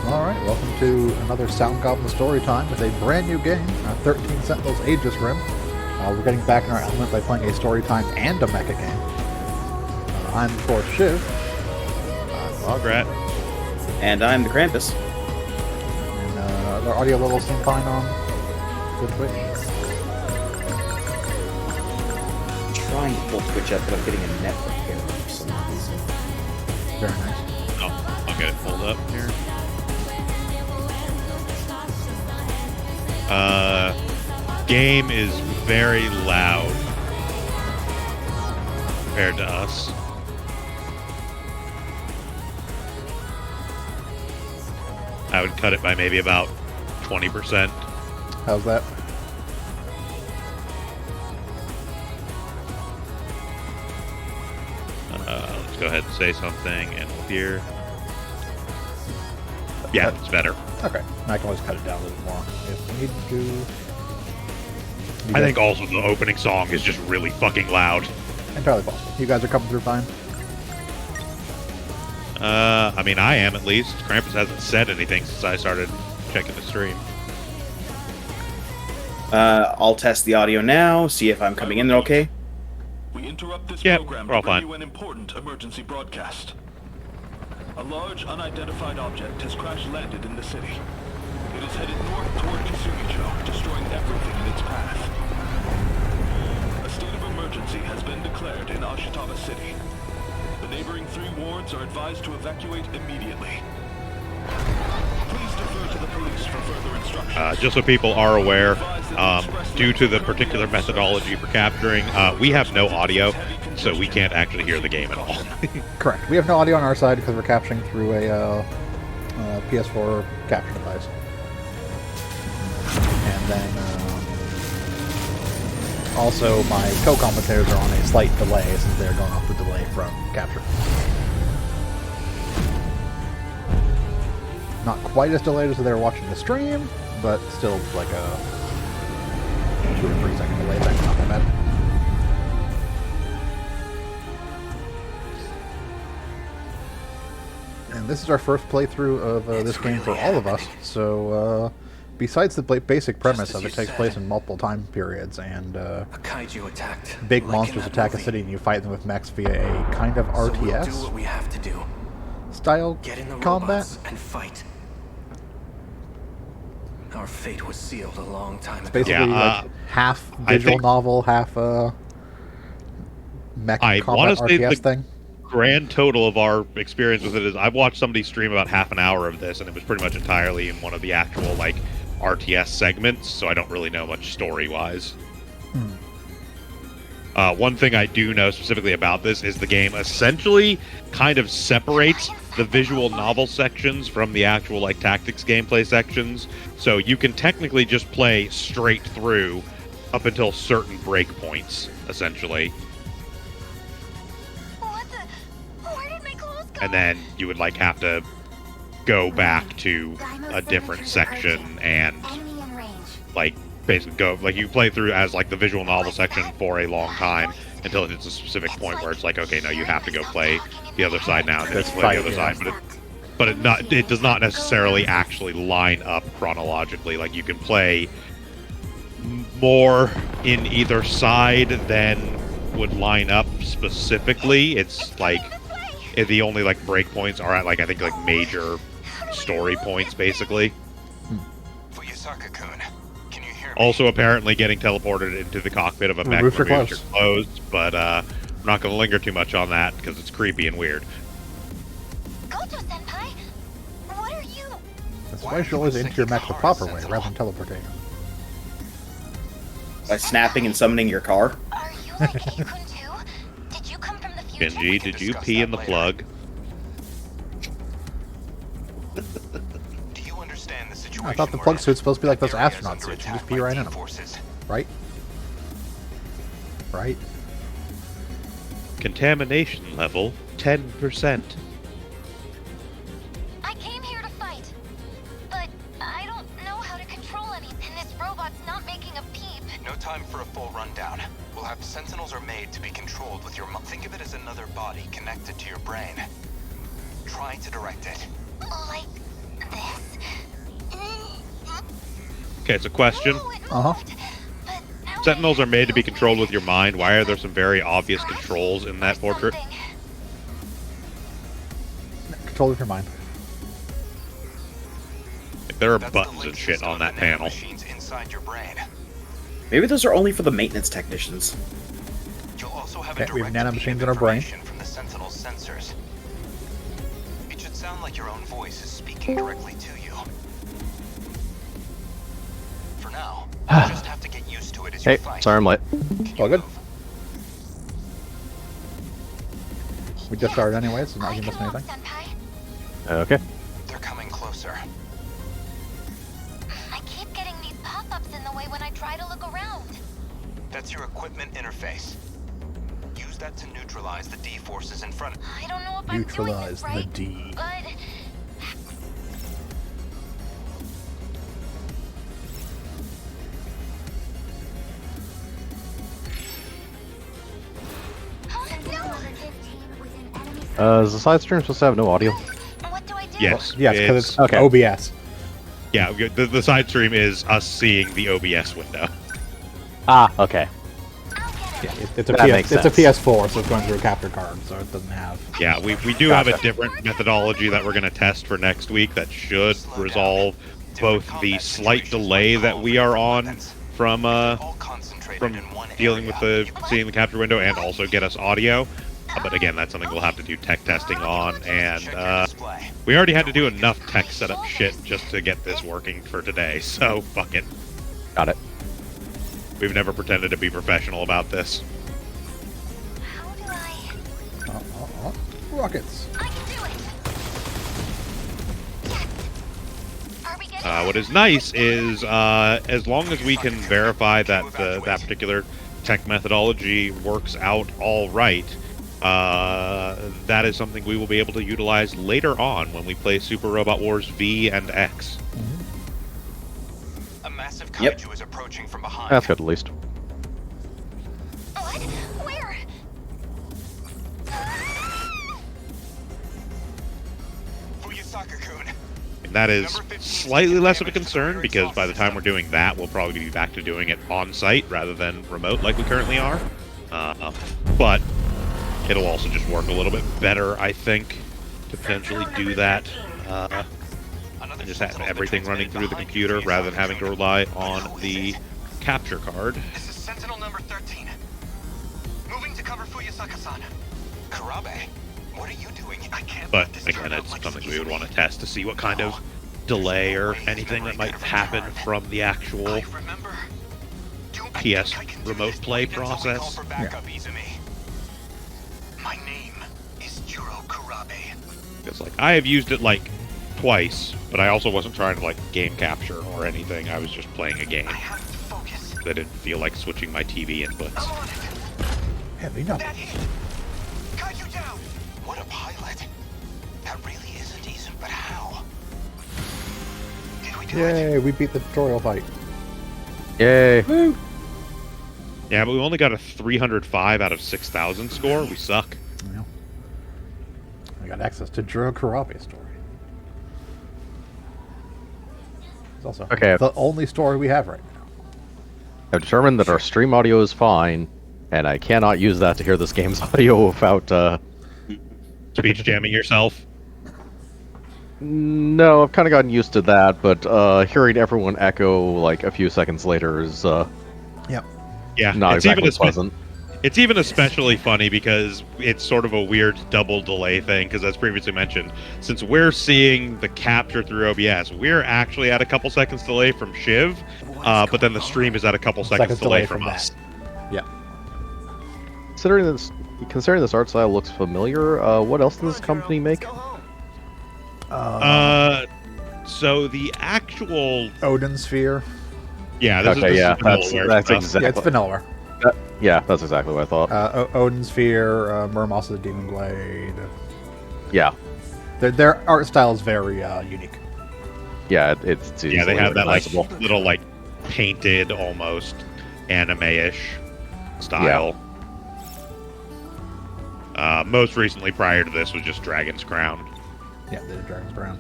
Alright, welcome to another Sound Goblin story time with a brand new game, 13 Sentinels Aegis Rim. We're getting back in our element by playing a story time and a mecha game. I'm, of course, Shiv. I'm Lograt. And I'm the Krampus. And our audio levels seem fine on the Twitch. I'm trying to pull Twitch up, but I'm getting a network error for some reason. Very nice. Oh, I'll get it pulled up here. Game is very loud compared to us. I would cut it by maybe about 20%. How's that? Let's go ahead and say something and we'll hear. Yeah, it's better. Okay, I can always cut it down a little more if we need to. I think also the opening song is just really fucking loud. Entirely possible. You guys are coming through fine? I mean, I am at least. Krampus hasn't said anything since I started checking the stream. I'll test the audio now, see if I'm coming in okay. We interrupt this Yep, program we're all to bring fine. you an important emergency broadcast. A large unidentified object has crash-landed in the city. It is headed north toward Kisumicho, destroying everything in its path. A state of emergency has been declared in Ashitaba City. The neighboring 3 wards are advised to evacuate immediately. Please defer to the police for further instructions. Just so people are aware, due to the particular methodology for capturing, we have no audio, so we can't actually hear the game at all. Correct. We have no audio on our side because we're capturing through a PS4 capture device. And then also my co-commentators are on a slight delay since they're going off the delay from capture. Not quite as delayed as they were watching the stream, but still like a 2 or 3 second delay. That's not that bad. And this is our first playthrough of this game for all of us, so besides the basic premise of it takes place in multiple time periods, and big monsters attack a city and you fight them with mechs via a kind of RTS style combat. And fight. Our fate was sealed a long time ago. Basically, like half visual novel, half mech combat RTS thing. Grand total of our experience with it is I've watched somebody stream about half an hour of this, and it was pretty much entirely in one of the actual like RTS segments, so I don't really know much story-wise. One thing I do know specifically about this is the game essentially kind of separates the visual novel sections from the actual like tactics gameplay sections, so you can technically just play straight through up until certain breakpoints, essentially. And then you would like have to go back to a different section and like basically go like you play through as like the visual novel section for a long time until it hits a specific point where it's like, okay, no, you have to go play the other side now, and then you play the other side. But it does not necessarily actually line up chronologically. Like you can play more in either side than would line up specifically. It's like the only like breakpoints are at like I think like major story points basically. Also, apparently getting teleported into the cockpit of a mech removes your clothes, but I'm not going to linger too much on that because it's creepy and weird. Gojo-senpai, what are you? That's why you should always enter your mech the proper way rather than teleporting. By snapping and summoning your car. Are you like Ikun too? Did you come from the future? Genji, did you pee in the plug? I thought the plug suit's supposed to be like those astronaut suits. You just pee right in them. Right? Right? Contamination level 10%. I came here to fight, but I don't know how to control anything. And this robot's not making a peep. No time for a full rundown. We'll have Sentinels are made to be controlled with your think of it as another body connected to your brain. Try to direct it. Like this? Okay, so question. Uh-huh. Sentinels are made to be controlled with your mind. Why are there some very obvious controls in that portrait? Control of your mind. There are That's the buttons link and shit system on of that the panel. nanomachines inside your brain. Maybe those are only for the maintenance technicians. You'll also have Okay, a we have direct nanomachines feed of in our brain. information from the Sentinel's sensors. It should sound like your own voice is speaking directly to you. For now, you just have to get used to it as you Hey, fight. sorry I'm late. Can you All good. move? We just started anyway, so not I gonna miss can walk, anything. Senpai. Okay. They're coming closer. I keep getting these pop-ups in the way when I try to look around. That's your equipment interface. Use that to neutralize the D forces in front. I don't know if I'm doing Neutralize this right, the D. but Is the side stream supposed to have no audio? what do I do? Yes. Yes, because it's Okay. OBS. Yeah, the side stream is us seeing the OBS window. Ah, okay. I'll get Yeah, it. it's a That makes it's a sense. PS4, so it's going through a capture card, so it doesn't have. Yeah, we do have a Gotcha. different methodology that we're going to test for next week that should resolve both the slight delay that we are on from All concentrated from in one dealing with area. the seeing the capture window and also get us audio. But again, that's something we'll have to do tech testing on, and Check your display. we already had to do enough tech setup shit just to get this working for today, so fuck it. Got it. We've never pretended to be professional about this. How do I... Rockets. I can do it! Yes! Are we getting What is nice is as long as we can verify that that particular tech methodology works out all right, that is something we will be able to utilize later on when we play Super Robot Wars V and X. A massive kaiju Yep. is approaching from behind. That's good at least. What? Where? Fuyusaka-kun. And that is slightly less of a concern because by the time we're doing that, we'll probably be back to doing it on site rather than remote like we currently are. But it'll also just work a little bit better, I think, to potentially do that. And just have everything running through the computer rather than having to rely on the capture card. This is Sentinel number 13. Moving to cover Fuyusaka-san. Karabe, what are you doing? I can't But let this again, turn out it's like something this we would want to easily. test to see what kind of delay or anything that might happen from the actual I remember. I PS think I can do remote this play until we call process. for backup, Izumi. My name is Juro Karabe. Because like I have used it like twice, but I also wasn't trying to like game capture or anything. I was just playing a game. I have to focus. I didn't feel like switching my TV inputs. I'm on it. Heavy enough. That hit. Kaiju down. What a pilot. That really isn't easy, but how? Did we do it? Yay, we beat the tutorial fight. Yay. Yeah, but we only got a 305 out of 6,000 score. We suck. Yeah. I got access to Juro Karabe's story. It's also Okay. the only story we have right now. I've determined that our stream audio is fine, and I cannot use that to hear this game's audio without, Speech jamming yourself. No, I've kind of gotten used to that, but hearing everyone echo like a few seconds later is Yep. Yeah, not it's even exactly pleasant. It's even especially funny because it's sort of a weird double delay thing, because as previously mentioned, since we're seeing the capture through OBS, we're actually at a couple seconds delay from Shiv, but then the stream is at a couple seconds delay from us. Yeah. Considering this art style looks familiar, what else does this company make? So the actual... Odin Sphere. Yeah, this Okay, is yeah, this is that's stuff. exactly. Yeah, it's vanilla. Yeah, that's exactly what I thought. Odin Sphere, Murmos of the Demon Blade. Yeah, Their art style is very unique. yeah, it's Yeah, they have that like recognizable. little like painted, almost anime-ish style. Most recently, prior to this, was just Dragon's Crown. Yeah, the Dragon's Crown.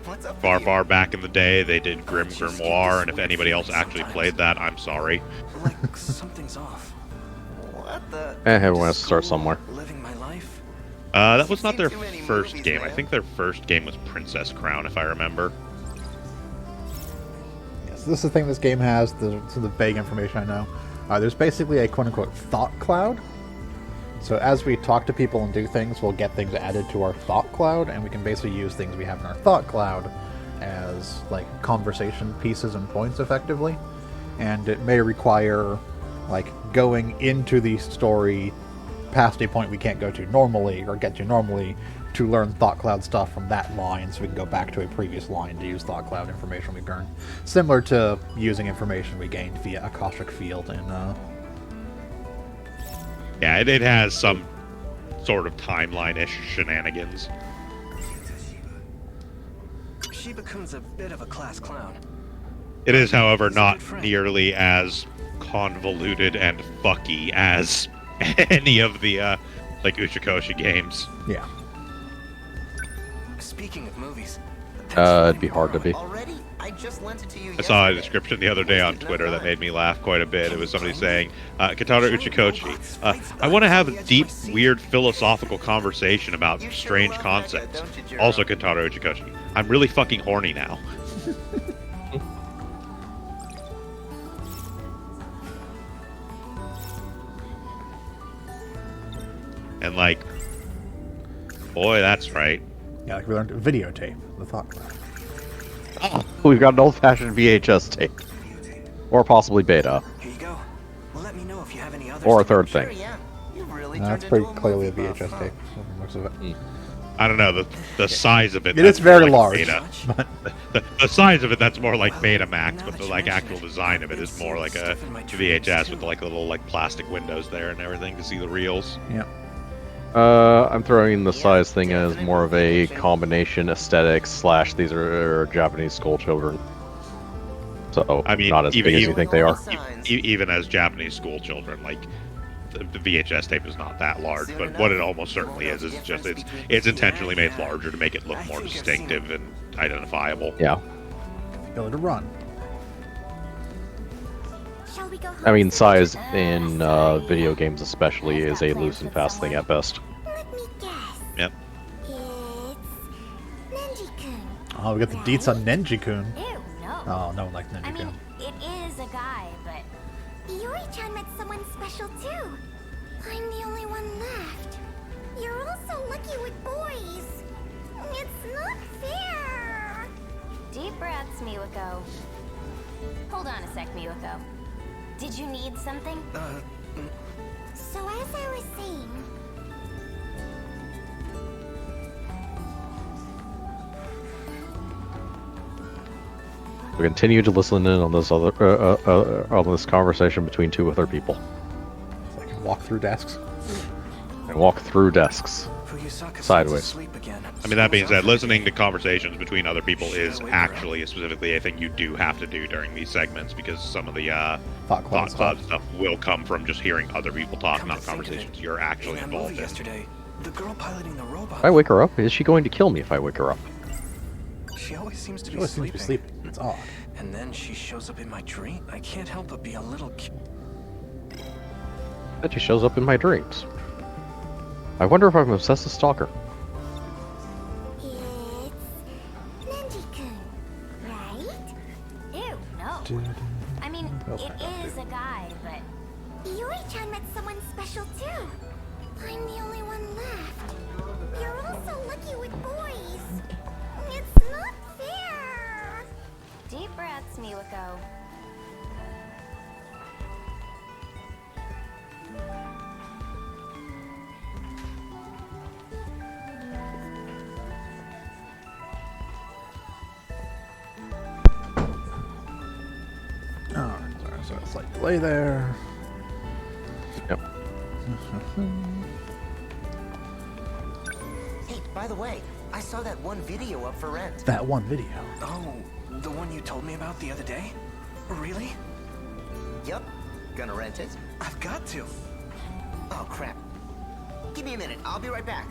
What's up far, with you? far back in the day, they did Grim Grimoire, and if anybody else actually played that, I'm sorry. Like something's off. What the? Everyone has to start School, somewhere. Living my life. That was not their You've seen too many first movies, game. I man. think their first game was Princess Crown, if I remember. Yes, this is the thing this game has. This is the vague information I know. There's basically a quote-unquote thought cloud. So as we talk to people and do things, we'll get things added to our thought cloud, and we can basically use things we have in our thought cloud as like conversation pieces and points effectively. And it may require like going into the story past a point we can't go to normally or get to normally to learn thought cloud stuff from that line, so we can go back to a previous line to use thought cloud information we've earned. Similar to using information we gained via Akashic Field in Yeah, it has some sort of timeline-ish shenanigans. She becomes a bit of a class clown. It is, however, not nearly as convoluted and fucky as any of the, like, Uchikoshi games. yeah. Speaking of movies, It'd be hard to be. Already? I just lent it to you I saw a yesterday. description the other day on Twitter that made me laugh quite a bit. It was somebody saying, Katara Uchikoshi, I want to have a deep, weird, philosophical conversation about strange concepts. Also, Katara Uchikoshi, I'm really fucking horny now. And like, boy, that's right. Yeah, like we learned videotape, the thought cloud. We've got an old-fashioned VHS tape. Or possibly beta. here you go. Well, let me know if you have any others. Or a third Sure, thing. yeah. You really That's turned pretty into clearly a movie buff, VHS huh? tape, from the looks of it. I don't know, the size of it. It is that's very more like large, Beta. but The size of it, that's more like Betamax, but the like actual design of it is more like a VHS with like little like plastic windows there and everything to see the reels. yeah. I'm throwing the size thing as more of a combination aesthetics / these are Japanese school children. So, I mean, not as big as you think they are. Even as Japanese school children, like the VHS tape is not that large, but what it almost certainly is just it's intentionally made larger to make it look more distinctive and identifiable. Yeah. Ability to run. Shall we go home? I mean, size in video games especially is a loose and fast thing at best. Let me guess. Yep. It's Nenji-kun. Oh, we got the deets on Nenji-kun. Ew, no. Oh, no one likes I mean, Nenji-kun. it is a guy, but... Yuri-chan met someone special, too. I'm the only one left. You're all so lucky with boys. It's not fair. Deep breaths, Miwako. Hold on a sec, Miwako. Did you need something? So as I was saying... We continue to listen in on this on this conversation between two other people So I can walk through desks. and walk through desks. Fuyusaka Sideways. asleep again. I mean, that being said, listening to conversations between other people is actually specifically a thing you do have to do during these segments because some of the Thought cloud thought cloud stuff will come from just hearing other people talk, Come not to think of conversations it, you're actually in that involved movie in. yesterday, the girl piloting the robot. If I wake her up, is she going to kill me if I wake her up? She always seems to She be always seems to be sleeping. sleeping. It's odd. And then she shows up in my dream. I can't help but be a little. That she shows up in my dreams. I wonder if I'm an obsessive stalker. It's Nenji-kun, right? Ew, no. I mean, it is a guy, but... Yuri-chan met someone special, too. I'm the only one left. You're all so lucky with boys. It's not fair. Deep breaths, Miwako. Oh, sorry, so it's like delay there. Yep. Hey, by the way, I saw that one video up for rent. That one video. Oh, the one you told me about the other day? Really? Yup. Gonna rent it? I've got to. Oh, crap. Give me a minute. I'll be right back.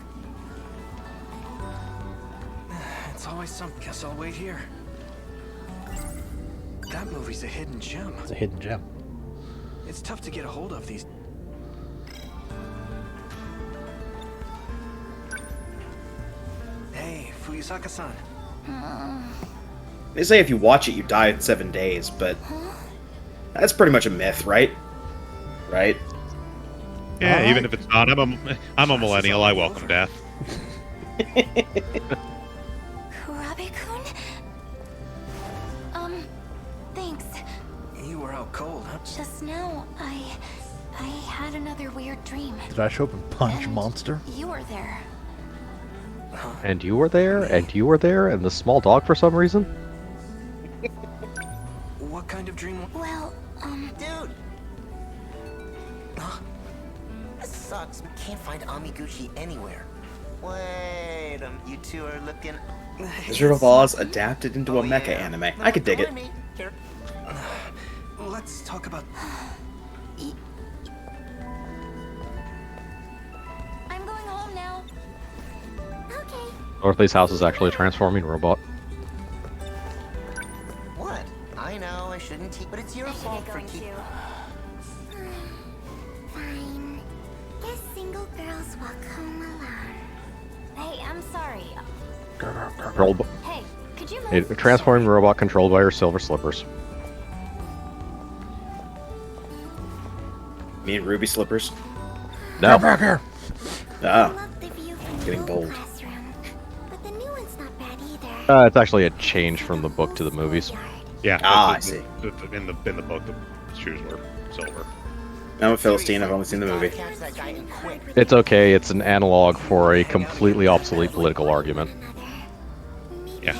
It's It's always some. Guess I'll wait here. That movie's a hidden gem. It's a hidden gem. It's tough to get a hold of these. Hey, Fuyusaka-san. They say if you watch it, you die in 7 days, but that's pretty much a myth, right? Right? Yeah, even if it's not, I'm a millennial. I welcome death. Kurabe-kun? Thanks. You were out cold, huh? Just now, I had another weird dream. Did I show up and punch And monster? You were there. And you were there, and you were there, and the small dog for some reason? What kind of dream? Well, Dude! This sucks. Can't find Amiguchi anywhere. Wait, you two are looking... Wizard of Oz adapted into a mecha anime. I could dig it. Ignore me. Here. Let's talk about. I'm going home now. Okay. Dorothy's house is actually a transforming robot. What? I know, I shouldn't teach, but it's your I should fault get for going keeping... too. Fine. Guess single girls walk home alone. Hey, I'm sorry. Controlled by, Hey, could you a move? transforming robot controlled by her silver slippers. Me and Ruby Slippers. No. Back here. I Ah, love the view from the getting old bold. classroom, but the new one's not bad either. It's actually a change from the book to the movies. Yeah. I see. In the book, the shoes were silver. I'm a Philistine, I've only seen the movie. Catch that guy and quick. It's okay, it's an analog for a completely obsolete political argument. Yeah.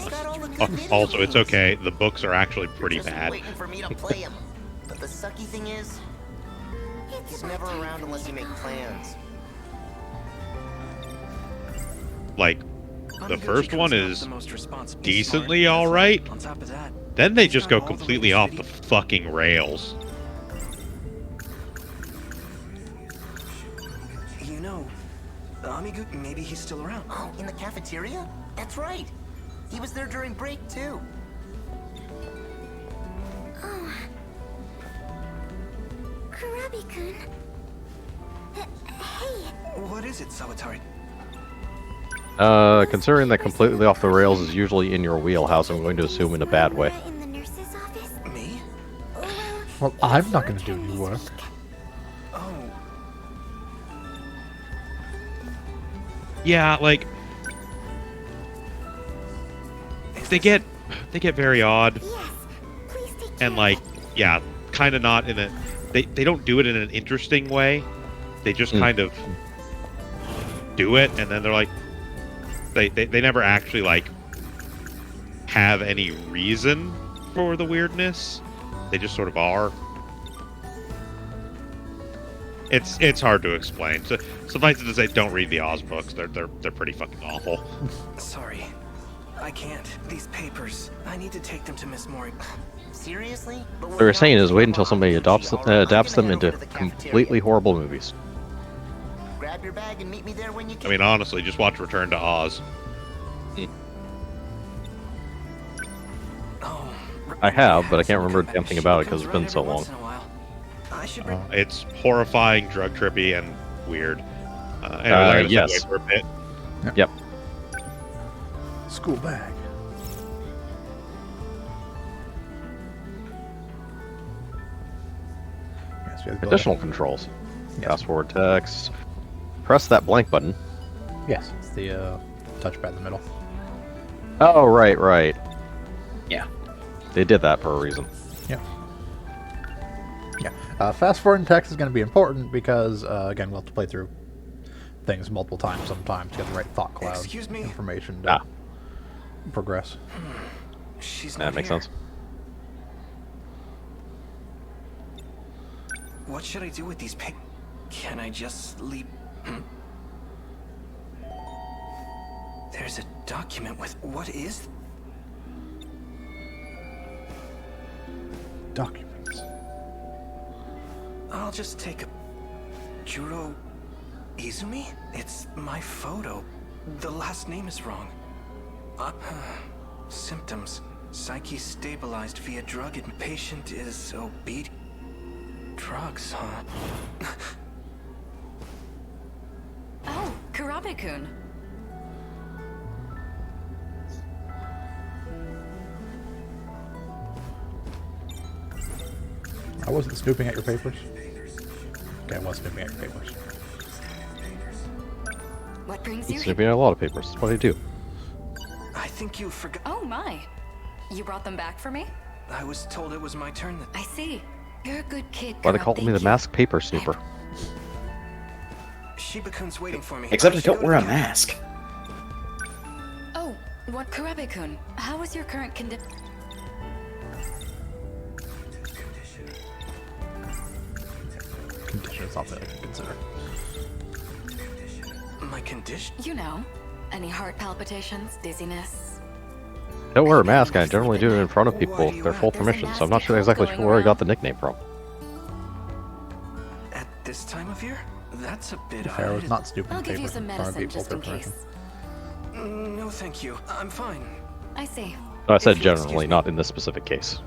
Also, it's okay. The books are actually pretty Just bad. waiting for me to play him. But the sucky thing is, he's never around unless you make plans. Like, the Amiguchi first comes one out is the most responsible. decently He's smart. alright. On top of that, Then they he's just gone go all the way completely to off the the fucking rails. You know, Amigu, maybe he's still around. Oh, in the cafeteria? That's right. He was there during break, too. Oh. Kurabe-kun. Hey, What is it, Sawatari? Considering that completely off the rails is usually in your wheelhouse, I'm going to assume in a bad way. in the nurse's office? Me? Well, I'm not going to do any work. Oh, Yeah, like they get very odd Yes. Please take care and of like it. yeah, kind of not in a they don't do it in an interesting way. They just kind of do it and then they're like they never actually like have any reason for the weirdness. They just sort of are. It's hard to explain. So suffice it to say, don't read the Oz books. They're pretty fucking awful. sorry. I can't. These papers. I need to take them to Miss Mori. Seriously? But What they're saying is wait until somebody adapts them into completely horrible movies. Grab your bag and meet me there when you I can. mean, honestly, just watch Return to Oz. Oh, I have, but I can't remember a damn thing about it because Comes it's been around so every long. once in a while. I should bring. It's horrifying, drug trippy, and weird. Anyway, I'm gonna yes. segue for a bit. Yep. School bag. Yes, we have to go Additional controls. Yes. Fast forward text. Press that blank button. Yes, it's the touchpad in the middle. Oh, right. Yeah. They did that for a reason. Yeah. Yeah. Fast forwarding text is going to be important because, again, we'll have to play through things multiple times sometimes to get the right thought cloud Excuse me? information to progress. She's not That makes here. sense. What should I do with these pic? Can I just leave? There's a document with what is? Documents. I'll just take a Juro Izumi? It's my photo. The last name is wrong. Symptoms. Psyche stabilized via drug and patient is obedient. Drugs, huh? Oh, Karabe-kun. I wasn't snooping at your papers. Okay, I was snooping at your papers. What brings you here? Snooping at a lot of papers. That's what I do. I think you forgot. Oh my. You brought them back for me? I was told it was my turn. I see. You're a good kid, Why they girl. call me Thank the you. masked paper snooper? Shiba-kun's waiting for me. Except I should don't go to wear a the cabin. mask. Oh, what Karabe-kun? How is your current condition? Condition is something I can consider. My condition? You know, any heart palpitations, dizziness? Don't wear a mask. I generally do it in front of people with their full There's a permission, so I'm not mask sure exactly going where I got around. the nickname from. At this time of year? That's a bit Fair, I was odd. not snooping I'll give you papers some in front of medicine people just in for permission. case. No, thank you. I'm fine. I see. No, I said If you'll excuse generally, me. not in this specific case.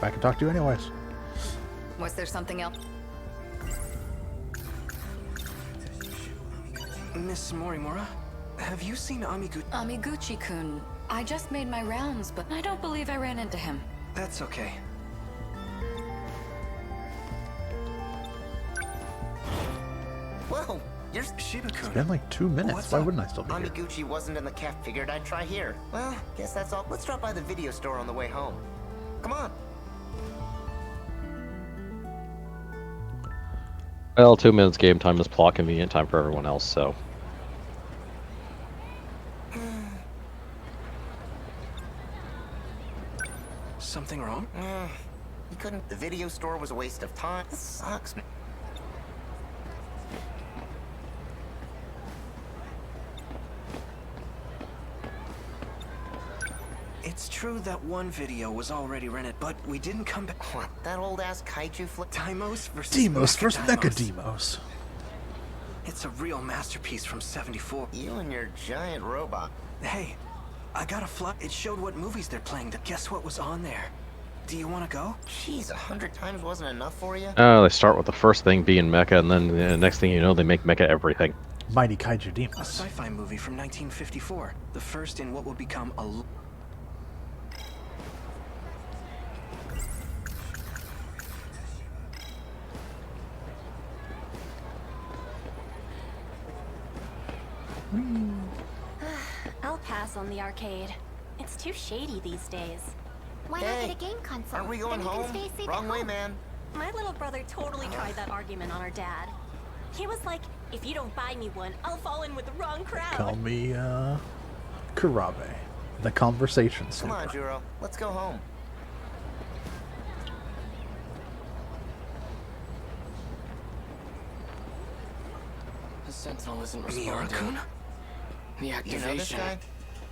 I can talk to you anyways. Was there something else? Miss Morimura, have you seen Amigu? Amiguchi-kun. I just made my rounds, but I don't believe I ran into him. That's okay. Whoa, you're... Shiba-kun. It's been like 2 minutes. What's Why up? wouldn't I still be here? Amiguchi wasn't in the caf. Figured I'd try here. Well, guess that's all. Let's drop by the video store on the way home. Come on. Well, 2 minutes game time is plot convenient time for everyone else, so. Something wrong? You couldn't. The video store was a waste of time. This sucks. It's true that one video was already rented, but we didn't come back. What? That old ass kaiju flick? Deimos versus Demos versus Mecha Mecha Deimos. Demos. It's a real masterpiece from '74. You and your giant robot. Hey, I got a fly. It showed what movies they're playing. Guess what was on there? Do you want to go? Jeez, 100 times wasn't enough for you? They start with the first thing being mecha, and then the next thing you know, they make mecha everything. Mighty Kaiju A Demos. sci-fi movie from 1954. The first in what would become a... I'll pass on the arcade. It's too shady these days. Why Hey, not get a game console? Aren't we going Then you home? can stay safe Wrong at way, home. man. My little brother totally tried that argument on our dad. He was like, if you don't buy me one, I'll fall in with the wrong crowd. Call me, Karabe. The conversation Come on, snooper. Juro. Let's go home. The Sentinel isn't Miura-kun? The You know this activation. guy?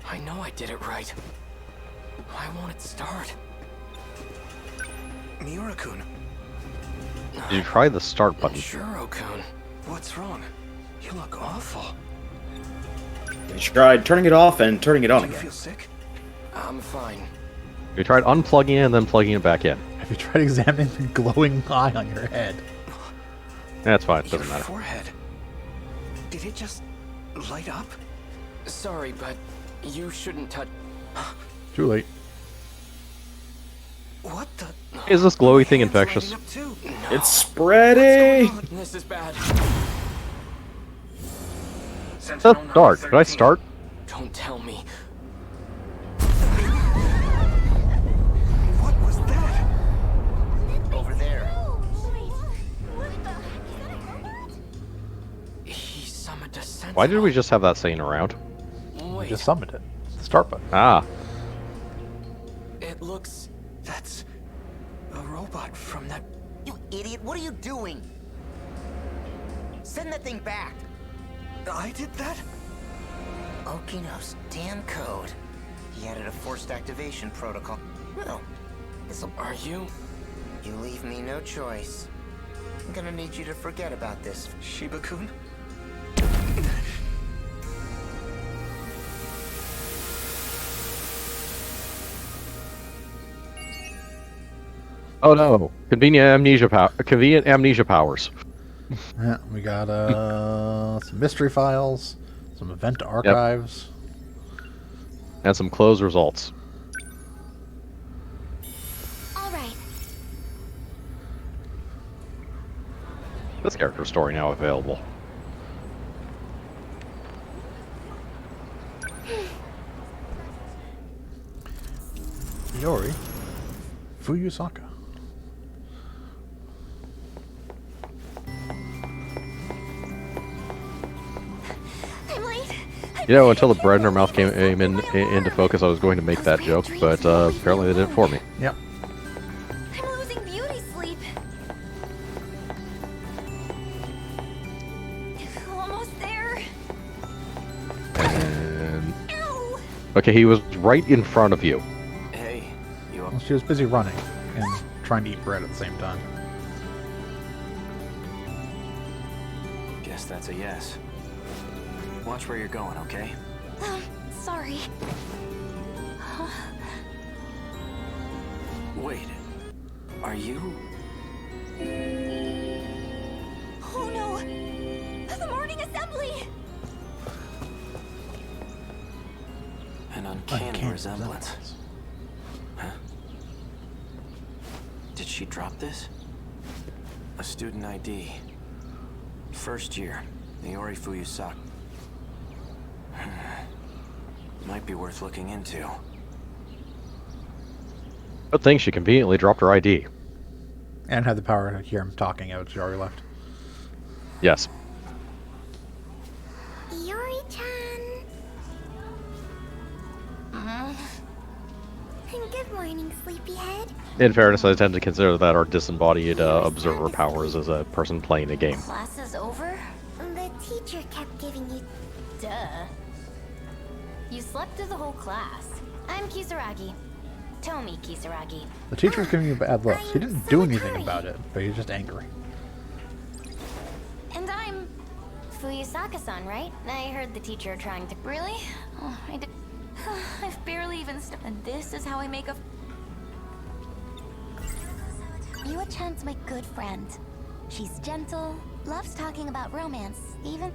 I know I did it right. Why won't it start? Miura-kun, Did you try the start button? Juro-kun. what's wrong? You look awful. We tried turning it off and turning it on Do you again. feel sick? I'm fine. You tried unplugging it and then plugging it back in. Have you tried examining the glowing eye on your head? That's fine, it Your doesn't matter. forehead. Did it just light up? Sorry, but you shouldn't touch. Too late. What the? Is this glowy thing Hands infectious? lighting up too. It's spreading! This is bad. Start. Did I start? Don't tell me. What was that? Over there. Oh, wait. What the heck? Is that a robot? He summoned a sentinel. Why did we just have that saying around? Wait, Just summoned it. Start button. Ah, it looks... That's a robot from that. You idiot. What are you doing? Send that thing back. I did that? Okino's damn code. He added a forced activation protocol. Well, this'll... Are you... You leave me no choice. I'm gonna need you to forget about this. Shiba-kun? Oh no! Convenient amnesia powers. Yeah, we got some mystery files, some event archives. And some closed results. All right. This character story now available. Yori Fuyusaka. I'm late. You know, until the bread in her mouth came into focus, I was going to make that joke, but apparently they did it for me. Yep. I'm losing beauty sleep. Almost there. And... Ow! Okay, he was right in front of you. Hey, you Well, she was busy running and trying to eat bread at the same time. Guess that's a yes. Watch where you're going, okay? Sorry. Wait. Are you? Oh no! The morning assembly! An uncanny resemblance. Huh? Did she drop this? A student ID. First year, Iori Fuyusaka. Might be worth looking into. Good thing she conveniently dropped her ID. And had the power to hear him talking out. She already left. Yes. Iori-chan. Good morning, sleepyhead. In fairness, I tend to consider that our disembodied observer powers as a person playing a game. Class is over? The teacher kept giving you... Duh. You slept through the whole class. I'm Kisaragi. Tomi Kisaragi. The teacher was giving you bad looks. He didn't do anything about it, but he's just angry. And I'm Fuyusaka-san, right? I heard the teacher trying to... Really? Oh, I did... I've barely even and this is how I make a... Yua-chan's my good friend. She's gentle, loves talking about romance, even...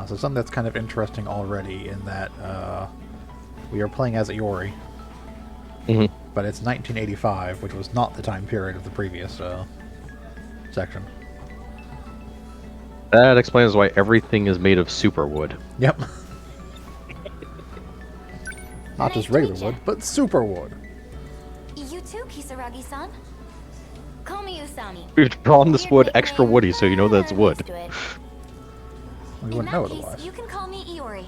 So something that's kind of interesting already in that we are playing as Iori, but it's 1985, which was not the time period of the previous section. That explains why everything is made of superwood. Yep. Not just regular wood, but super wood. You too, Kisaragi-san. Call me Usami. We've drawn this wood extra woody, so you know that it's wood. We wouldn't know otherwise. You can call me Iori.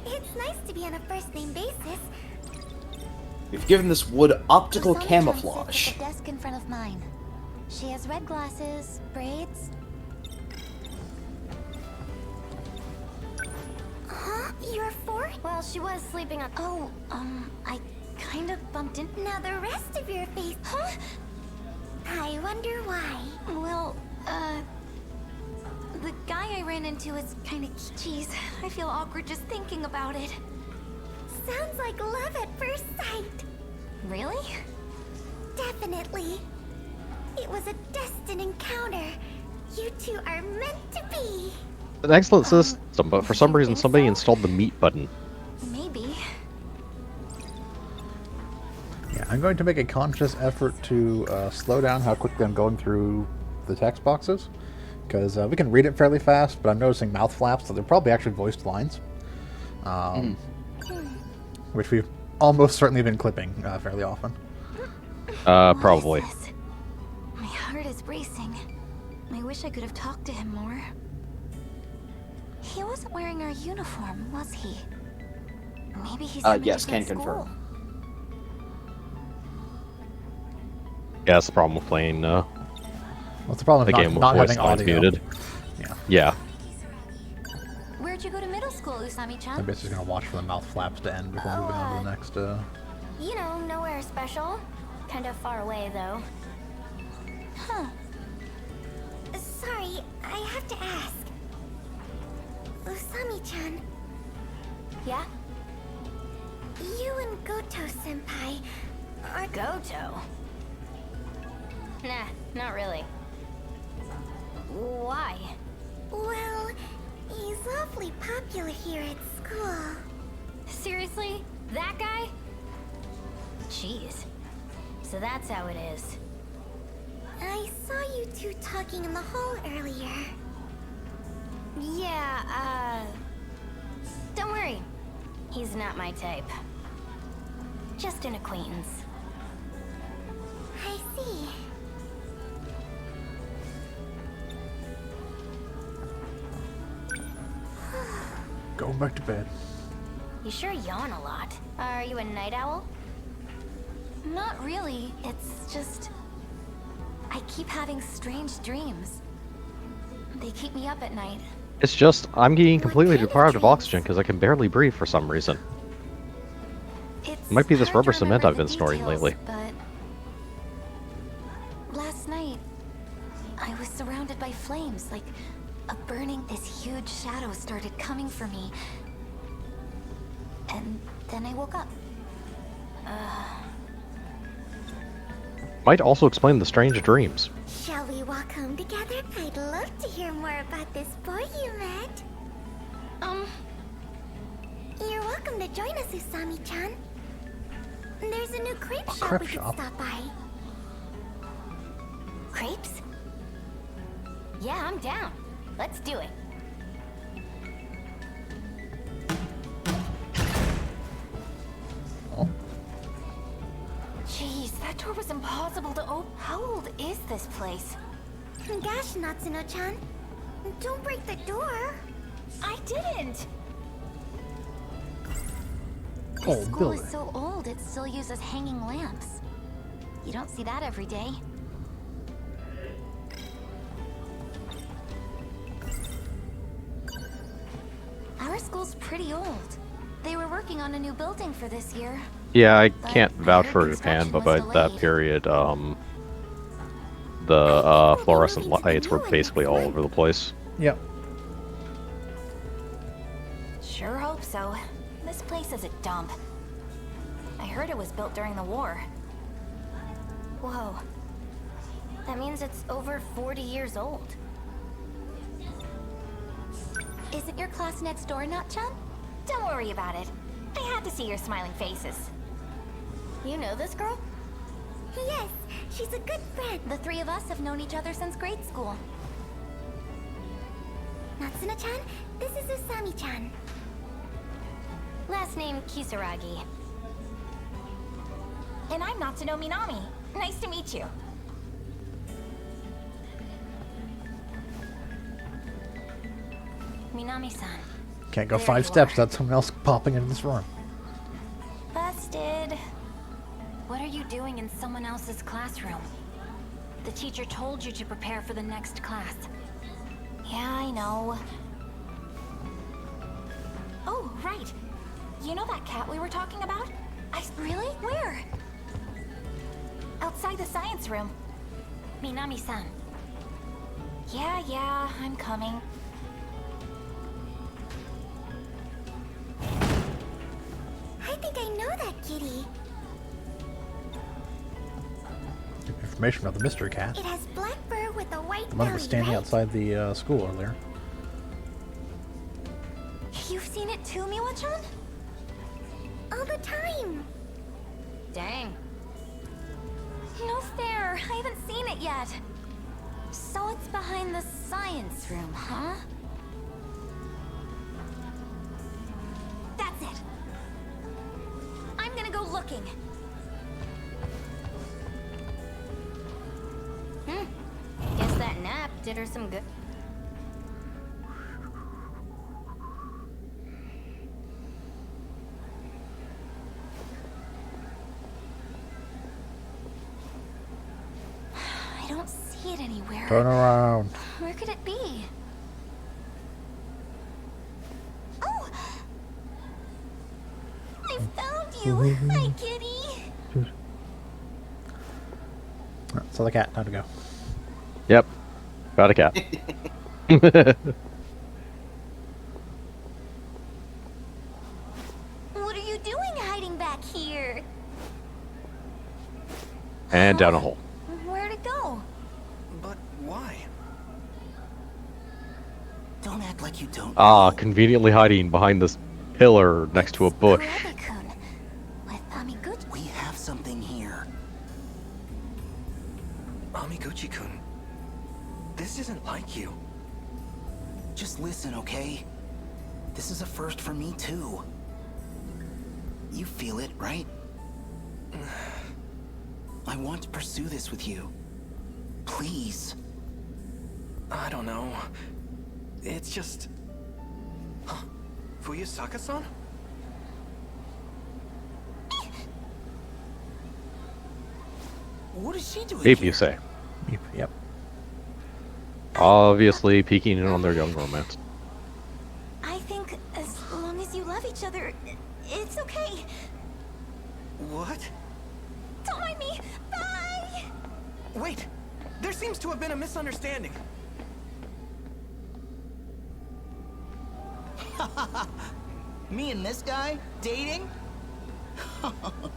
It's nice to be on a first-name basis. We've given this wood optical Usami-chan camouflage. sits at the desk in front of mine. She has red glasses, braids. Huh? You're four? Well, she was sleeping on... Oh, I kind of bumped in. Now the rest of your face. Huh? I wonder why. Well, the guy I ran into is kind of... Jeez, I feel awkward just thinking about it. Sounds like love at first sight. Really? Definitely. It was a destined encounter. You two are meant to be. An excellent system, but for some reason somebody installed the meat button. Maybe. Yeah, I'm going to make a conscious effort to slow down how quickly I'm going through the text boxes, because we can read it fairly fast, but I'm noticing mouth flaps, so they're probably actually voiced lines, which we've almost certainly been clipping fairly often. Probably. My heart is racing. I wish I could have talked to him more. He wasn't wearing our uniform, was he? Maybe he's yes, can confirm. Yeah, that's the problem with playing What's the problem the with game with not voice having lines audio? muted. Yeah. Where'd you go to middle school, Usami-chan? I'm basically going to watch for the mouth flaps to end before moving on to the next You know, nowhere special. Kind of far away, though. Huh. Sorry, I have to ask. Usami-chan. Yeah? You and Goto-senpai are... Goto? Nah, not really. Why? Well, he's awfully popular here at school. Seriously? That guy? Jeez. So that's how it is. I saw you two talking in the hall earlier. Yeah, don't worry. He's not my type. Just an acquaintance. I see. Going back to bed. You sure yawn a lot. Are you a night owl? Not really. It's just... I keep having strange dreams. They keep me up at night. It's just, I'm getting completely deprived of oxygen because I can barely breathe for some reason. It might be this rubber cement I've been snorting lately. But last night, I was surrounded by flames, like a burning, this huge shadow started coming for me. And then I woke up. Might also explain the strange dreams. Shall we walk home together? I'd love to hear more about this boy you met. You're welcome to join us, Usami-chan. There's a new crepe shop crepe we could shop? stop by. Crepes? Yeah, I'm down. Let's do it. Jeez, that door was impossible to open. How old is this place? Gosh, Natsuno-chan. Don't break the door. I didn't! Oh, This school building. is so old, it still uses hanging lamps. You don't see that every day. Our school's pretty old. They were working on a new building for this year. Yeah, I But can't I vouch heard for Japan, but by construction was that delayed. period, the fluorescent lights were basically all over the place. Yep. Sure hope so. This place is a dump. I heard it was built during the war. Whoa. That means it's over 40 years old. Isn't your class next door, Not-chan? Don't worry about it. I had to see your smiling faces. You know this girl? Yes, she's a good friend. The three of us have known each other since grade school. Natsuno-chan, this is Usami-chan. Last name Kisaragi. And I'm Natsuno Minami. Nice to meet you. Minami-san. Can't go There 5 you steps are. without someone else popping into this room. Busted. What are you doing in someone else's classroom? The teacher told you to prepare for the next class. Yeah, I know. Oh, right. You know that cat we were talking about? Really? Where? Outside the science room. Minami-san. Yeah, I'm coming. I think I know that kitty. Information about the mystery cat. It has black fur with a white The one that belly, was standing right? outside the school earlier. You've seen it too, Miwa-chan? All the time. Dang. No fair. I haven't seen it yet. So it's behind the science room, huh? That's it. I'm gonna go looking. Guess that nap did her some good. I don't see it anywhere. Turn around. Where could it be? Oh! I found you! Hi, kitty! Saw the cat. Time to go. Yep. Got a cat. What are you doing hiding back here? And down a hole. Where'd it go? But why? Don't act like you don't. Ah, conveniently hiding behind this pillar next to a bush. Kurebe-kun with Amiguchi. We have something here. Amiguchi-kun, this isn't like you. Just listen, okay? This is a first for me, too. You feel it, right? I want to pursue this with you. Please. I don't know. It's just... Huh. Fuyusaka-san? What is she doing Beep, here? you say. Yep. Obviously peeking in on their young romance. I think as long as you love each other, it's okay. What? Don't mind me. Bye. Wait! There seems to have been a misunderstanding. Me and this guy dating?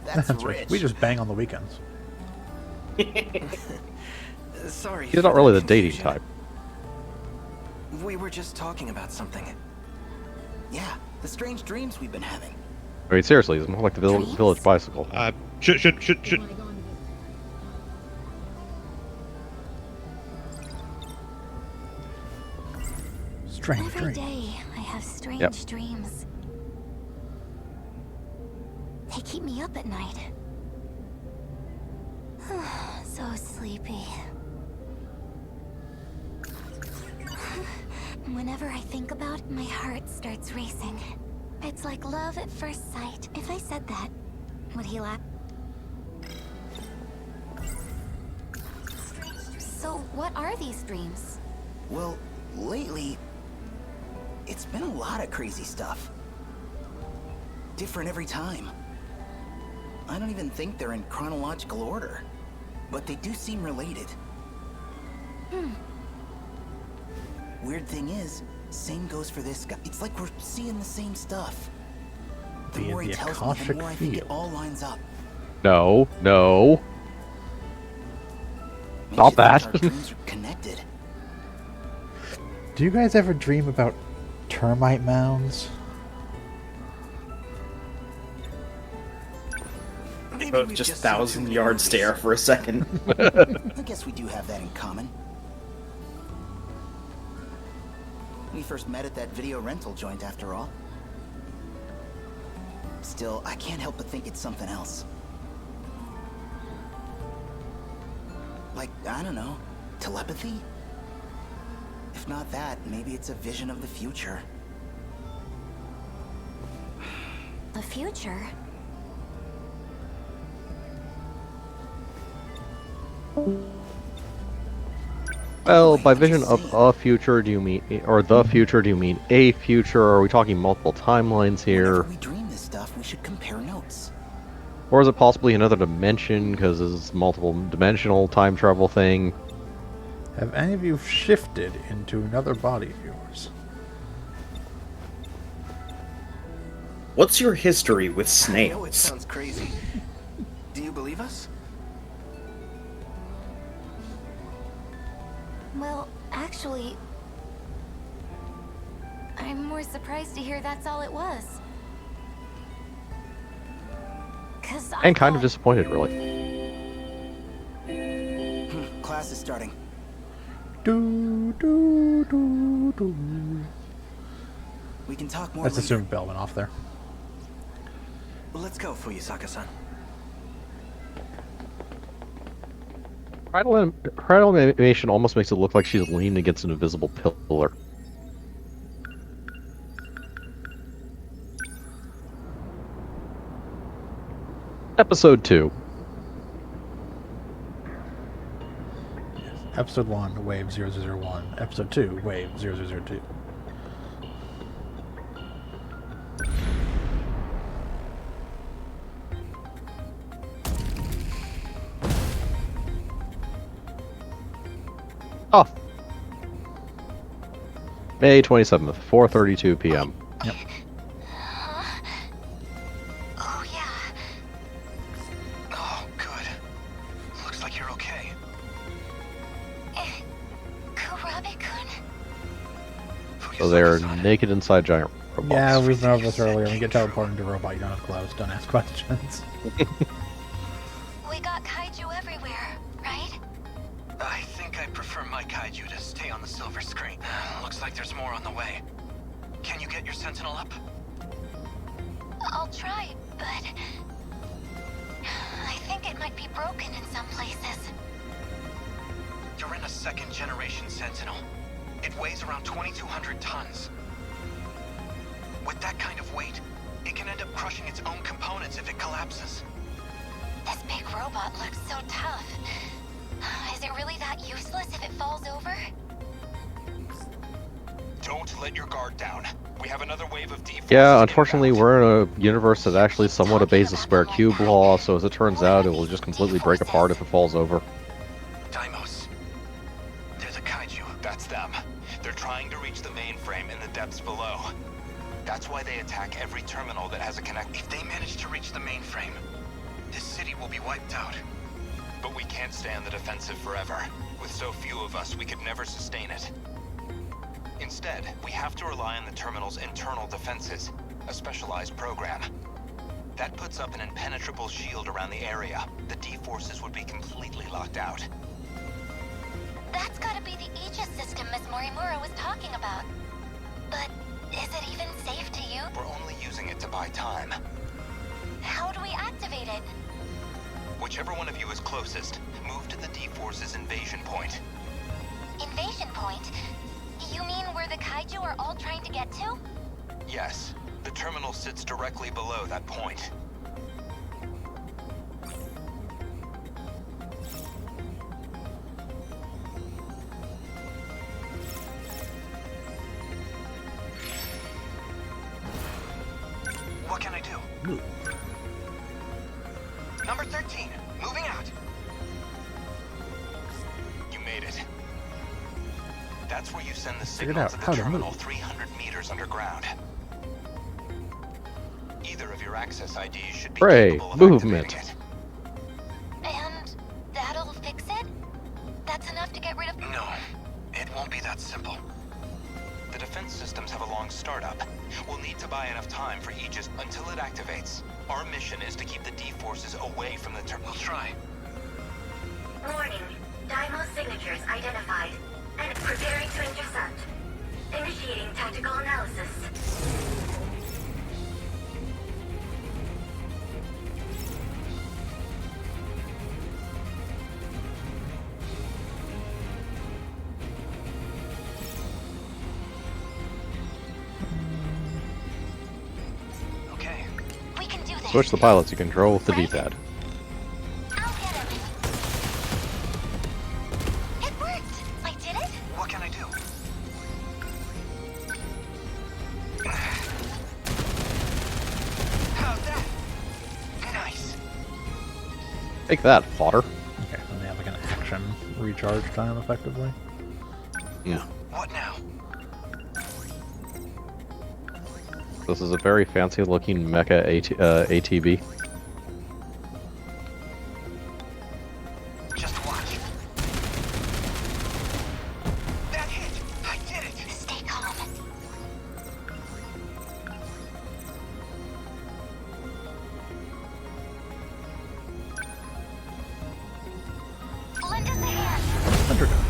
That's That's rich. right. We just bang on the weekends. Sorry. He's not for really the confusion. dating type. We were just talking about something. Yeah, the strange dreams we've been having. I mean, seriously, it's more like the village bicycle. Should. Strange Every dream. day I have strange Yep. dreams. They keep me up at night. So sleepy. Whenever I think about it, my heart starts racing. It's like love at first sight. If I said that, would he laugh? So what are these dreams? Well, lately, it's been a lot of crazy stuff. Different every time. I don't even think they're in chronological order, but they do seem related. Weird thing is, same goes for this guy. It's like we're seeing the same stuff. The Via more he the tells me, the Akashic more I think it field. all lines up. No. Makes Not you think that. our dreams are connected. Do you guys ever dream about termite mounds? Maybe Both we've just seen too 1,000-yard many stare movies. for a second. I guess we do have that in common. We first met at that video rental joint, after all. Still, I can't help but think it's something else. Like, I don't know, telepathy? If not that, maybe it's a vision of the future. The future? Well, by vision of a future, do you mean, or the future, do you mean a future? Are we talking multiple timelines here? Whenever we dream this stuff, we should compare notes. Or is it possibly another dimension, because it's multiple dimensional time travel thing? Have any of you shifted into another body of yours? What's your history with I know it snails? sounds crazy. Do you believe us? Well, actually, I'm more surprised to hear that's all it was. 'Cause I And kind of thought- disappointed, really. Class is starting. Do, do, do, do. We can talk more Let's later. assume Bell went off there. Let's go, Fuyusaka-san. Her animation almost makes it look like she's leaning against an invisible pillar. Episode 2. Episode 1, Wave 0001. Episode 2, Wave 0002. May 27th, 4:32 p.m. Yep. Oh, yeah. Oh, good. Looks like you're okay. Kurabe-kun? So they're naked inside giant robots. Yeah, we've been over this earlier. When you get teleported into a robot, you don't have clothes. Don't ask questions. We got kaiju everywhere, right? I think I prefer my kaiju to stay on the silver screen. Looks like there's more on the way. Can you get your Sentinel up? I'll try, but I think it might be broken in some places. You're in a second-generation Sentinel. It weighs around 2,200 tons. With that kind of weight, it can end up crushing its own components if it collapses. This big robot looks so tough. Is it really that useless if it falls over? Don't let your guard down. We have another wave of D-forces. Yeah, unfortunately, we're in a universe that actually somewhat obeys the square cube law, so as it turns out, it will just completely break apart if it falls over. Deimos. They're the kaiju. That's them. They're trying to reach the mainframe in the depths below. That's why they attack every terminal that has a connect. If they manage to reach the mainframe, this city will be wiped out. But we can't stay on the defensive forever. With so few of us, we could never sustain it. Instead, we have to rely on the terminal's internal defenses, a specialized program. That puts up an impenetrable shield around the area. The D-forces would be completely locked out. That's gotta be the Aegis system Miss Morimura was talking about. But is it even safe to use? We're only using it to buy time. How do we activate it? Whichever one of you is closest, move to the D-forces invasion point. Invasion point? You mean where the kaiju are all trying to get to? Yes. The terminal sits directly below that point. What can I do? Move. Number 13, moving out. You made it. That's where you send the signal out to the how to terminal move. 300 meters underground. Either of your access IDs should be Hooray, capable of movement. activating it. And that'll fix it? That's enough to get rid of... No, it won't be that simple. The defense systems have a long startup. We'll need to buy enough time for Aegis until it activates. Our mission is to keep the D-forces away from the terminal. We'll try. Warning. Daimos signatures identified. And preparing to intercept. Initiating tactical analysis. Okay. We can do this. Switch the pilots, you control with the D-pad. I'll get him. It worked. I did it. What can I do? How's that? Nice. Take that, fodder. Okay, and they have like an action recharge time, effectively. Yeah. What now? This is a very fancy-looking mecha ATB. Just watch. That hit! I did it! Stay calm. Lend us a hand. Hunter gun.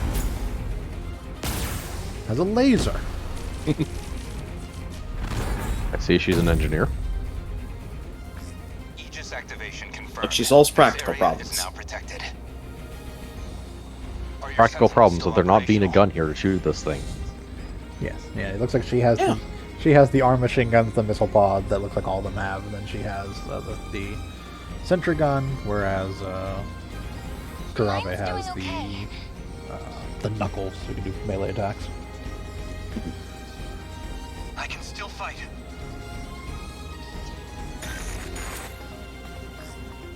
Has a laser. I see she's an engineer. Aegis activation confirmed. Look, she solves This practical area problems. Is now protected. Are your Practical Sentinels problems still of there not being a operational? gun here to shoot this thing. Yes. Yeah, it looks like she has she has the arm machine guns, the missile pod that look like all of them have, and then she has the sentry gun, whereas Kurabe has the knuckles, so you can do melee attacks. I can still fight.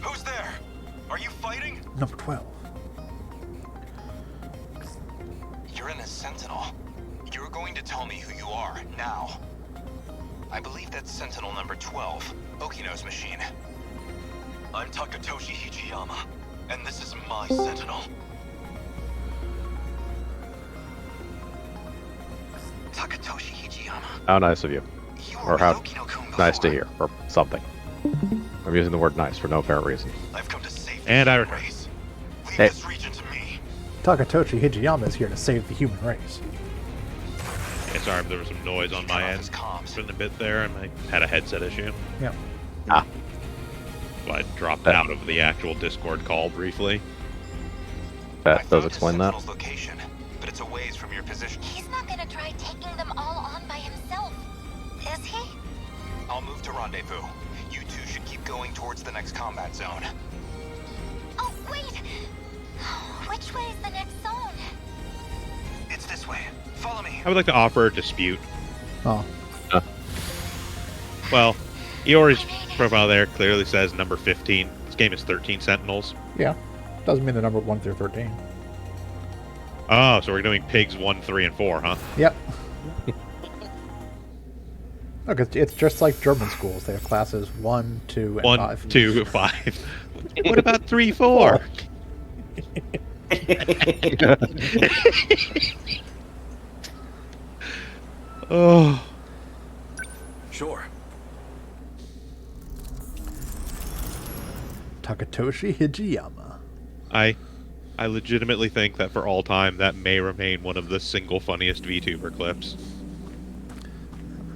Who's there? Are you fighting? Number 12. You're in a Sentinel. You're going to tell me who you are, now. I believe that's Sentinel number 12, Okino's machine. I'm Takatoshi Hijiyama, and this is my Sentinel. Takatoshi Hijiyama. How nice of you. You Or were how with Okino-kun nice to before. hear, or something. I'm using the word nice for no apparent reason. I've come to save the And I human return. race. Leave Hey. this region to me. Takatoshi Hijiyama is here to save the human race. Yeah, sorry, there was some noise on my end for a bit there, and I had a headset issue. Yeah. Ah. So I dropped out of the actual Discord call briefly. That I does found explain that. Sentinel's location, but it's a ways from your position. He's not gonna try taking them all on by himself, is he? I'll move to rendezvous. You two should keep going towards the next combat zone. Oh, wait! Which way is the next zone? It's this way. Follow me. I would like to offer a dispute. Oh. Well, Iori's profile there clearly says number 15. This game is 13 Sentinels. Yeah. Doesn't mean the number 1 through 13. Oh, so we're doing pigs 1, 3, and 4, huh? Yep. Look, it's just like German schools. They have classes 1, 2, and 1, 5. 2, 5. What about 3, 4? Oh. Sure. Takatoshi Hijiyama. I legitimately think that for all time, that may remain one of the single funniest VTuber clips.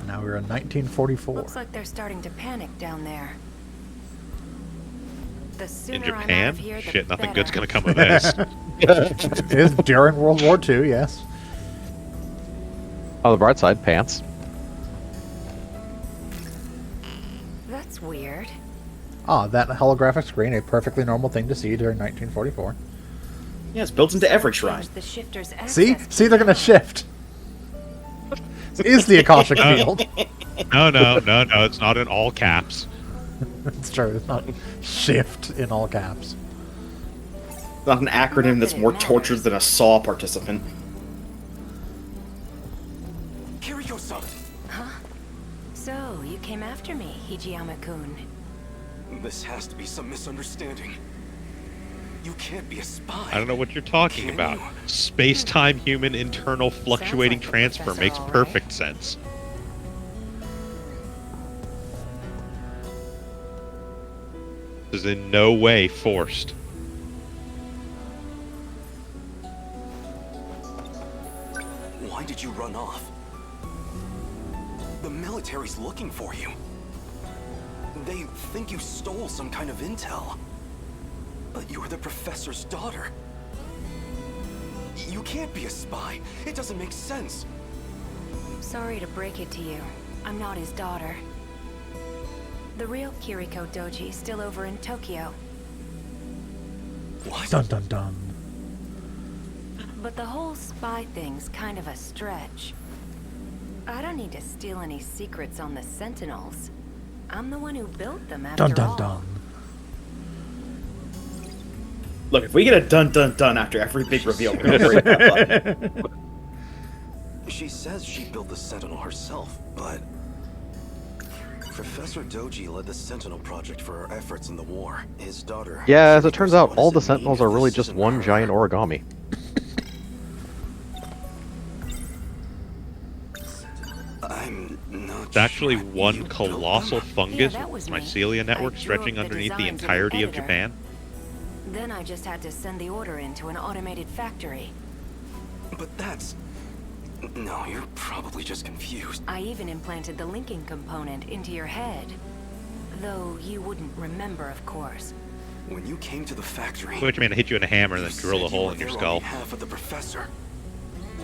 Now we're in 1944. Looks like they're starting to panic down there. The In sooner I'm out Japan? of here, the Shit, nothing better. good's gonna come of this. It is during World War II, yes. On the bright side, pants. That's weird. Ah, that holographic screen, a perfectly normal thing to see during 1944. Yeah, it's built into every shrine. The shifter's See? access See, they're gonna shift. It is the Akashic Field. No, it's not in all caps. It's true, it's not shift in all caps. It's not an acronym that's more tortured than a SAW participant. Kiriko-san! Huh? So, you came after me, Hijiyama-kun. This has to be some misunderstanding. You can't be a spy. I don't know what you're talking Can about. you? Space-time human internal fluctuating like the transfer professor, makes all right. perfect sense. This is in no way forced. Why did you run off? The military's looking for you. They think you stole some kind of intel. But you're the professor's daughter. You can't be a spy. It doesn't make sense. Sorry to break it to you. I'm not his daughter. The real Kiriko Doji's still over in Tokyo. What? Dun dun dun. But the whole spy thing's kind of a stretch. I don't need to steal any secrets on the Sentinels. I'm the one who built them after Dun dun all. dun. Look, if we get a dun dun dun after every big reveal, we're gonna break that button. She says she built the Sentinel herself, but... Professor Doji led the Sentinel project for our efforts in the war. His daughter... Yeah, as it turns out, What all does the it mean Sentinels if are really this just isn't one her? giant origami. I'm not It's actually sure one you built colossal them. fungus that was with me. mycelia network I drew stretching up the underneath the designs in an entirety of editor. Japan. Then I just had to send the order into an automated factory. But that's... No, you're probably just confused. I even implanted the linking component into your head. Though you wouldn't remember, of course. When you came to the factory... Which mean I hit you in a hammer and you then drill a said you hole were in your there skull. on behalf of the professor.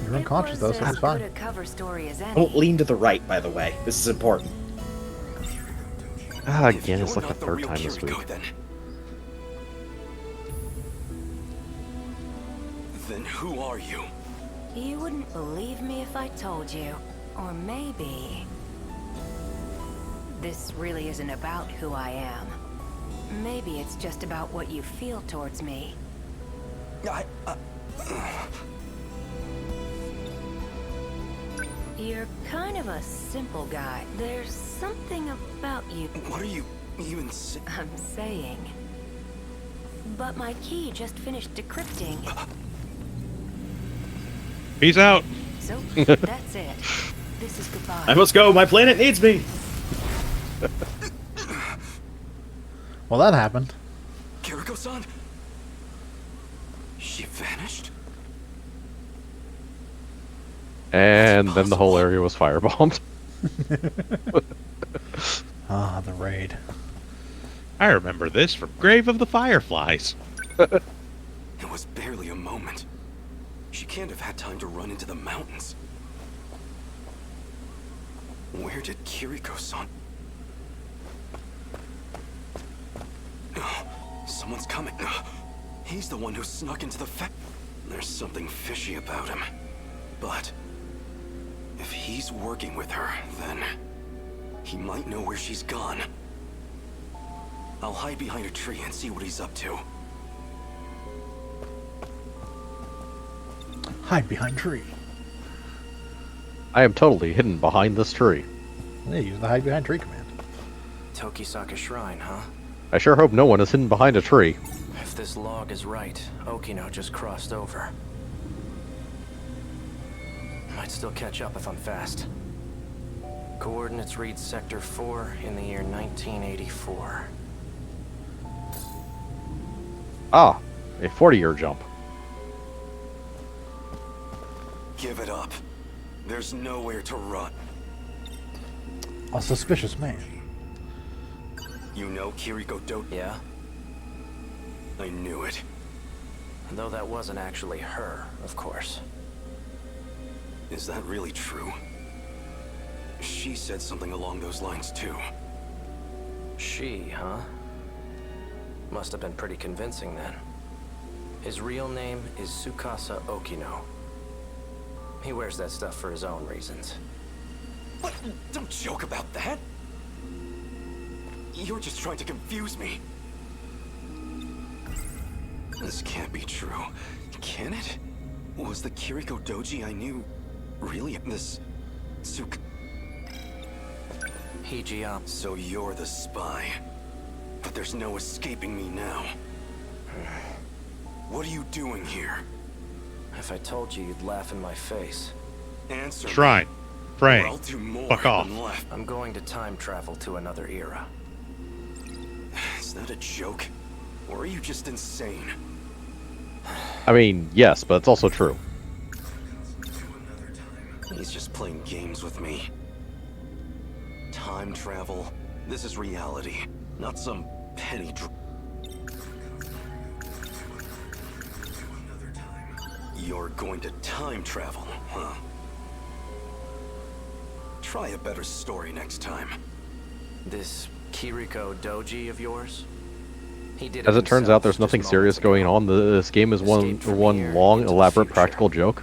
You're unconscious though, so It was it's fine. as good a cover story as any. Don't lean to the right, by the way. This is important. Ah, If again, it's you're like the not third real time this Kiriko, week. Then who are you? You wouldn't believe me if I told you. Or maybe... This really isn't about who I am. Maybe it's just about what you feel towards me. You're kind of a simple guy. There's something about you. What are you even I'm saying. But my key just finished decrypting. Peace out. So, that's it. This is goodbye. I must go. My planet needs me. Well, that happened. Kiriko-san? She vanished? And then the whole area was firebombed. Ah, the raid. I remember this from Grave of the Fireflies. It was barely a moment. She can't have had time to run into the mountains. Where did Kiriko-san... Someone's coming. He's the one who snuck into the There's something fishy about him. But if he's working with her, then he might know where she's gone. I'll hide behind a tree and see what he's up to. Hide behind tree. I am totally hidden behind this tree. Yeah, use the hide behind tree command. Tokisaka Shrine, huh? I sure hope no one is hidden behind a tree. If this log is right, Okino just crossed over. Might still catch up if I'm fast. Coordinates read Sector 4 in the year 1984. Ah, a 40-year jump. Give it up. There's nowhere to run. A suspicious man. You know Kiriko Do... Yeah? I knew it. Though that wasn't actually her, of course. Is that really true? She said something along those lines too. She, huh? Must have been pretty convincing then. His real name is Tsukasa Okino. He wears that stuff for his own reasons. What? Don't joke about that! You're just trying to confuse me. This can't be true. Can it? Was the Kiriko Doji I knew really this... Hijia. So you're the spy. But there's no escaping me now. What are you doing here? If I told you, you'd laugh in my face. Answer me, Shrine. or Praying. I'll do more Fuck off. than left. I'm going to time travel to another era. Is that a joke? Or are you just insane? I mean, yes, but it's also true. He's just playing games with me. Time travel. This is reality, not some petty You're going to time travel, huh? Try a better story next time. This Kiriko Doji of yours? He did As it turns himself out, there's just nothing moments serious ago. going on. This game is one Escaped from here long, into the elaborate future. practical joke.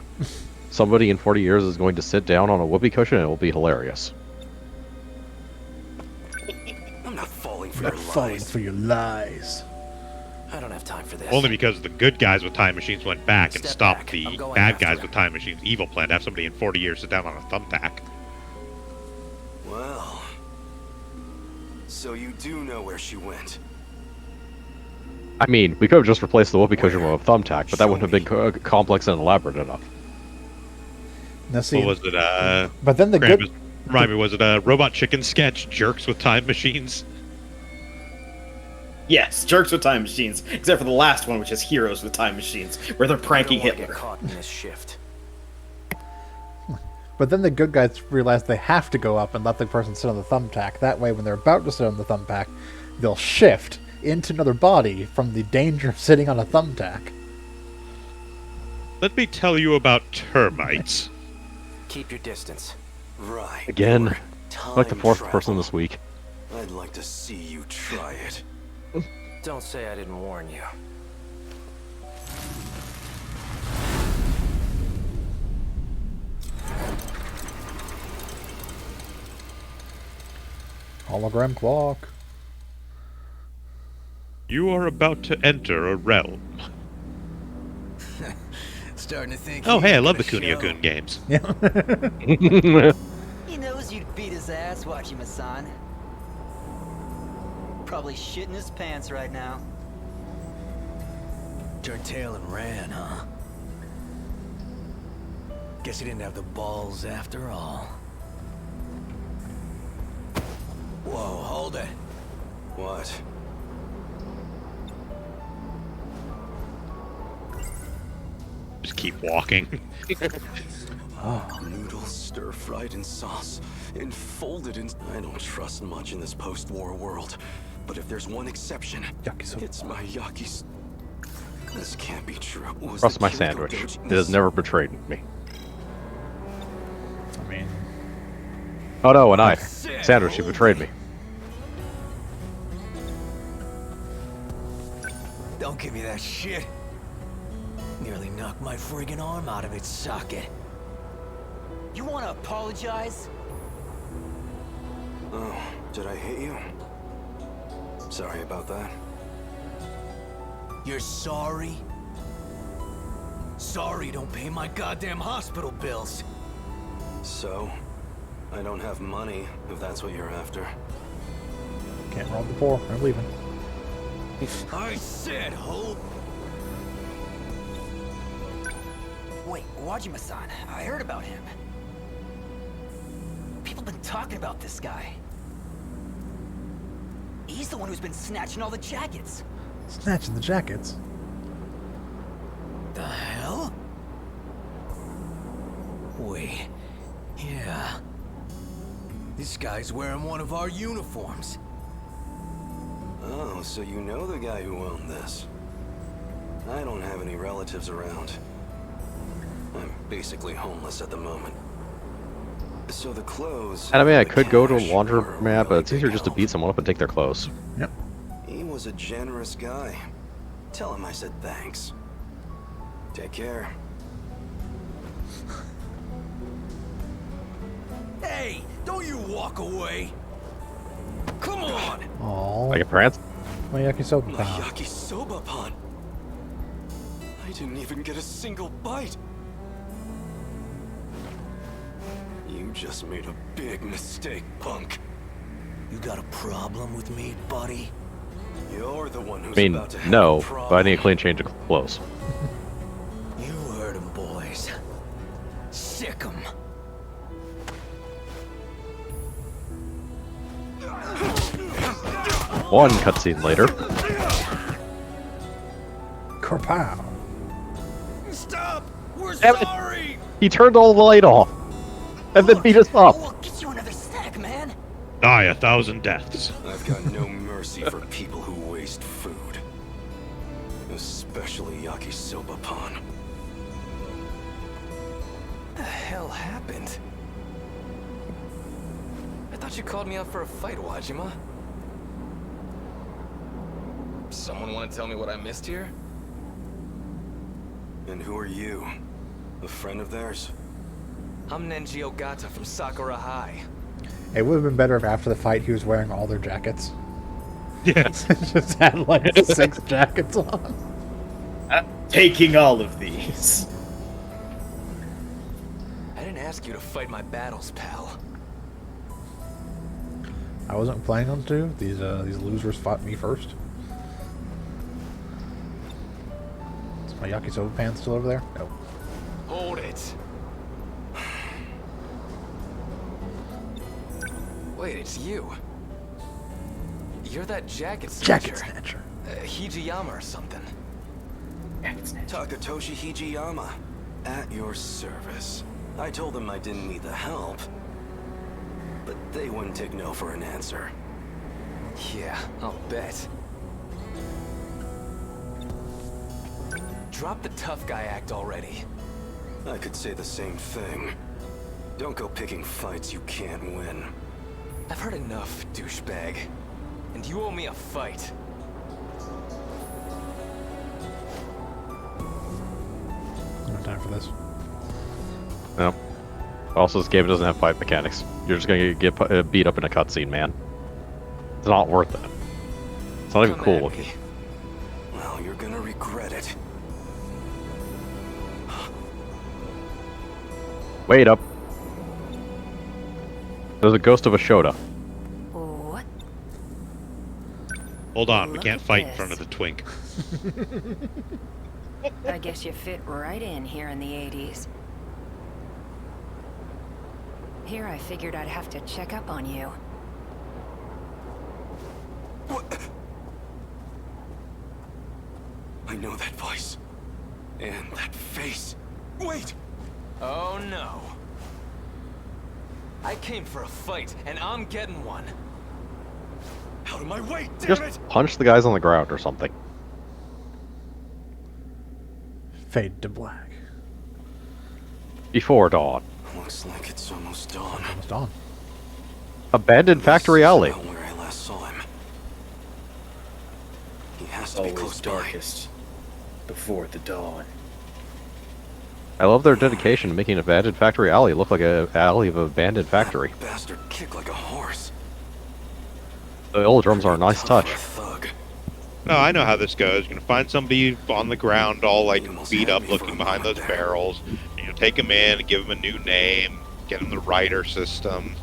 Somebody in 40 years is going to sit down on a whoopee cushion and it will be hilarious. I'm not falling for Not your falling lies. for your lies. I don't have time for this. Only because the good guys with time machines went back and Step stopped back. the I'm going bad after guys him. with time machines' evil plan to have somebody in 40 years sit down on a thumbtack. Well, so you do know where she went. I mean, we could have just replaced the whoopee cushion Where? with a thumbtack, but that Show wouldn't have been complex and elaborate enough. Now see, What was it? but then the Krampus, good, remind me, was it a Robot Chicken sketch? Jerks with time machines? Yes, jerks with time machines, except for the last one, which is heroes with time machines, where they're pranking I don't wanna Hitler. get caught in this shift. but then the good guys realize they have to go up and let the person sit on the thumbtack. That way, when they're about to sit on the thumbtack, they'll shift into another body from the danger of sitting on a thumbtack. Let me tell you about termites. Keep your distance. Right. Again, your like the time fourth travel. person this week. I'd like to see you try it. Don't say I didn't warn you. Hologram clock. You are about to enter a realm. It's starting to think. Oh, hey, I love the show. Kunio-kun games. Yeah. He knows you'd beat his ass, Wachima-san. Probably shitting his pants right now. Turned tail and ran, huh? Guess he didn't have the balls after all. Whoa, hold it. What? Just keep walking. Noodles stir-fried in sauce, enfolded in... I don't trust much in this post-war world. But if there's one exception, it's my yakis. This can't be true. Trust my sandwich. It has never betrayed me. I mean... Oh no, and I. Sandwich, you betrayed me. Don't give me that shit. Nearly knocked my friggin' arm out of its socket. You want to apologize? Oh, did I hit you? Sorry about that. You're sorry? Sorry don't pay my goddamn hospital bills. So, I don't have money, if that's what you're after. Can't rob the poor. I'm leaving. I said hold. Wait, Wajima-san, I heard about him. People been talking about this guy. He's the one who's been snatching all the jackets. Snatching the jackets? The hell? Wait, yeah. This guy's wearing one of our uniforms. Oh, so you know the guy who owned this. I don't have any relatives around. I'm basically homeless at the moment. So the clothes... And I mean, I could go to a laundromat, but it's easier just to beat someone up and take their clothes. Yep. He was a generous guy. Tell him I said thanks. Take care. Hey, don't you walk away. Come on. Aww. Like a prance? My yakisoba My pan. yakisoba pan. I didn't even get a single bite. You just made a big mistake, punk. You got a problem with me, buddy? You're the one who's I mean, about to have no, a problem. but I need a clean change of clothes. You heard him, boys. Sick 'em. One cutscene later. Kerpow. Stop! We're Damn it. sorry! He turned all the light off. And then beat us up. We'll get you another snack, man. Die 1,000 deaths. I've got no mercy for people who waste food. Especially yakisoba pan. The hell happened? I thought you called me up for a fight, Wajima. Someone want to tell me what I missed here? And who are you? A friend of theirs? I'm Nenji Ogata from Sakura High. It would have been better if after the fight he was wearing all their jackets. Yeah. Just had like 6 jackets on. Taking all of these. I didn't ask you to fight my battles, pal. I wasn't planning on to. These losers fought me first. Is my yakisoba pan still over there? Nope. Hold it. Wait, it's you. You're that jacket snatcher. Jacket snatcher. Hijiyama or something. Takatoshi Hijiyama. At your service. I told them I didn't need the help. But they wouldn't take no for an answer. Yeah, I'll bet. Drop the tough guy act already. I could say the same thing. Don't go picking fights you can't win. I've heard enough, douchebag. And you owe me a fight. No time for this. No. Also, this game doesn't have fight mechanics. You're just gonna get beat up in a cutscene, man. It's not worth it. It's not even cool looking. Well, you're gonna regret it. Wait up. There's a ghost of a Shota. What? Hold on, we Look can't at fight in this. front of the twink. I guess you fit right in here in the 80s. Here I figured I'd have to check up on you. What? I know that voice. And that face. Wait! Oh no. I came for a fight, and I'm getting one. Out of my way, damn Just it! punch the guys on the ground or something. Fade to black. Before dawn. Looks like it's almost dawn. Almost dawn. Abandoned factory alley. Not where I last saw him. He has to be Always close by. darkest before the dawn. I love their dedication to making an abandoned factory alley look like an alley of an abandoned factory. That bastard kicked like a horse. The old drums are a nice touch. No, I know how this goes. You're gonna find somebody on the ground, all like beat up, looking behind those barrels. And you take them in, give them a new name, get them the rider system.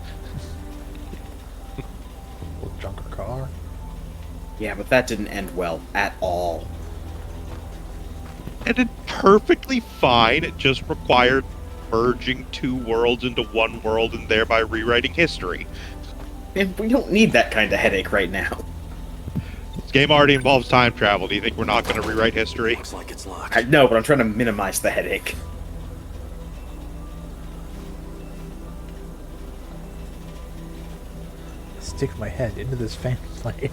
Little junker car. Yeah, but that didn't end well at all. And it's perfectly fine. It just required merging two worlds into one world and thereby rewriting history. And we don't need that kind of headache right now. This game already involves time travel. Do you think we're not going to rewrite history? Looks like it's locked. I know, but I'm trying to minimize the headache. Stick my head into this fan blade.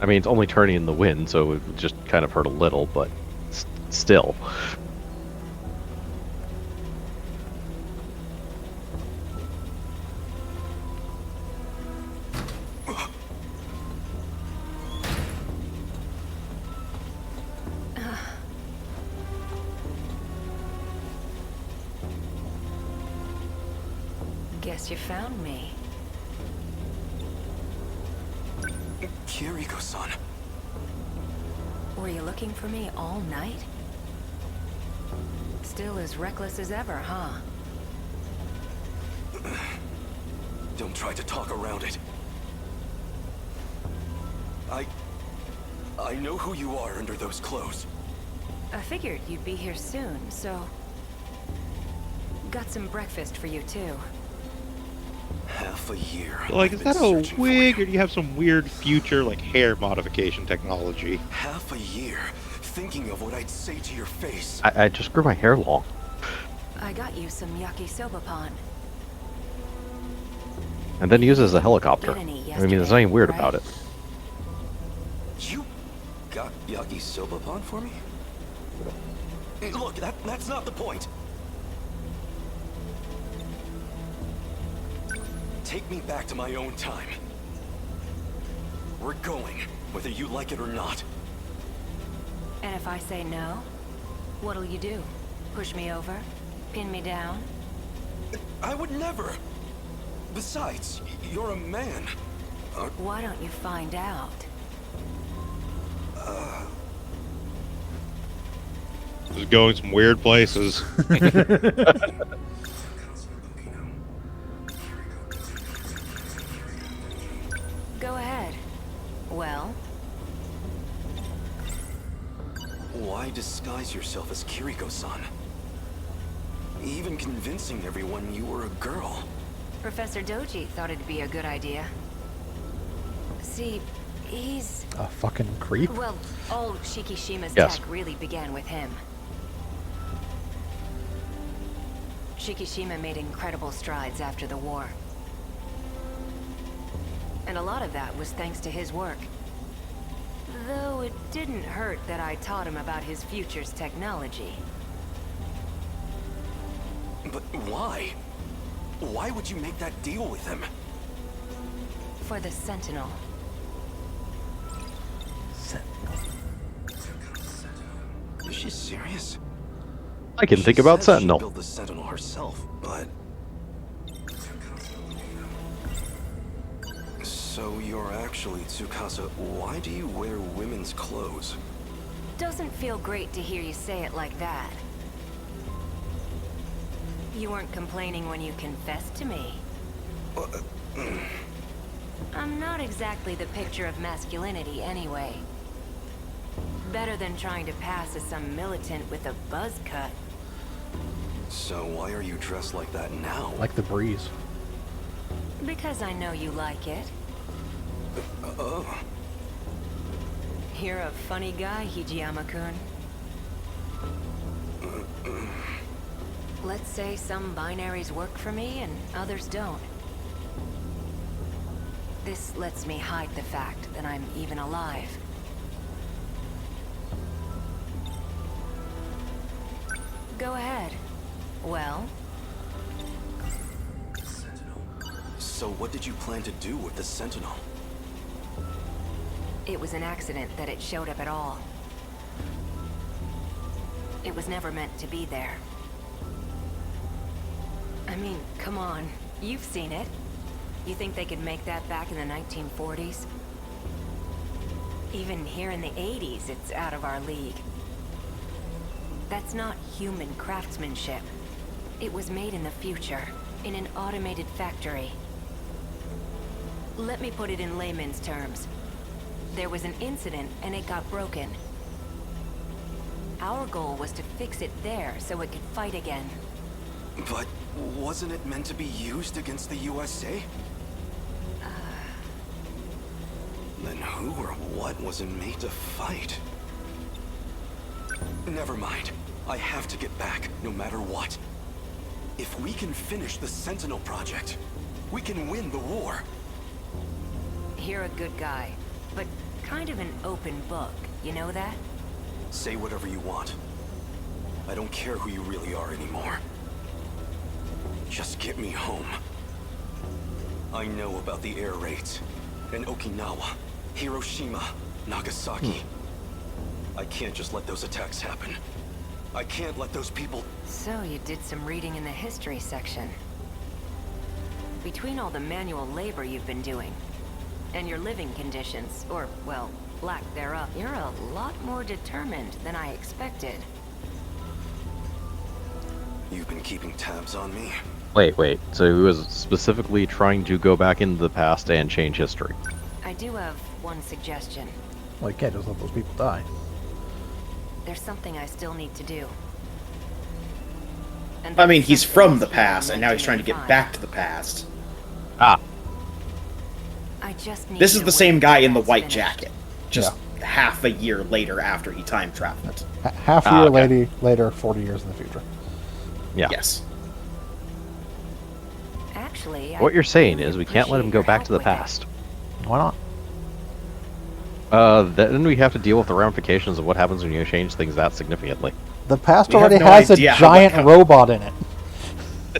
I mean, it's only turning in the wind, so it would just kind of hurt a little, but still. Guess you found me. Kiriko-san. Were you looking for me all night? Still as reckless as ever, huh? Don't try to talk around it. I know who you are under those clothes. I figured you'd be here soon, so... Got some breakfast for you, too. Half a year. Like, I've is been that searching a for wig, you. or do you have some weird future, like, hair modification technology? Half a year, thinking of what I'd say to your face. I just grew my hair long. I got you some yakisoba pan. And then use it as a helicopter. Get any I mean, there's nothing weird right? about it. You got yakisoba pan for me? Hey, look, that's not the point. Take me back to my own time. We're going, whether you like it or not. And if I say no, what'll you do? Push me over? Pin me down? I would never. Besides, you're a man. Why don't you find out? This is going some weird places. Go ahead. Well? Why disguise yourself as Kiriko-san? Even convincing everyone you were a girl. Professor Doji thought it'd be a good idea. See, he's... A fucking creep? Well, all Shikishima's Yes. tech really began with him. Shikishima made incredible strides after the war. And a lot of that was thanks to his work. Though it didn't hurt that I taught him about his future's technology. But why? Why would you make that deal with him? For the Sentinel. Is she serious? I can think She about said Sentinel. She built the Sentinel herself, but... So you're actually Tsukasa. Why do you wear women's clothes? Doesn't feel great to hear you say it like that. You weren't complaining when you confessed to me. I'm not exactly the picture of masculinity anyway. Better than trying to pass as some militant with a buzz cut. So why are you dressed like that now? Like the breeze. Because I know you like it. Oh. You're a funny guy, Hijiyama-kun. Let's say some binaries work for me and others don't. This lets me hide the fact that I'm even alive. Go ahead. Well? So what did you plan to do with the Sentinel? It was an accident that it showed up at all. It was never meant to be there. I mean, come on. You've seen it. You think they could make that back in the 1940s? Even here in the 80s, it's out of our league. That's not human craftsmanship. It was made in the future, in an automated factory. Let me put it in layman's terms. There was an incident and it got broken. Our goal was to fix it there so it could fight again. But wasn't it meant to be used against the USA? Then who or what wasn't made to fight? Never mind. I have to get back, no matter what. If we can finish the Sentinel project, we can win the war. You're a good guy, but kind of an open book, you know that? Say whatever you want. I don't care who you really are anymore. Just get me home. I know about the air raids. In Okinawa, Hiroshima, Nagasaki. I can't just let those attacks happen. I can't let those people... So you did some reading in the history section. Between all the manual labor you've been doing, and your living conditions, or, well, lack thereof, you're a lot more determined than I expected. You've been keeping tabs on me? Wait. So he was specifically trying to go back into the past and change history. I do have one suggestion. Well, you can't just let those people die. There's something I still need to do. I mean, he's from the past, and now he's trying to get back to the past. Ah. I just need This is the same guy in the white finished. jacket. Just half a year later after he time traveled. Half a year later, 40 years in the future. Yeah. Yes. Actually, What you're saying is we can't let him go back to the past. Why not? Then we have to deal with the ramifications of what happens when you change things that significantly. The past We have already no has a idea how giant that robot in it.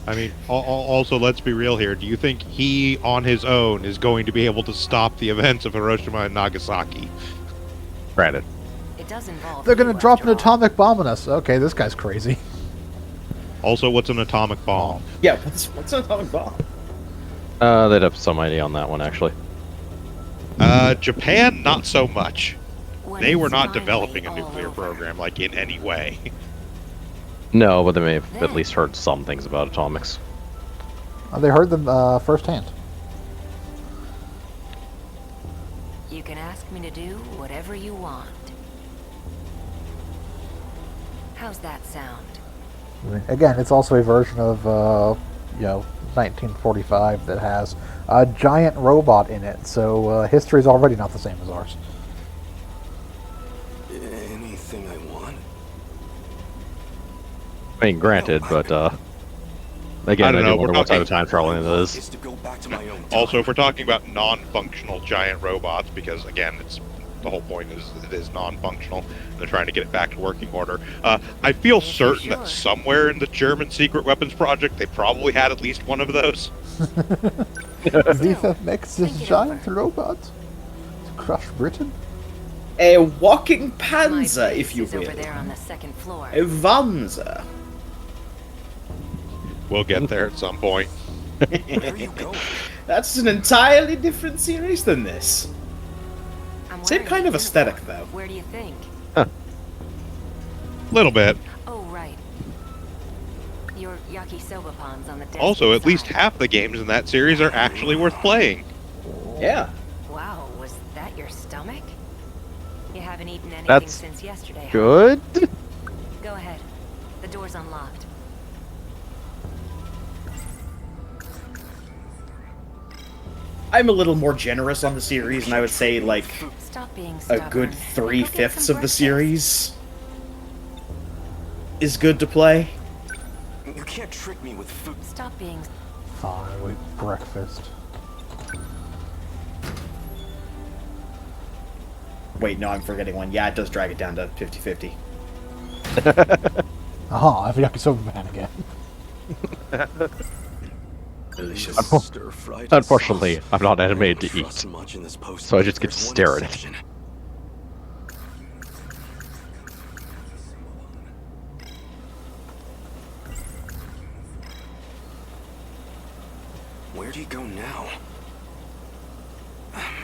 I mean, also, let's be real here. Do you think he, on his own, is going to be able to stop the events of Hiroshima and Nagasaki? Granted. It does involve They're going you, to drop an after all. atomic bomb on us. Okay, this guy's crazy. Also, what's an atomic bomb? Yeah, what's an atomic bomb? They'd have some idea on that one, actually. Japan, not so much. When They were it's not finally developing a all nuclear over. program, like, in any way. No, but they may have at least heard some things about atomics. They heard them firsthand. You can ask me to do whatever you want. How's that sound? I mean, again, it's also a version of, 1945 that has a giant robot in it, so history's already not the same as ours. Anything I want? I mean, granted, but, again, I do wonder what type of time travel it is. Is to go back to my own time. Also, if we're talking about non-functional giant robots, because, again, the whole point is it is non-functional, they're trying to get it back to working order. I feel certain that somewhere in the German secret weapons project, they probably had at least one of those. Zifa makes this giant robot to crush Britain? A walking My panzer, base if you is will. over there on the second floor. A Wanzer. We'll get there at some point. Where are you going? That's an entirely different series than this. Same kind of aesthetic, though. Where do you think? Little bit. Oh, right. Your yakisoba pon's on the desk. Also, at least inside. half the games in that series are actually worth playing. Yeah. Wow, was that your stomach? You haven't eaten anything That's since yesterday. Huh? good. Go ahead. The door's unlocked. I'm a little more generous on the series, and I would say, like, Stop being a stubborn. good Go get 3/5 some of the breakfast. series is good to play. You can't trick me with food. Stop being. Fine, wait, breakfast. Wait, no, I'm forgetting one. Yeah, it does drag it down to 50-50. Aha, I have a yakisoba pan again. Delicious. Stir-fried Unfortunately, sauce. I'm not animated I to don't eat, trust much in this post, so I but just get to there's one stare at it. exception. Where'd he go now?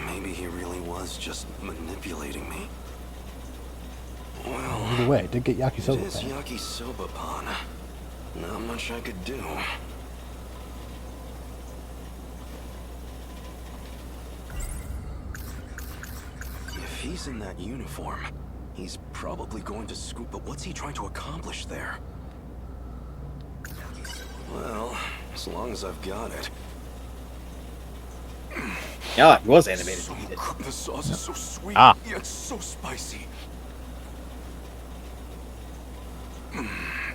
Maybe he really was just manipulating me. Well, Either way, I did get it yakisoba is pan. yakisoba pan. Not much I could do. If he's in that uniform, he's probably going to scoop, but what's he trying to accomplish there? Well, as long as I've got it. Yeah, he was animated to eat it. The sauce is so sweet, Ah. yet so spicy.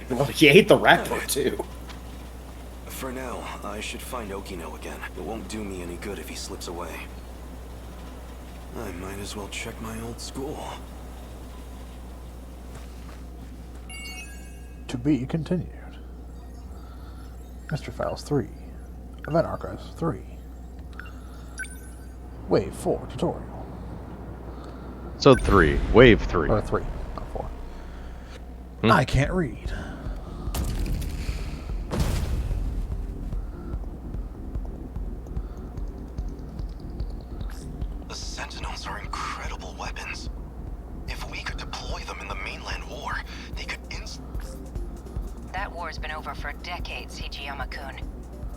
Well, he ate the rapper, too. For now, I should find Okino again. It won't do me any good if he slips away. I might as well check my old school. To be continued. Mystery Files 3. Event Archives 3. Wave 4 tutorial. So 3, wave 3. Or 3, not 4. Hmm. I can't read. The Sentinels are incredible weapons. If we could deploy them in the mainland war, they could That war's been over for decades, Hijiyama-kun.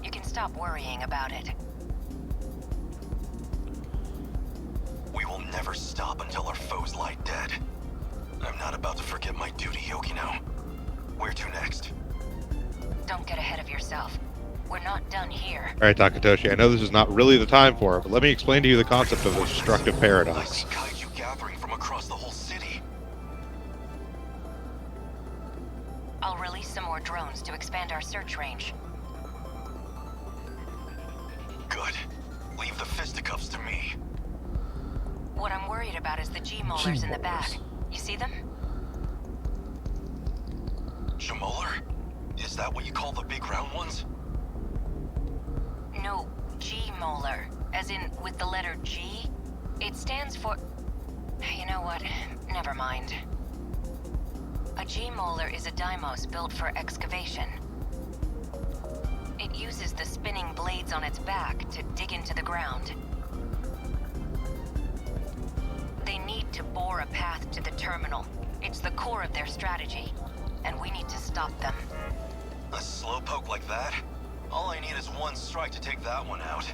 You can stop worrying about it. We will never stop until our foes lie dead. I'm not about to forget my duty, Okino. Where to next? Don't get ahead of yourself. We're not done here. Alright, Takatoshi, I know this is not really the time for it, but let me explain to you the concept of the destructive I paradox. see kaiju gathering from across the whole city. I'll release some more drones to expand our search range. Good. Leave the fisticuffs to me. What I'm worried about is the G-molars in the back. You see them? Jamolar? Is that what you call the big round ones? No, G-molar. As in, with the letter G? It stands for... You know what? Never mind. A G-molar is a Deimos built for excavation. It uses the spinning blades on its back to dig into the ground. They need to bore a path to the terminal. It's the core of their strategy, and we need to stop them. A slowpoke like that? All I need is one strike to take that one out.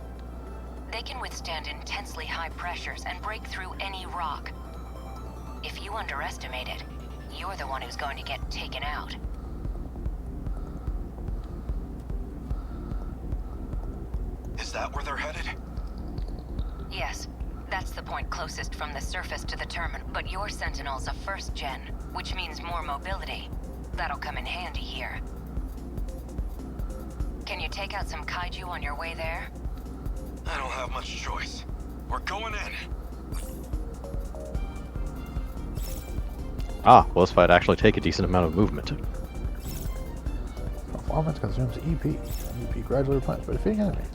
They can withstand intensely high pressures and break through any rock. If you underestimate it, you're the one who's going to get taken out. Is that where they're headed? Yes, that's the point closest from the surface to the terminal. But your Sentinel's a first gen, which means more mobility. That'll come in handy here. Can you take out some kaiju on your way there? I don't have much choice. We're going in. Ah, well, this might actually take a decent amount of movement. Performance consumes EP. EP gradually replenished by defeating enemies.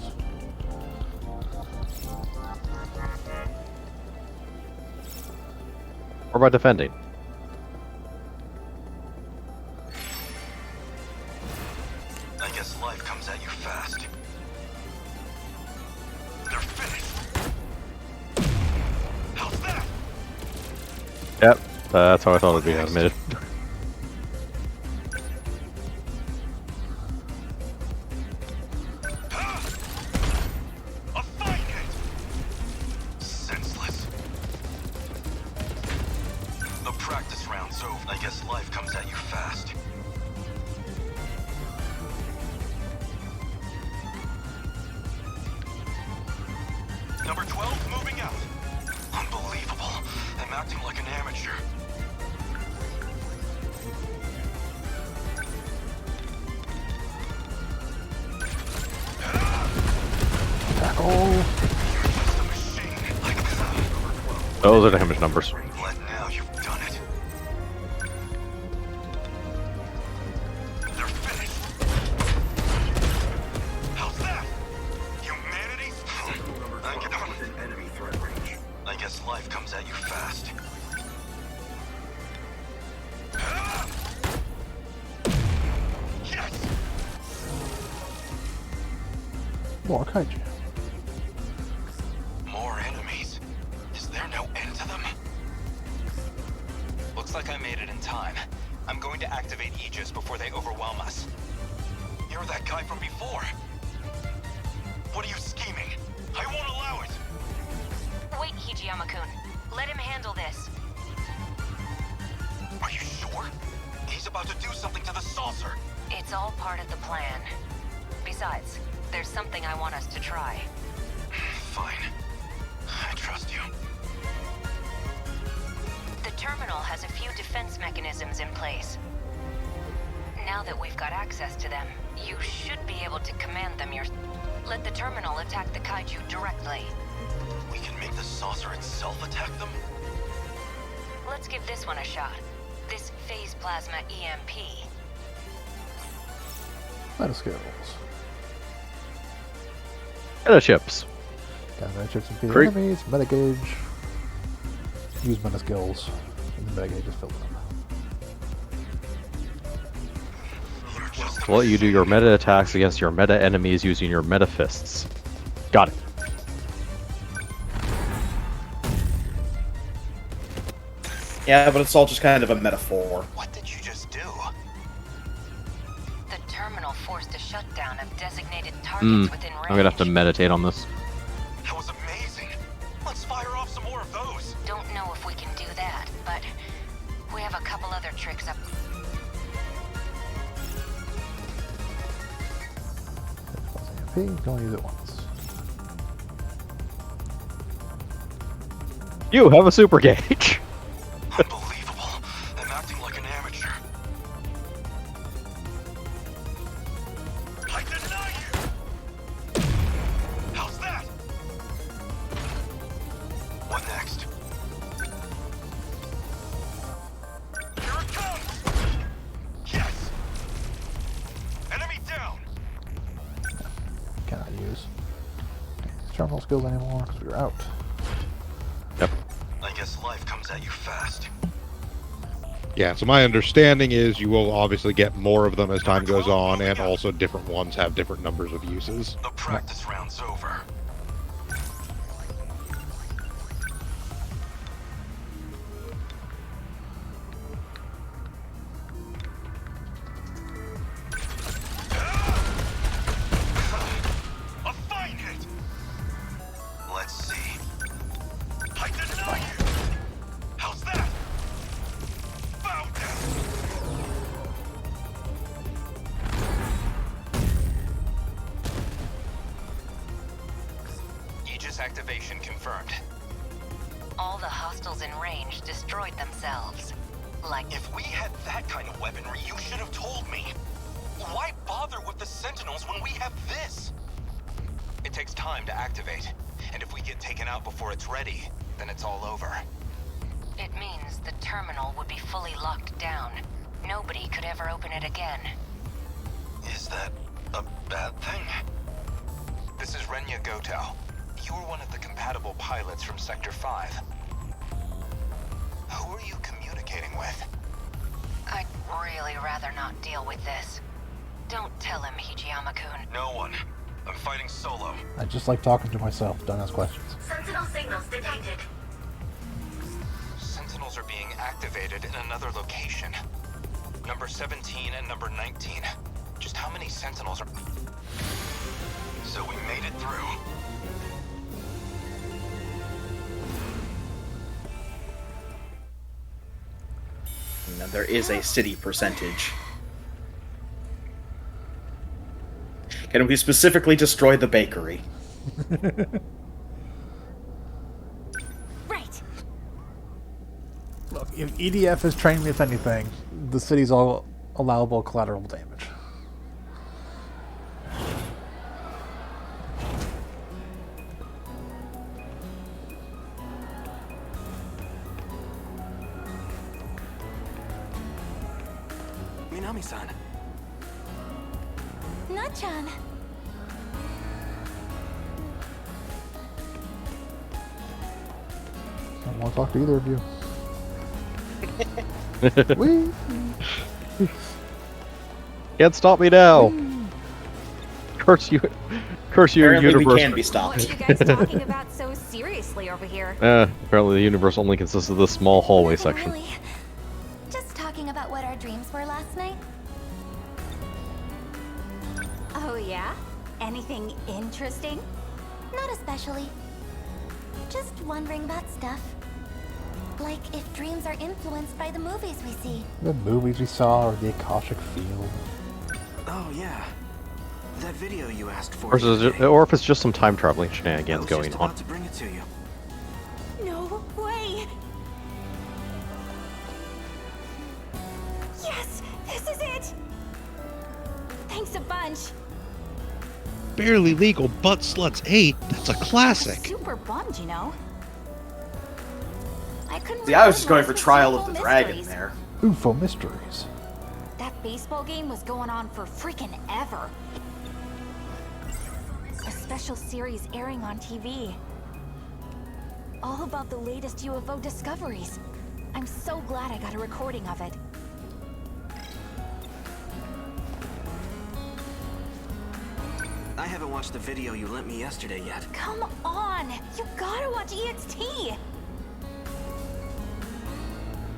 Or by defending. I guess life comes at you fast. They're finished. How's that? Yep, that's how I thought it'd be animated. A fine hit. Senseless. The practice round's over. I guess life comes at you fast. Number 12 moving out. Unbelievable. I'm acting like an amateur. Tackle. Those are damage numbers. But now you've done it. They're finished. How's that? Humanity? Enemy threat range. I guess life comes at you fast. Yes. More kaiju. More enemies. Is there no end to them? Looks like I made it in time. I'm going to activate Aegis before they overwhelm us. You're that guy from before. What are you scheming? I won't allow it. Wait, Hijiyama-kun. Let him handle this. Are you sure? He's about to do something to the saucer. It's all part of the plan. Besides, there's something I want us to try. Fine. I trust you. The terminal has a few defense mechanisms in place. Now that we've got access to them, you should be able to command them Let the terminal attack the kaiju directly. We can make the saucer itself attack them? Let's give this one a shot. This phase plasma EMP. Meta skills. Meta chips. Got meta chips and feed Great. enemies, meta gauge. Use meta skills. And the meta gauge is filled with them. Well, you do your meta attacks against your meta enemies using your meta fists. Got it. Yeah, but it's all just kind of a metaphor. What did you just do? The terminal forced a shutdown of designated targets within range. I'm gonna have to meditate on this. That was amazing. Let's fire off some more of those. Don't know if we can do that, but we have a couple other tricks up. EMP, can only use it once. You have a super gauge. Unbelievable. I'm acting like an amateur. I deny you! How's that? What next? Here it comes! Yes! Enemy down! Cannot use terminal skills anymore because we were out. Yep. I guess life comes at you fast. Yeah, so my understanding is you will obviously get more of them as time goes on, and also different ones have different numbers of uses. The practice round's over. A fine hit! Let's see. I deny you! How's that? Bow down! Aegis activation confirmed. All the hostiles in range destroyed themselves. Like, If we had that kind of weaponry, you should have told me. Why bother with the Sentinels when we have this? It takes time to activate, and if we get taken out before it's ready, then it's all over. it means the terminal would be fully locked down. Nobody could ever open it again. Is that a bad thing? This is Renya Goto. You were one of the compatible pilots from Sector 5. Who are you communicating with? I'd really rather not deal with this. Don't tell him, Hijiyama-kun. No one. I'm fighting solo. I just like talking to myself. Don't ask questions. Sentinel signals detected. Sentinels are being activated in another location. Number 17 and number 19. Just how many Sentinels are... So we made it through. Now, there is a city percentage. Can we specifically destroy the bakery? Right. Look, if EDF has trained me, if anything, the city's all allowable collateral damage. Minami-san. Not-chan. I don't want to talk to either of you. Whee! Can't stop me now. Curse you! Curse you, Apparently universe! we can be stopped. What are you guys talking about so seriously over here? Apparently the universe only consists of this small hallway section. Really? Just talking about what our dreams were last night. Oh yeah? Anything interesting? Not especially. Just wondering about stuff. Like if dreams are influenced by the movies we see. The movies we saw, or the Akashic Field. Oh, yeah. That video you asked for. Or if it's just some time traveling shenanigans I was going just on. about to bring it to you. No way! Yes! This is it! Thanks a bunch! Barely Legal Butt Sluts 8? That's a classic. Super bummed, you know. I couldn't. See, I was just going for remember Trial of UFO the Dragon mysteries. there. UFO Mysteries. That baseball game was going on for freaking ever. A special series airing on TV. All about the latest UFO discoveries. I'm so glad I got a recording of it. I haven't watched the video you lent me yesterday yet. Come on! You gotta watch EXT!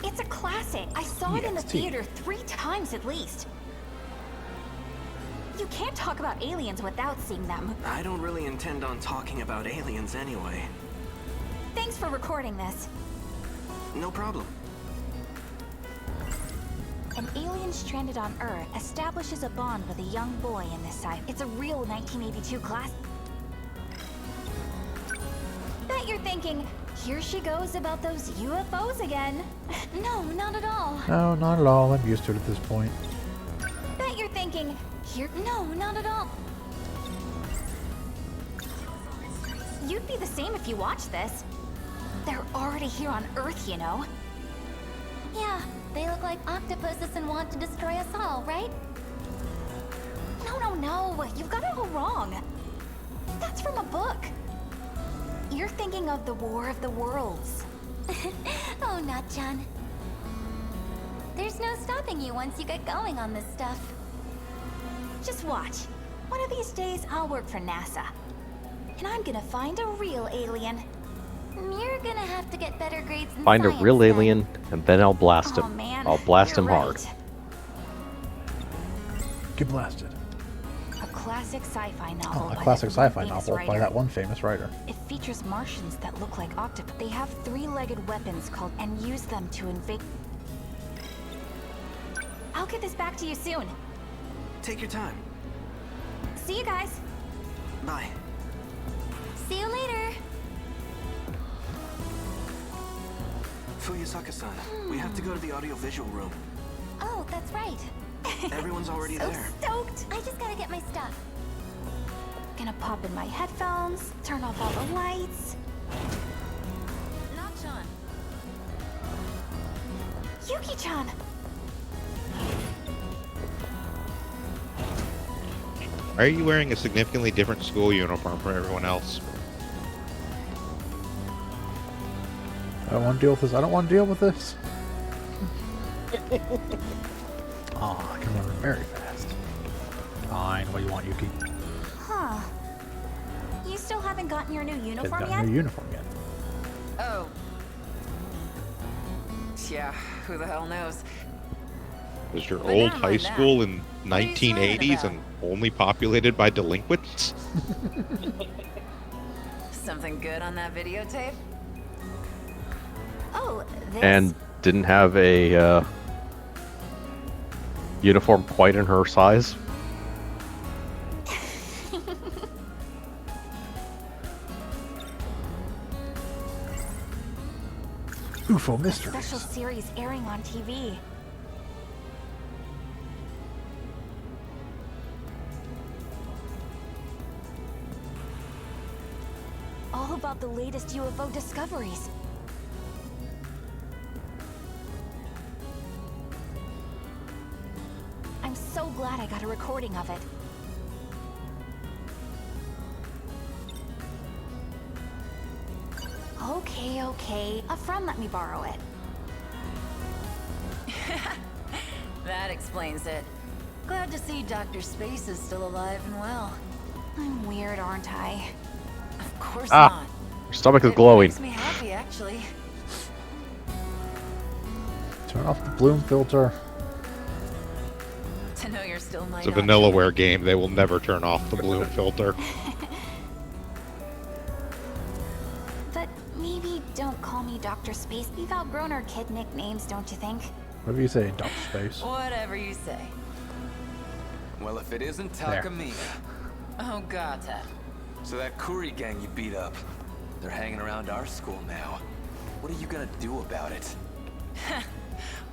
It's a classic. I saw it in the EXT. theater 3 times at least. You can't talk about aliens without seeing them. I don't really intend on talking about aliens anyway. Thanks for recording this. No problem. An alien stranded on Earth establishes a bond with a young boy in this sci. It's a real 1982 class. Bet you're thinking, here she goes about those UFOs again. No, not at all. No, not at all. I'm used to it at this point. Bet you're thinking, here. No, not at all. You'd be the same if you watched this. They're already here on Earth, you know. Yeah, they look like octopuses and want to destroy us all, right? No. You've got it all wrong. That's from a book. You're thinking of the War of the Worlds. Oh, not John. There's no stopping you once you get going on this stuff. Just watch. One of these days, I'll work for NASA. And I'm gonna find a real alien. You're gonna have to get better grades in Find a science, real then. alien, and then I'll blast him. Oh, man, I'll blast you're him hard. right. Get blasted. A classic sci-fi novel. Oh, a by classic that one sci-fi famous novel by writer. that one famous writer. It features Martians that look like octopus. They have 3-legged weapons called and use them to invade. I'll get this back to you soon. Take your time. See you guys. Bye. See you later. Fuyusaka-san, we have to go to the audiovisual room. Oh, that's right. Everyone's already So there. stoked. I just gotta get my stuff. Gonna pop in my headphones, turn off all the lights. Not John. Yuki-chan. Why are you wearing a significantly different school uniform from everyone else? I don't want to deal with this. I don't want to deal with this. Oh, I can remember very fast. Fine. What do you want, Yuki? Huh. Huh. You still haven't gotten your new Hasn't uniform gotten yet? a new uniform yet. Oh. Yeah, who the hell knows? Was your But old never high mind that. school in What are you smiling 1980s about? and only populated by delinquents? Something good on that videotape? Oh, this. And didn't have a uniform quite in her size. UFO A mysteries. special series airing on TV. All about the latest UFO discoveries. I'm so glad I got a recording of it. Okay. A friend let me borrow it. That explains it. Glad to see Dr. Space is still alive and well. I'm weird, aren't I? Of course Ah, not. her stomach is It glowing. makes me happy, actually. Turn off the bloom filter. To know you're still my It's a daughter. Vanillaware game. They will never turn off the bloom filter. But maybe don't call me Dr. Space. We've outgrown our kid nicknames, don't you think? Whatever you say, Dr. Space. Whatever you say. Well, if it isn't There. Takamina. Oh, God. So that Kuri gang you beat up, they're hanging around our school now. What are you gonna do about it?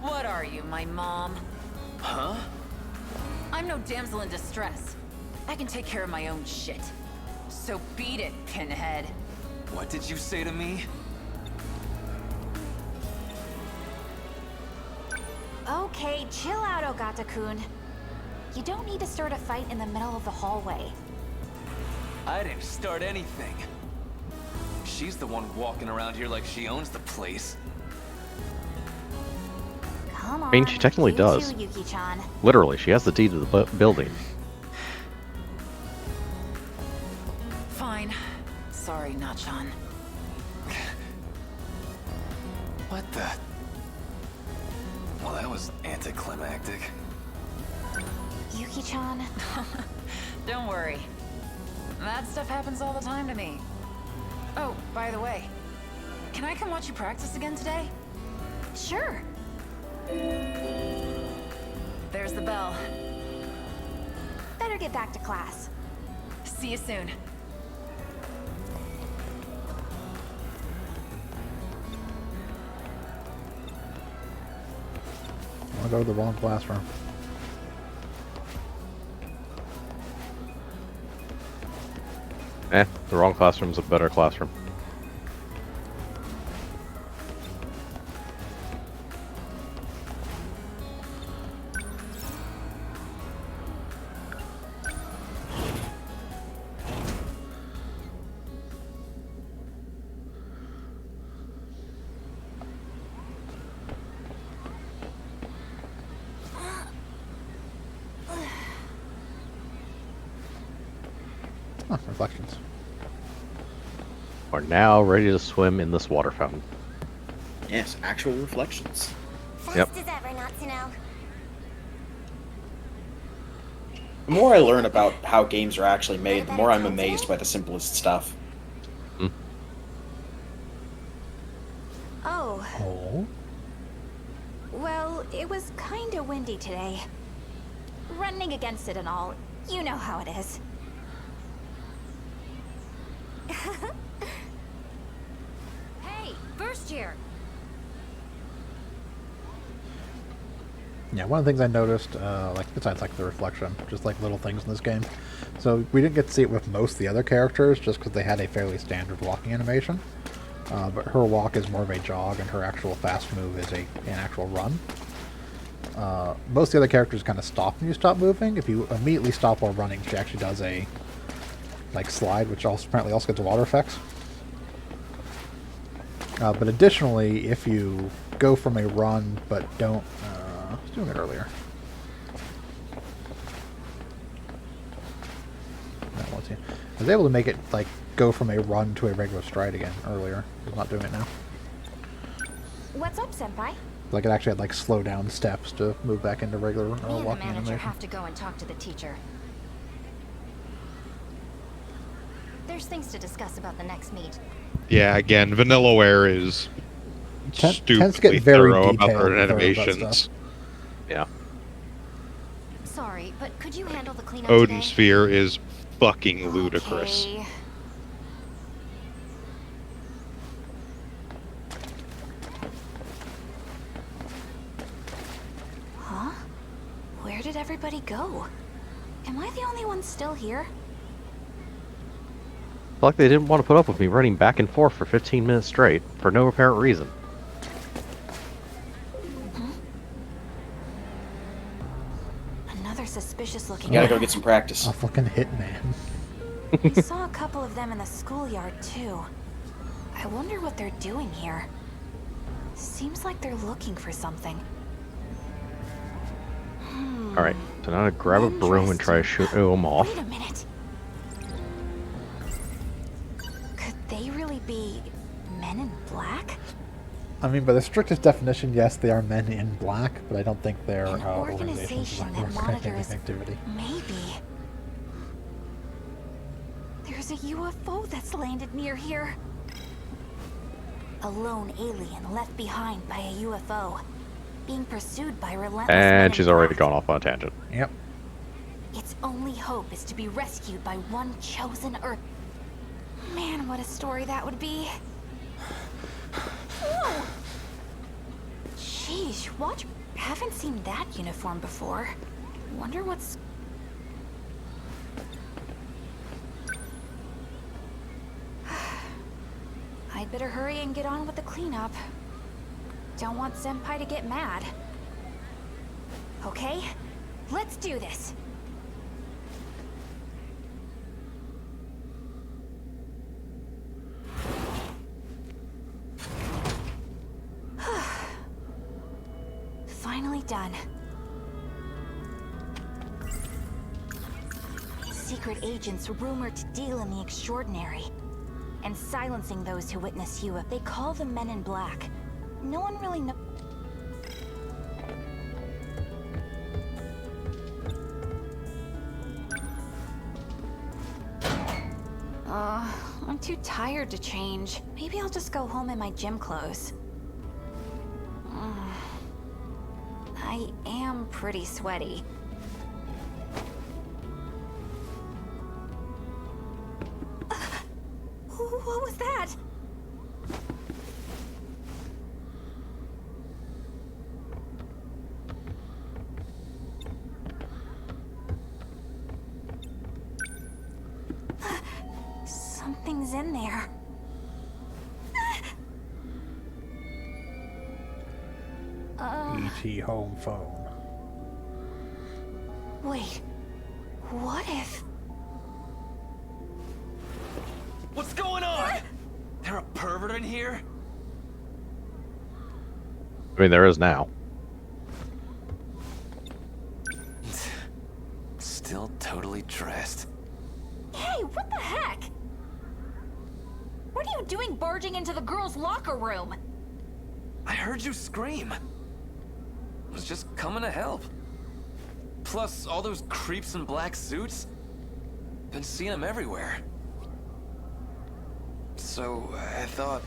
What are you, my mom? Huh? I'm no damsel in distress. I can take care of my own shit. So beat it, Pinhead. What did you say to me? Okay, chill out, Ogata-kun. You don't need to start a fight in the middle of the hallway. I didn't start anything. She's the one walking around here like she owns the place. Come on. I mean, she technically you does. too, Yuki-chan. Literally, she has the deed to the building. Fine. Sorry, Nachan. What the? Well, that was anticlimactic. Yuki-chan. Don't worry. That stuff happens all the time to me. Oh, by the way, can I come watch you practice again today? Sure. There's the bell. Better get back to class. See you soon. I'll go to the wrong classroom. The wrong classroom's a better classroom. Oh, reflections. We're now ready to swim in this water fountain. Yes, actual reflections. Yep. Fast as ever not to know. The more I learn about how games are actually made, the more I'm amazed by the simplest stuff. Oh. Oh? Well, it was kinda windy today. Running against it and all. You know how it is. Hey, first year. Yeah, one of the things I noticed, like besides like the reflection, just like little things in this game. So we didn't get to see it with most of the other characters, just because they had a fairly standard walking animation. But her walk is more of a jog, and her actual fast move is an actual run. Most of the other characters kind of stop when you stop moving. If you immediately stop while running, she actually does a like slide, which also apparently also gets water effects. But additionally, if you go from a run but don't, I was doing it earlier. That one let's see. I was able to make it like go from a run to a regular stride again earlier. I'm not doing it now. What's up, Senpai? Like it actually had like slow down steps to move back into regular Me and the walking manager animation. have to go and talk to the teacher. There's things to discuss about the next meet. Yeah, again, Vanillaware is Tends to stupidly get very thorough about detailed their with their animations. stuff. Yeah. Sorry, but could you handle the cleanup Odin today? Sphere is fucking ludicrous. Okay. Huh? Where did everybody go? Am I the only one still here? Like they didn't want to put up with me running back and forth for 15 minutes straight for no apparent reason. Another suspicious looking. You gotta go get some practice. A fucking hitman. We saw a couple of them in the schoolyard too. I wonder what they're doing here. Seems like they're looking for something. Alright, so now to grab a broom and try to shoot them off. Wait a minute. Could they really be men in black? I mean, by the strictest definition, yes, they are men in black, but I don't think they're organizations organization designed that for monitors activity. maybe. There's a UFO that's landed near here. A lone alien left behind by a UFO, being pursued by relentless men And in she's already black. gone off on a tangent. Yep. Its only hope is to be rescued by one chosen Earth. Man, what a story that would be. Whoa! Sheesh, watch. Haven't seen that uniform before. Wonder what's... I'd better hurry and get on with the cleanup. Don't want Senpai to get mad. Okay, let's do this. Finally done. Secret agents rumored to deal in the extraordinary and silencing those who witness you. They call them Men in Black. No one really knows. I'm too tired to change. Maybe I'll just go home in my gym clothes. I am pretty sweaty. What was that? Something's in there. ET home phone. Wait. What if... What's going on? There a pervert in here? I mean, there is now. Still totally dressed. Hey, what the heck? What are you doing barging into the girls' locker room? I heard you scream. I was just coming to help. Plus, all those creeps in black suits. Been seeing them everywhere. So, I thought...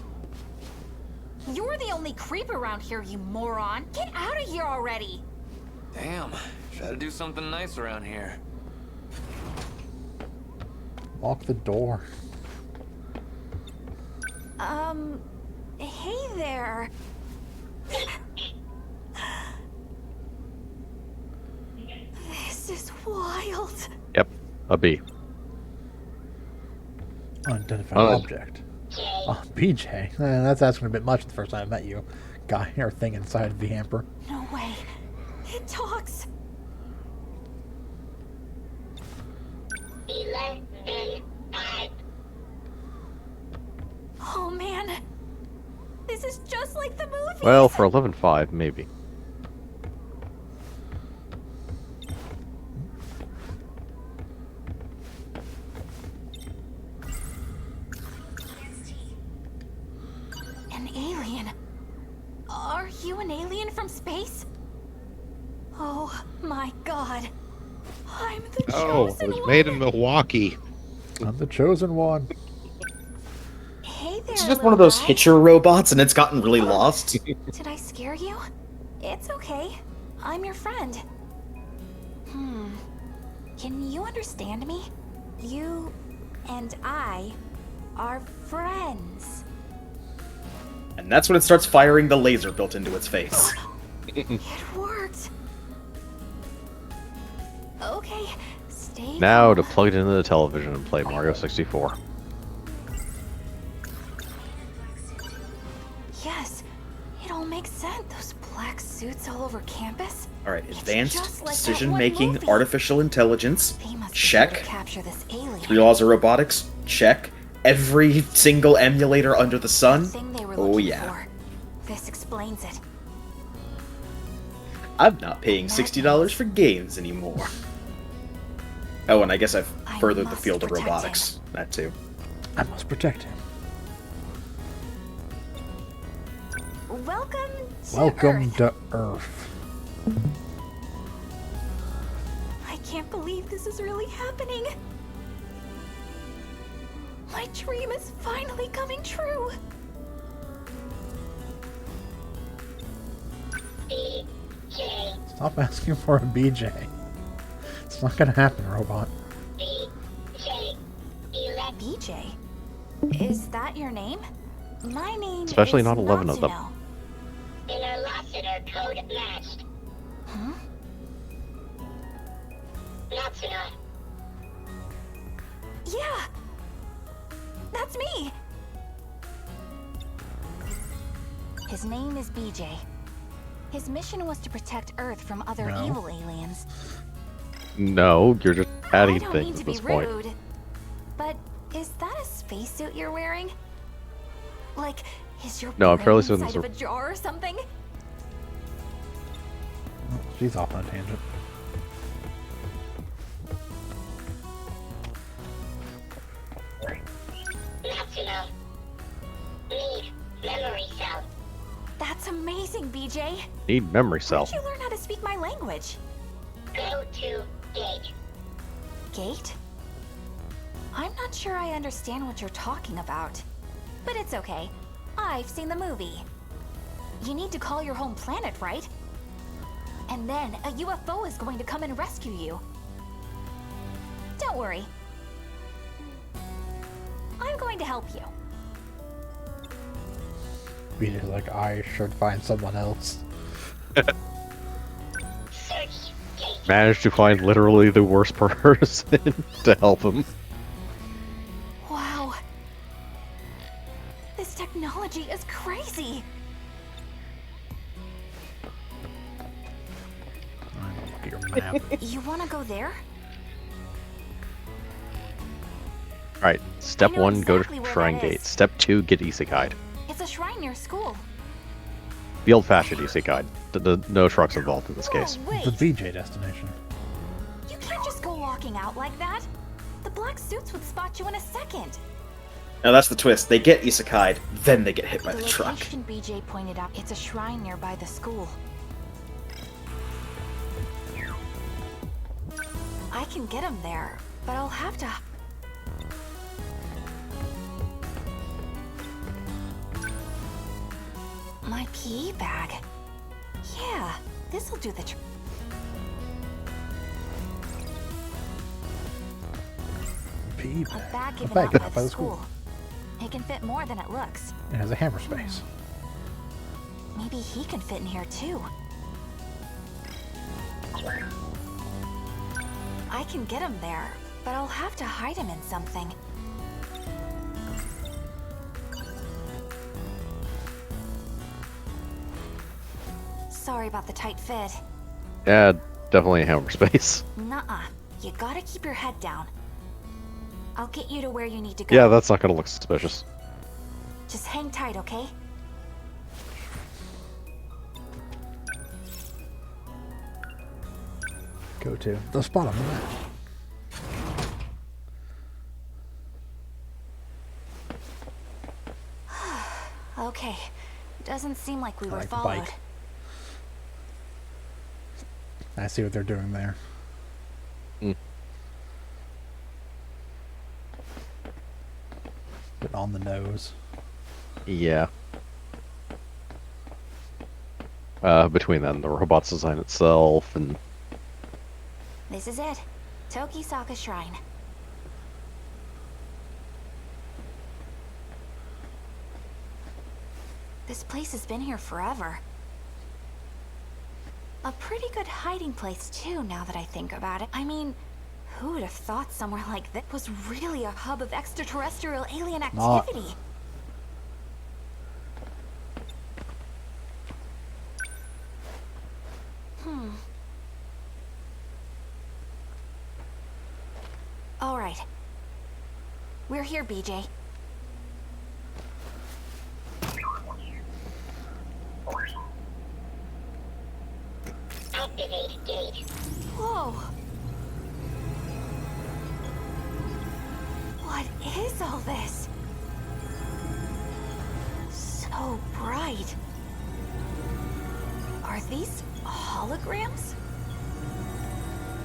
You're the only creep around here, you moron. Get out of here already. Damn, try to do something nice around here. Lock the door. Hey there. This is wild. Yep, a B. Unidentified Oh. object. Oh, BJ. That's asking a bit much the first time I met you. Guy or thing inside the hamper. No way. It talks. Oh man. This is just like the movie. Well, for 11.5, maybe. you an alien from space? Oh my god. I'm the Oh, chosen it was one. made in Milwaukee. I'm the chosen one. Hey there, It's just one of those Hitcher robots, and it's gotten really lost. Did I scare you? It's okay. I'm your friend. Can you understand me? You and I are friends. And that's when it starts firing the laser built into its face. It worked. Okay, stay Now to calm. plug it into the television and play Mario 64. Yes, it all makes sense. Those black suits all over campus. Alright, It's advanced just like that decision-making, one movie. artificial intelligence, They must be check. here to capture this alien. 3 laws of robotics, check. Every single emulator under the sun, Thing they were oh looking yeah. for. This explains it. I'm not paying $60 for games anymore. Oh, and I guess I've furthered the must field of protect robotics. That too. I must protect him. Welcome to Welcome Earth. to Earth. I can't believe this is really happening. My dream is finally coming true. Stop asking for a BJ. It's not gonna happen, robot. BJ? Is that your name? My name Especially is not 11 of them. Natsuno. Interlocutor code matched. Huh? Natsuno. Yeah! That's me! His name is BJ. His mission was to protect Earth from other No. evil aliens. No, you're just adding I don't mean things to at be this point. rude, but is that a spacesuit you're wearing? Like, is your No, I'm fairly brain certain inside of a it's jar or something? Oh, she's off on a tangent. Natsuno. Need memory cell. That's amazing, BJ. Need memory cell. Where'd you learn how to speak my language? Go to gate. Gate? I'm not sure I understand what you're talking about. But it's okay. I've seen the movie. You need to call your home planet, right? And then a UFO is going to come and rescue you. Don't worry. I'm going to help you. BJ's like, I should find someone else. Managed to find literally the worst person to help him. Wow. This technology is crazy. Look at your map. You want to go there? Alright, step I know 1, go exactly to where Shrine that Gate. is. Step 2, get Isekai'd. It's a shrine near school. The old-fashioned Isekai'd. No trucks involved in this case. Wait. The BJ destination. You can't just go walking out like that. The black suits would spot you in a second. Now that's the twist. They get isekai'd, then they get hit by the truck. location BJ pointed out, it's a shrine nearby the school. I can get him there, but I'll have to... My PE bag. Yeah, this'll do the trick. PE A bag. bag A given bag out given by the school. It can fit more than it looks. It has a hammer space. Maybe he can fit in here too. I can get him there, but I'll have to hide him in something. Sorry about the tight fit. Yeah, definitely a hammer space. Nuh-uh. You gotta keep your head down. I'll get you to where you need to go. Yeah, that's not gonna look suspicious. Just hang tight, okay? Go to the spot on the map. Okay. Doesn't seem like we were like the followed. bike. I see what they're doing there. Mm. Bit on the nose. Yeah. Between that and the robot's design itself, and... This is it. Tokisaka Shrine. This place has been here forever. A pretty good hiding place, too, now that I think about it. I mean, who would have thought somewhere like this was really a hub of extraterrestrial alien activity? All right. We're here, BJ. Activate gate. Whoa. What is all this? So bright. Are these holograms?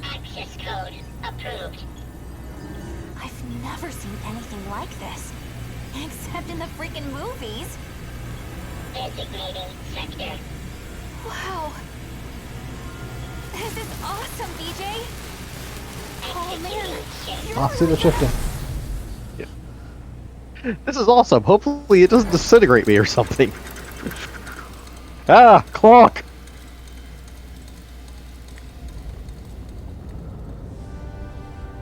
Access code approved. I've never seen anything like this. Except in the freaking movies. Designating sector. Wow. This is awesome, BJ. Oh man. Ah, see the shifting. Yeah. This is awesome. Hopefully it doesn't disintegrate me or something. Ah, clock!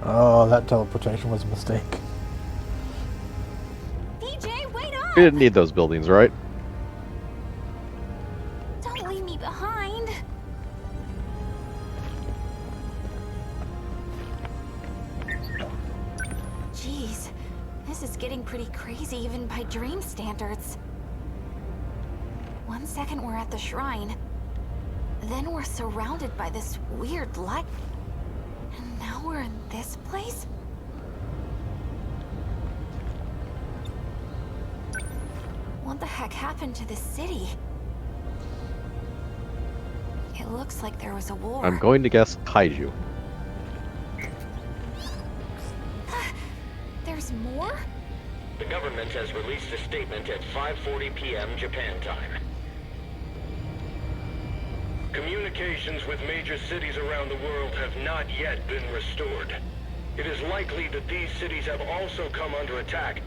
Oh, that teleportation was a mistake. BJ, wait up! We didn't need those buildings, right? Don't leave me behind. Jeez, this is getting pretty crazy even by dream standards. 1 second we're at the shrine, then we're surrounded by this weird light. And now we're in this place? What the heck happened to this city? It looks like there was a war. I'm going to guess kaiju. There's more? The government has released a statement at 5:40 p.m. Japan time. Communications with major cities around the world have not yet been restored. It is likely that these cities have also come under attack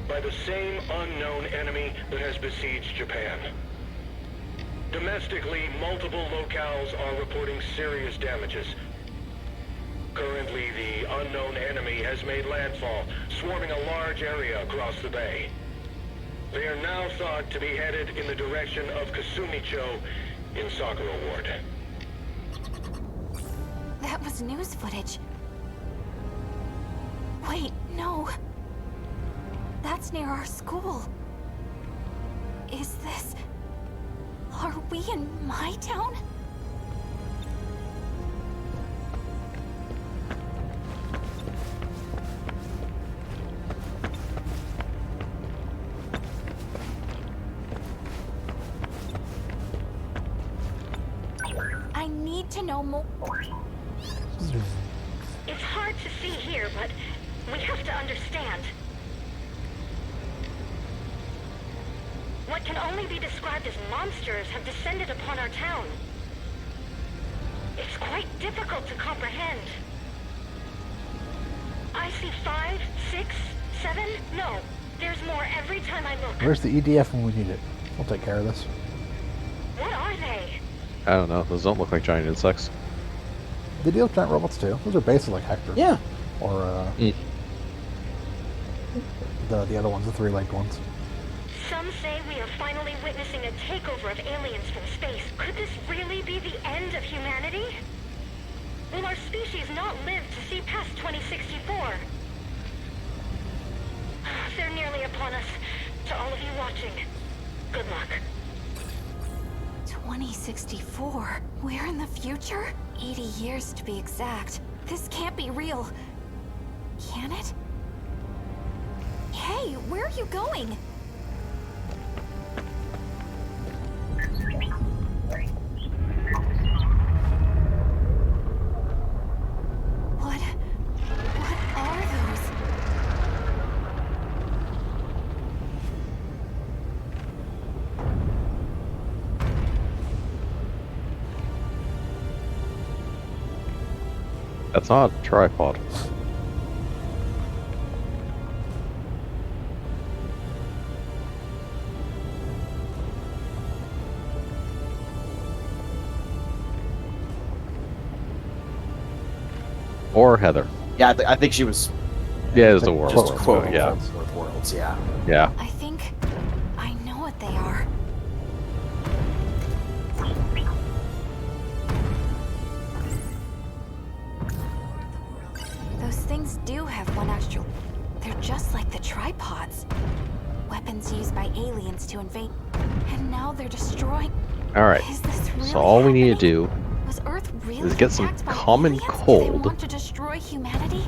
by the same unknown enemy that has besieged Japan. Domestically, multiple locales are reporting serious damages. Currently, the unknown enemy has made landfall, swarming a large area across the bay. They are now thought to be headed in the direction of Kasumicho in Sakura Ward. That was news footage. Wait, no. That's near our school. Is this... Are we in my town? I need to know more. It's hard to see here, but we have to understand. What can only be described as monsters have descended upon our town. It's quite difficult to comprehend. I see 5, 6, 7. No, there's more every time I look. Where's the EDF when we need it? We'll take care of this. What are they? I don't know. Those don't look like giant insects. They deal with giant robots too. Those are basically like Hector. Yeah. Or the other ones, the three-legged ones. Some say we are finally witnessing a takeover of aliens from space. Could this really be the end of humanity? Will our species not live to see past 2064? They're nearly upon us. To all of you watching, good luck. 2064? We're in the future? 80 years to be exact. This can't be real. Can it? Hey, where are you going? That's not a tripod. Or Heather. Yeah, I think she was. Yeah, it was the world. Just quoting Yeah. Earth Worlds, yeah. Yeah. I think I know what they are. Those things do have one extra. They're just like the tripods. Weapons used by aliens to invade. And now they're destroying. Alright. Is this really So all we need to happening? do Was Earth really is get some attacked by common aliens? Do they cold want to destroy humanity?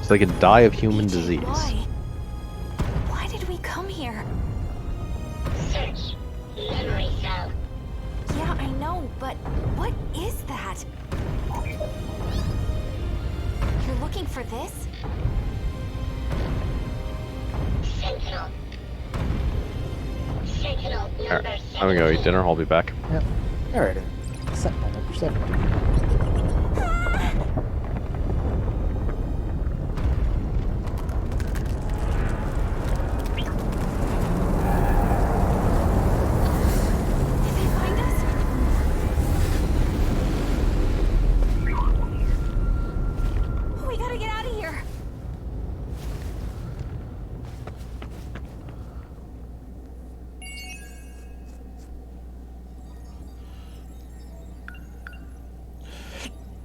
so they can die of human disease. Why? Why did we come here? Search. Memory cell. Yeah, I know, but what is that? You're looking for this? Sentinel. Sentinel number Alright, I'm gonna go eat dinner. I'll be back. Yep. Alright. Sentinel number 7. Did they find us? We gotta get out of here.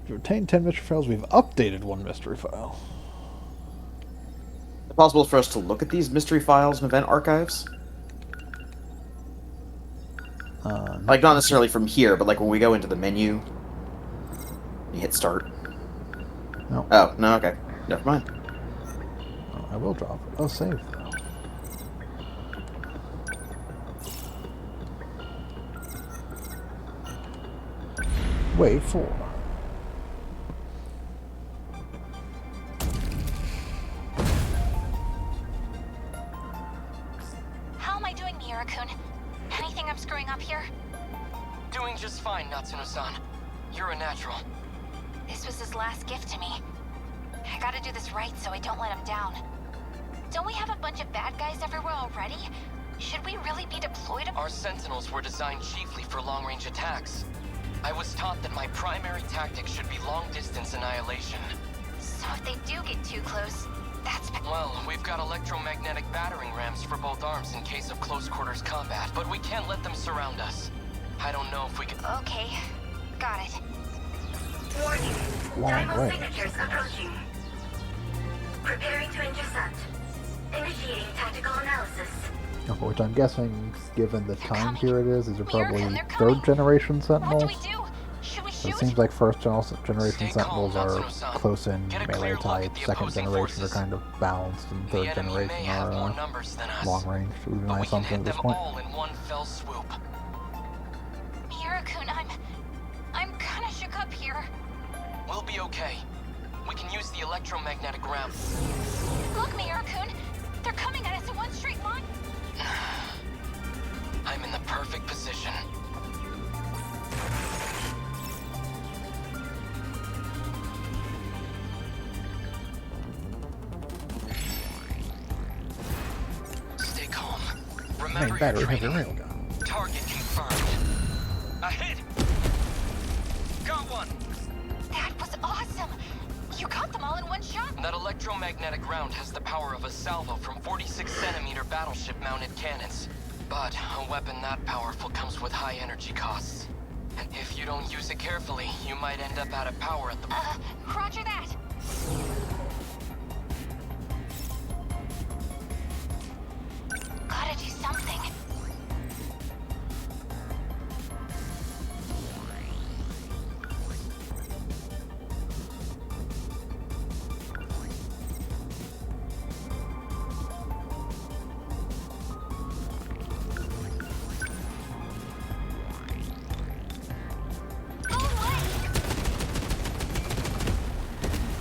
We've obtained 10 mystery files. We've updated 1 mystery file. Is it possible for us to look at these mystery files and event archives? Like, not necessarily from here, but like when we go into the menu, you hit start. No. Oh, no, okay. Never mind. Oh, I will drop it. Oh, save though. Wave 4. How am I doing, Miura-kun? Anything I'm screwing up here? Doing just fine, Natsuno-san. You're a natural. This was his last gift to me. I gotta do this right so I don't let him down. Don't we have a bunch of bad guys everywhere already? Should we really be deployed? Our Sentinels were designed chiefly for long-range attacks. I was taught that my primary tactic should be long-distance annihilation. So if they do get too close, that's... Well, we've got electromagnetic battering rams for both arms in case of close-quarters combat, but we can't let them surround us. I don't know if we can... Okay, got it. Warning. Long Dival range. signatures approaching. Preparing to intercept. Initiating tactical analysis. Which I'm guessing, given the time period it is, these are probably They're coming. 3rd generation What do Sentinels. we do? Should we So it shoot? seems like 1st generation Stay calm, Sentinels are Natsuno-san. close in Get a melee clear look type, at the 2nd opposing generation are forces. kind of balanced, and The 3rd enemy may generation have more are numbers than us, long range, would be but my we can assumption hit at this them point. all in one fell swoop. Miura-kun, I'm kinda shook up here. We'll be okay. We can use the electromagnetic ram. Look, Miura-kun, they're coming at us in one straight line. I'm in the perfect position. Stay calm. Remember Main battery your has a training. railgun. Target confirmed. A hit! Got one! That was awesome. You got them all in one shot. That electromagnetic round has the power of a salvo from 46-centimeter battleship-mounted cannons. But a weapon that powerful comes with high energy costs. And if you don't use it carefully, you might end up out of power at the... Roger that. Gotta do something.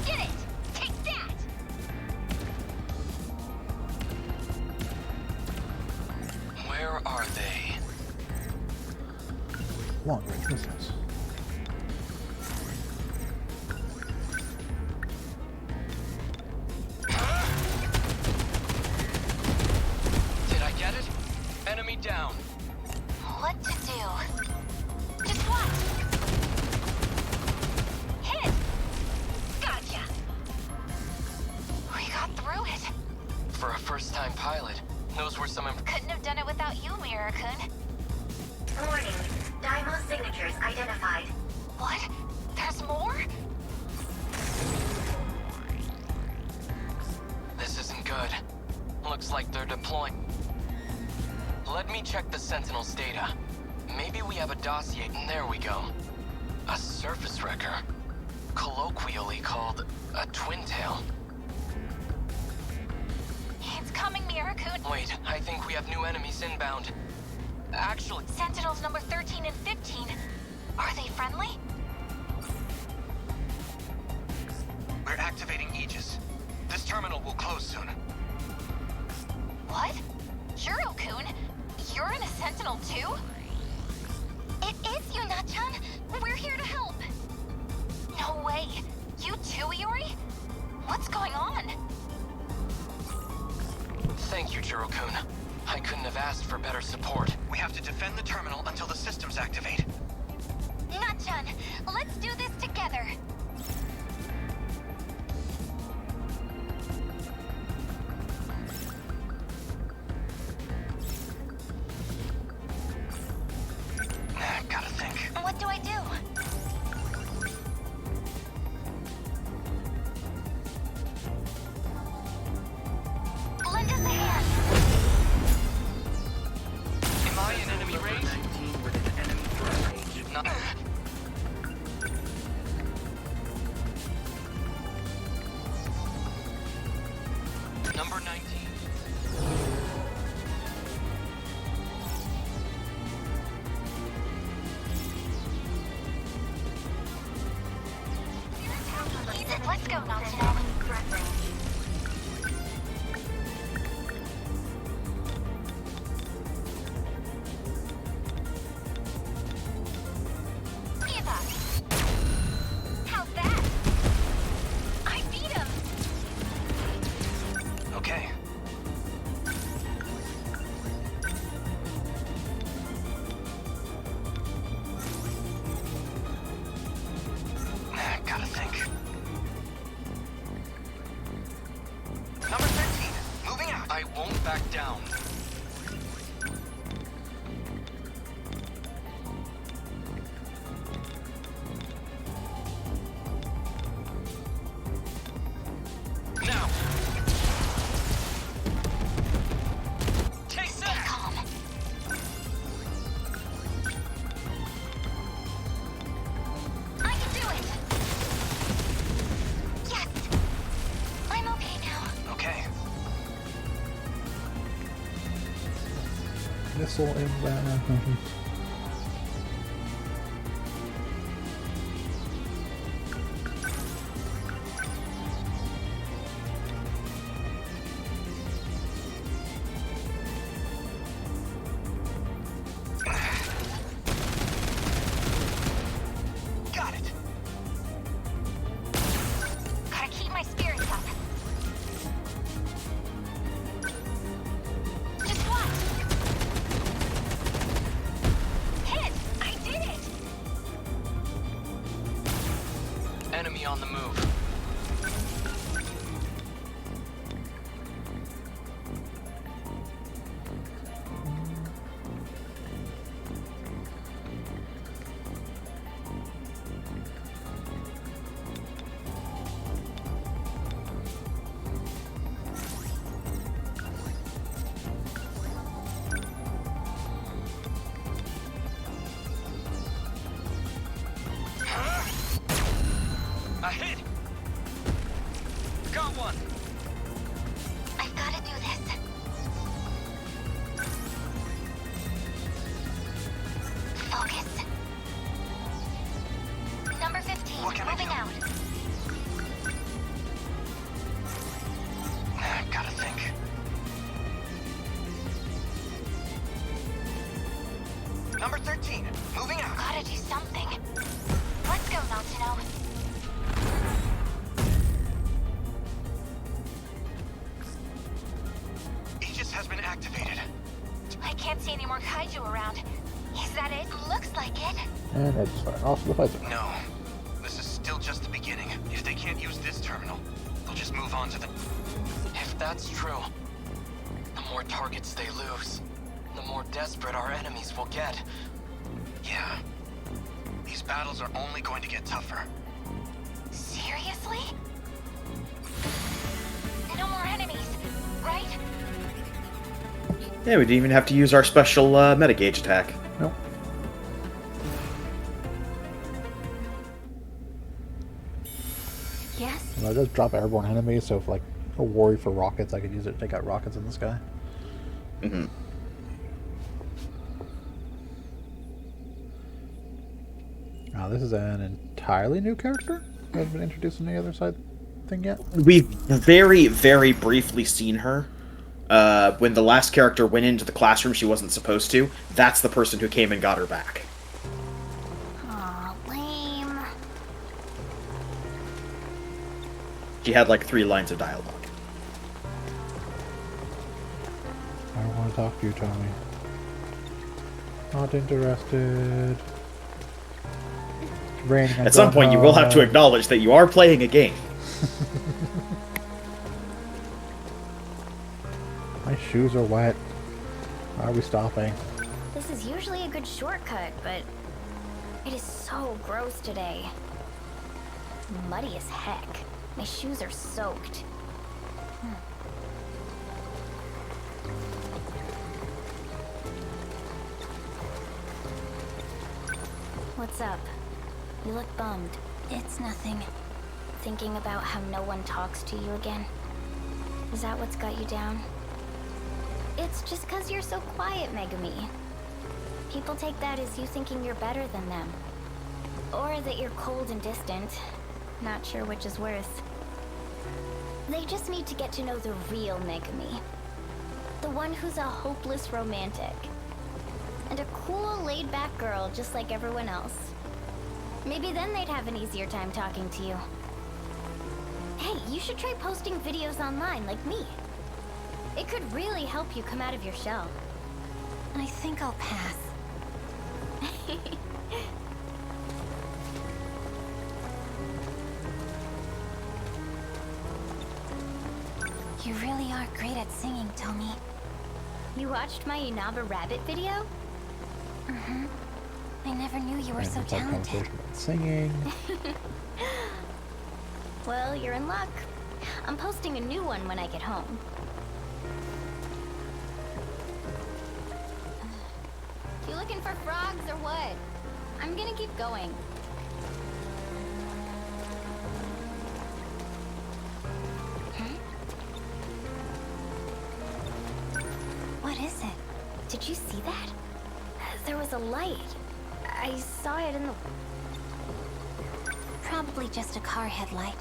Get it! Take that! Where are they? Long range missiles. down. What to do? Just watch! Hit! Gotcha! We got through it. For a first-time pilot, those were some Couldn't have done it without you, Mira-kun. Warning. Daimon signatures identified. What? There's more? This isn't good. Looks like they're deploying. Let me check the Sentinels' data. Maybe we have a dossier. There we go. A surface wrecker. Colloquially called a twin tail. It's coming, Mira-kun. Wait, I think we have new enemies inbound. Actually... Sentinels number 13 and 15. Are they friendly? We're activating Aegis. This terminal will close soon. What? Juro-kun? You're in a Sentinel too? It is Yuna-chan. We're here to help. No way. You too, Iori? What's going on? Thank you, Juro-kun. I couldn't have asked for better support. We have to defend the terminal until the systems activate. Na-chan, let's do this together. Gotta think. What do I do? Lend us a hand. Am I in enemy range? No. Number 19. Let's go, Natsuno. Eva! How's that? I beat him! Okay. Gotta think. Number 13, moving out. I won't back down. Now! Take that! Calm. I can do it! Yes! I'm okay now. Okay. Missile inbound. Got it. Gotta keep my spirits up. Just watch! Hit! I did it! Enemy on the move. A hit! Got one! I've gotta do this. Focus. Number 15, What can I moving do? out. Gotta think. Number 13, moving out. Gotta do something. Let's go, Natsuno. Aegis has been activated. I can't see any more kaiju around. Is that it? Looks like it. And I just fired off the phaser. No. This is still just the beginning. If they can't use this terminal, they'll just move on to the... If that's true, the more targets they lose, the more desperate our enemies will get. Yeah. These battles are only going to get tougher. Seriously? No more enemies, right? Yeah, we didn't even have to use our special metagauge attack. Nope. Yes? Well, it does drop airborne enemies, so if like a worry for rockets, I could use it to take out rockets in the sky. Mm-hmm. Now this is an entirely new character. Hasn't been introduced in the other side thing yet. We've very, very briefly seen her. When the last character went into the classroom she wasn't supposed to, that's the person who came and got her back. Aw, lame. She had like 3 lines of dialogue. I don't want to talk to you, Tommy. Not interested. It's raining. At some point, you will have to acknowledge that you are playing a game. My shoes are wet. Why are we stopping? This is usually a good shortcut, but it is so gross today. Muddy as heck. My shoes are soaked. What's up? You look bummed. It's nothing. Thinking about how no one talks to you again? Is that what's got you down? It's just 'cause you're so quiet, Megami. People take that as you thinking you're better than them. Or that you're cold and distant. Not sure which is worse. They just need to get to know the real Megami. The one who's a hopeless romantic. And a cool, laid-back girl just like everyone else. Maybe then they'd have an easier time talking to you. Hey, you should try posting videos online like me. It could really help you come out of your shell. I think I'll pass. You really are great at singing, Tommy. You watched my Inaba Rabbit video? Mm-hmm. I never knew you were so talented. Singing. Well, you're in luck. I'm posting a new one when I get home. You looking for frogs or what? I'm gonna keep going. What is it? Did you see that? There was a light. I saw it in the... Probably just a car headlight.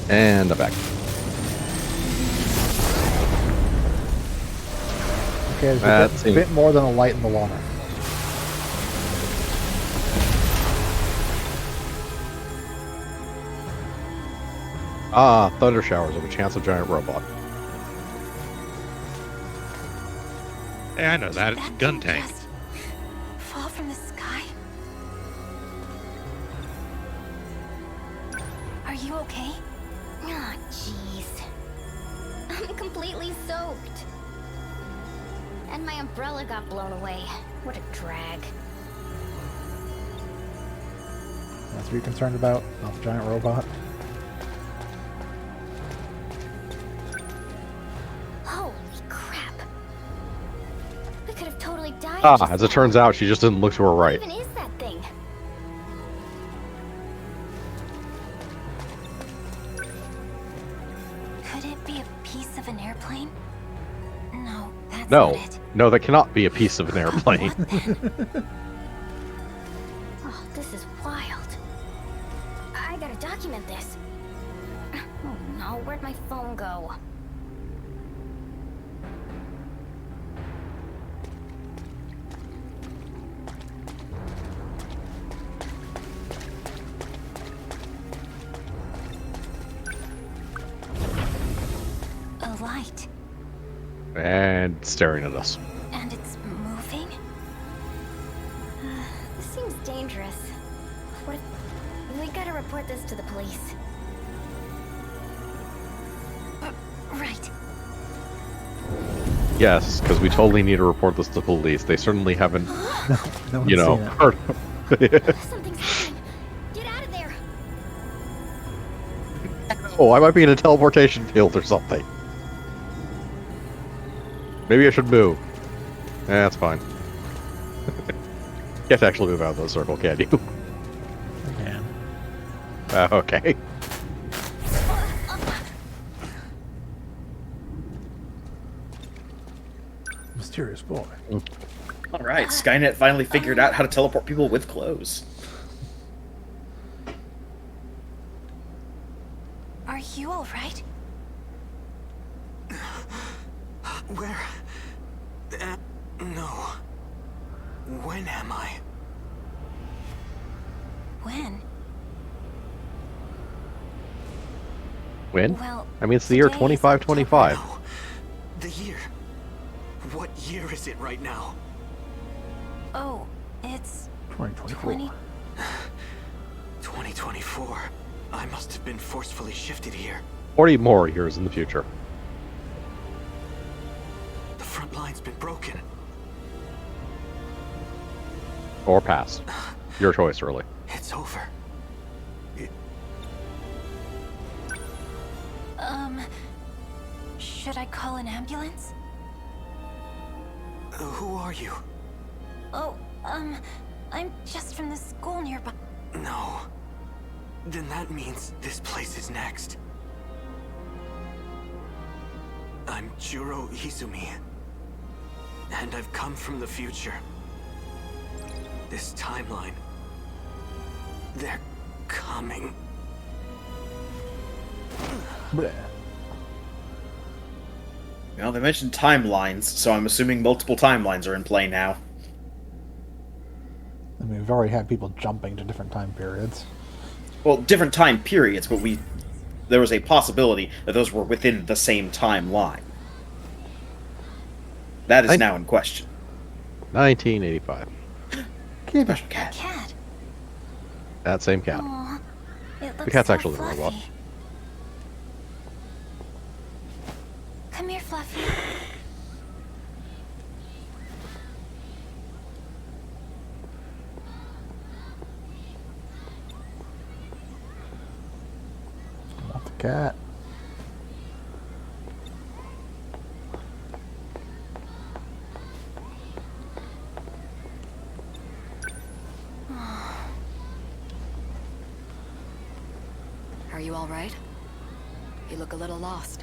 And I'm back. Okay, there's a bit more than a light in the water. Ah, thunder showers of a chance of giant robot. Hey, I know that. It's gun tank. Fall from the sky? Are you okay? Ah, jeez. I'm completely soaked. And my umbrella got blown away. What a drag. That's what you're concerned about, not the giant robot. Holy crap. We could have totally died. Ah, as it turns out, she just didn't look to her right. What even is that thing? Could it be a piece of an airplane? No, that's No, not it. no, that cannot be a piece of an airplane. Oh, this is wild. I gotta document this. Oh no, where'd my phone go? light. And staring at us. And it's moving? This seems dangerous. What if... We gotta report this to the police. Right. Yes, because we totally need to report this to the police. They certainly haven't, No one's you know, seen it. heard of Something's happening. Get out of there. Oh, I might be in a teleportation field or something. Maybe I should move. That's fine. Can't actually move out of the circle, can you? I can. Okay. Mysterious boy. All right, Skynet finally figured out how to teleport people with clothes. Are you alright? Where? No. When am I? When? When? Well, I mean, it's the year today is 2525. The year. What year is it right now? Oh, it's 2024. 2024. I must have been forcefully shifted here. 40 more years in the future. The front line's been broken. Or past. Your choice, really. It's over. Should I call an ambulance? Who are you? Oh, I'm just from the school nearby. No. Then that means this place is next. I'm Juro Izumi. And I've come from the future. This timeline. They're coming. Bleh. Well, they mentioned timelines, so I'm assuming multiple timelines are in play now. I mean, we've already had people jumping to different time periods. Well, different time periods, but there was a possibility that those were within the same timeline. That is now in question. 1985. Special cat. Cat. That same cat. Aw, it looks The cat's so actually the fluffy. robot. Come here, Fluffy. Not the cat. Are you all right? You look a little lost.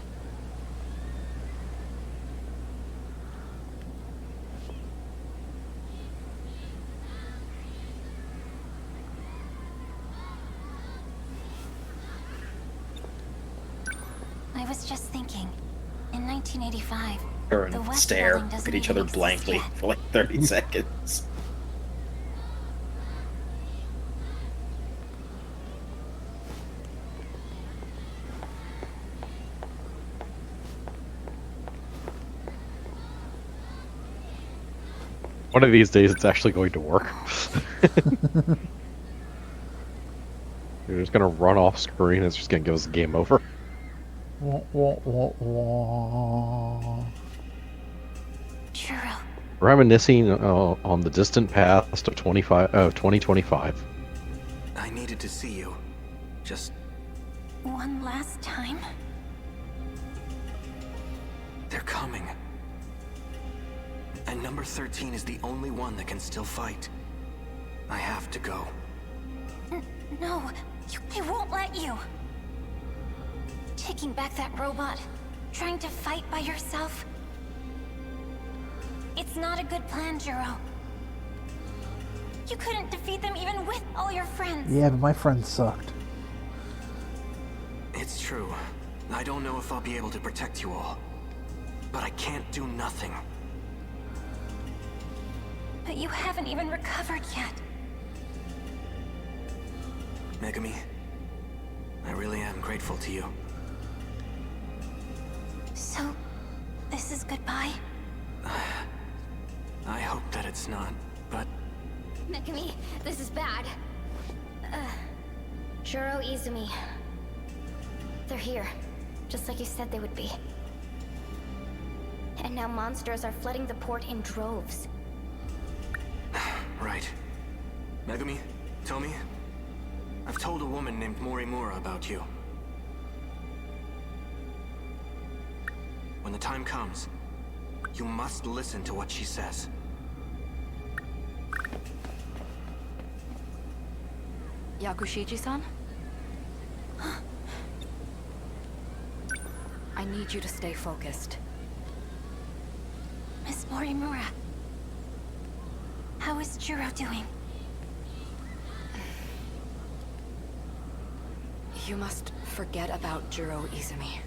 I was just thinking, in 1985, Turn, the West stare, Building look doesn't at each even other exist blankly yet. for like 30 seconds. One of these days, it's actually going to work. You're just gonna run off screen. It's just gonna give us a game over. Wah, wah, wah, wah. Churro. Reminiscing on the distant past of 2025. I needed to see you. Just... One last time? they're coming. And number 13 is the only one that can still fight. I have to go. No, I won't let you. Taking back that robot, trying to fight by yourself. It's not a good plan, Juro. You couldn't defeat them even with all your friends. Yeah, but my friends sucked. It's true. I don't know if I'll be able to protect you all. But I can't do nothing. But you haven't even recovered yet. Megami, I really am grateful to you. So, is goodbye? I hope that it's not, but... Megumi, this is bad. Juro, Izumi. They're here, just like you said they would be. And now monsters are flooding the port in droves. Right. Megumi, Tomi, I've told a woman named Morimura about you. When the time comes, you must listen to what she says. Yakushiji-san? I need you to stay focused. Miss Morimura. How is Juro doing? You must forget about Juro Izumi.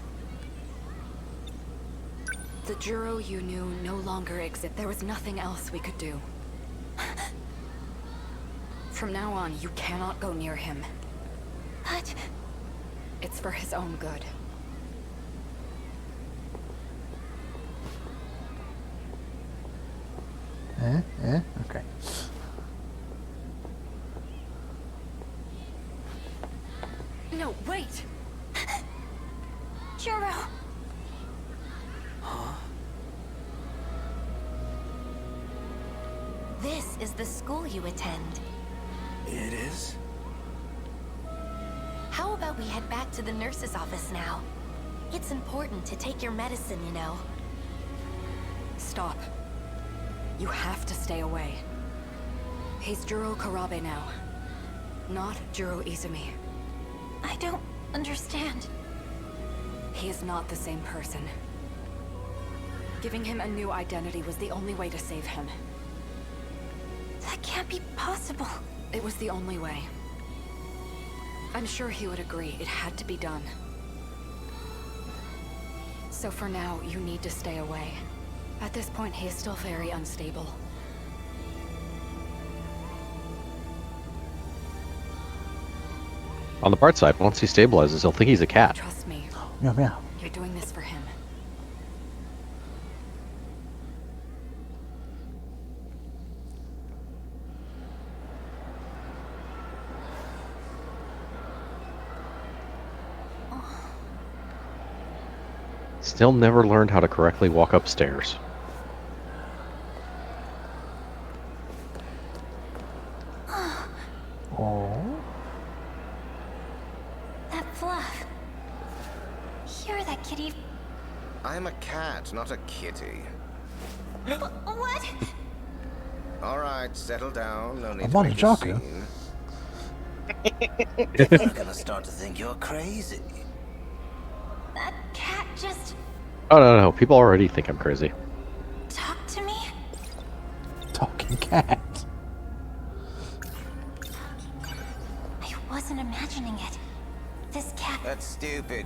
The Juro you knew no longer exists. There was nothing else we could do. From now on, you cannot go near him. But... It's for his own good. Okay. No, wait! Juro! Huh? This is the school you attend. It is? How about we head back to the nurse's office now? It's important to take your medicine, you know. Stop. You have to stay away. He's Juro Karabe now, not Juro Izumi. I don't understand. He is not the same person. Giving him a new identity was the only way to save him. That can't be possible. It was the only way. I'm sure he would agree it had to be done. So for now, you need to stay away. At this point, he is still very unstable. On the bright side, once he stabilizes, he'll think he's a cat. Trust me. Yeah. You're doing this for him. Still never learned how to correctly walk upstairs. Oh. That fluff. You're that kitty. I'm a cat, not a kitty. What? All right, settle down. No need I'm to on make a Jaku. scene. They're gonna start to think you're crazy. That cat just Oh, no. People already think I'm crazy. talked to me? Talking cat. I wasn't imagining it. This cat... That's stupid.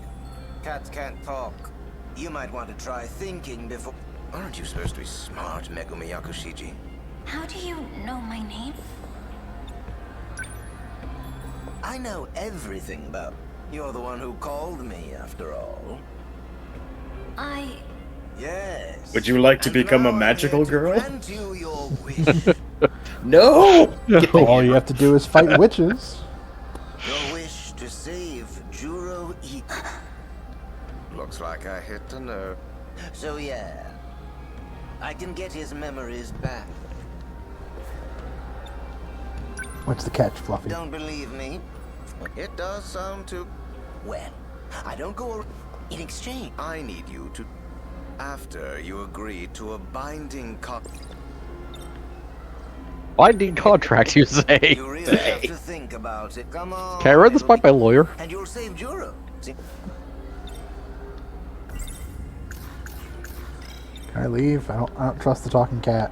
Cats can't talk. You might want to try thinking before... Aren't you supposed to be smart, Megumi Yakushiji? How do you know my name? I know everything about... You're the one who called me, after all. Yes. Would you like to And become a now magical I'm here to girl? grant you your wish. No! All you have to do is fight witches. Your wish to save Juro E. Looks like I hit a nerve. So yeah, I can get his memories back. What's the catch, Fluffy? Don't believe me? It does sound too... Well, I don't go in exchange. I need you to... After you agree to a binding Binding contract, you say? You really have to think about it. Come on. Okay, I read this by my lawyer. And you'll save Juro. See? Can I leave? I don't trust the talking cat.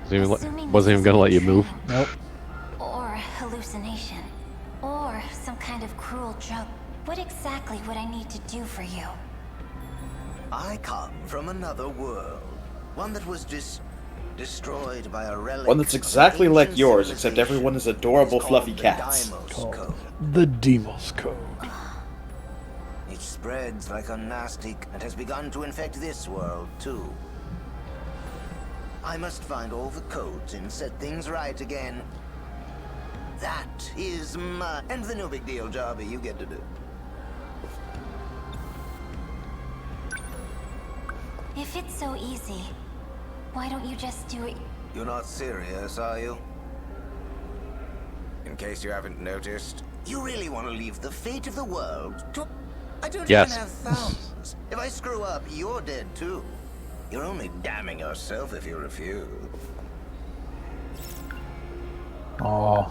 Wasn't even gonna let you move. Nope. Or hallucination. Or some kind of cruel joke. What exactly would I need to do for you? I come from another world. One that was destroyed by a relic. One that's exactly like yours, except everyone is adorable fluffy cats. Called the Demos Code. It spreads like a nasty and has begun to infect this world, too. I must find all the codes and set things right again. That is my... And the no big deal, Jarby, you get to do. If it's so easy, why don't you just do it? You're not serious, are you? In case you haven't noticed. You really want to leave the fate of the world to... I don't Yes. even have thumbs. If I screw up, you're dead too. You're only damning yourself if you refuse. Oh.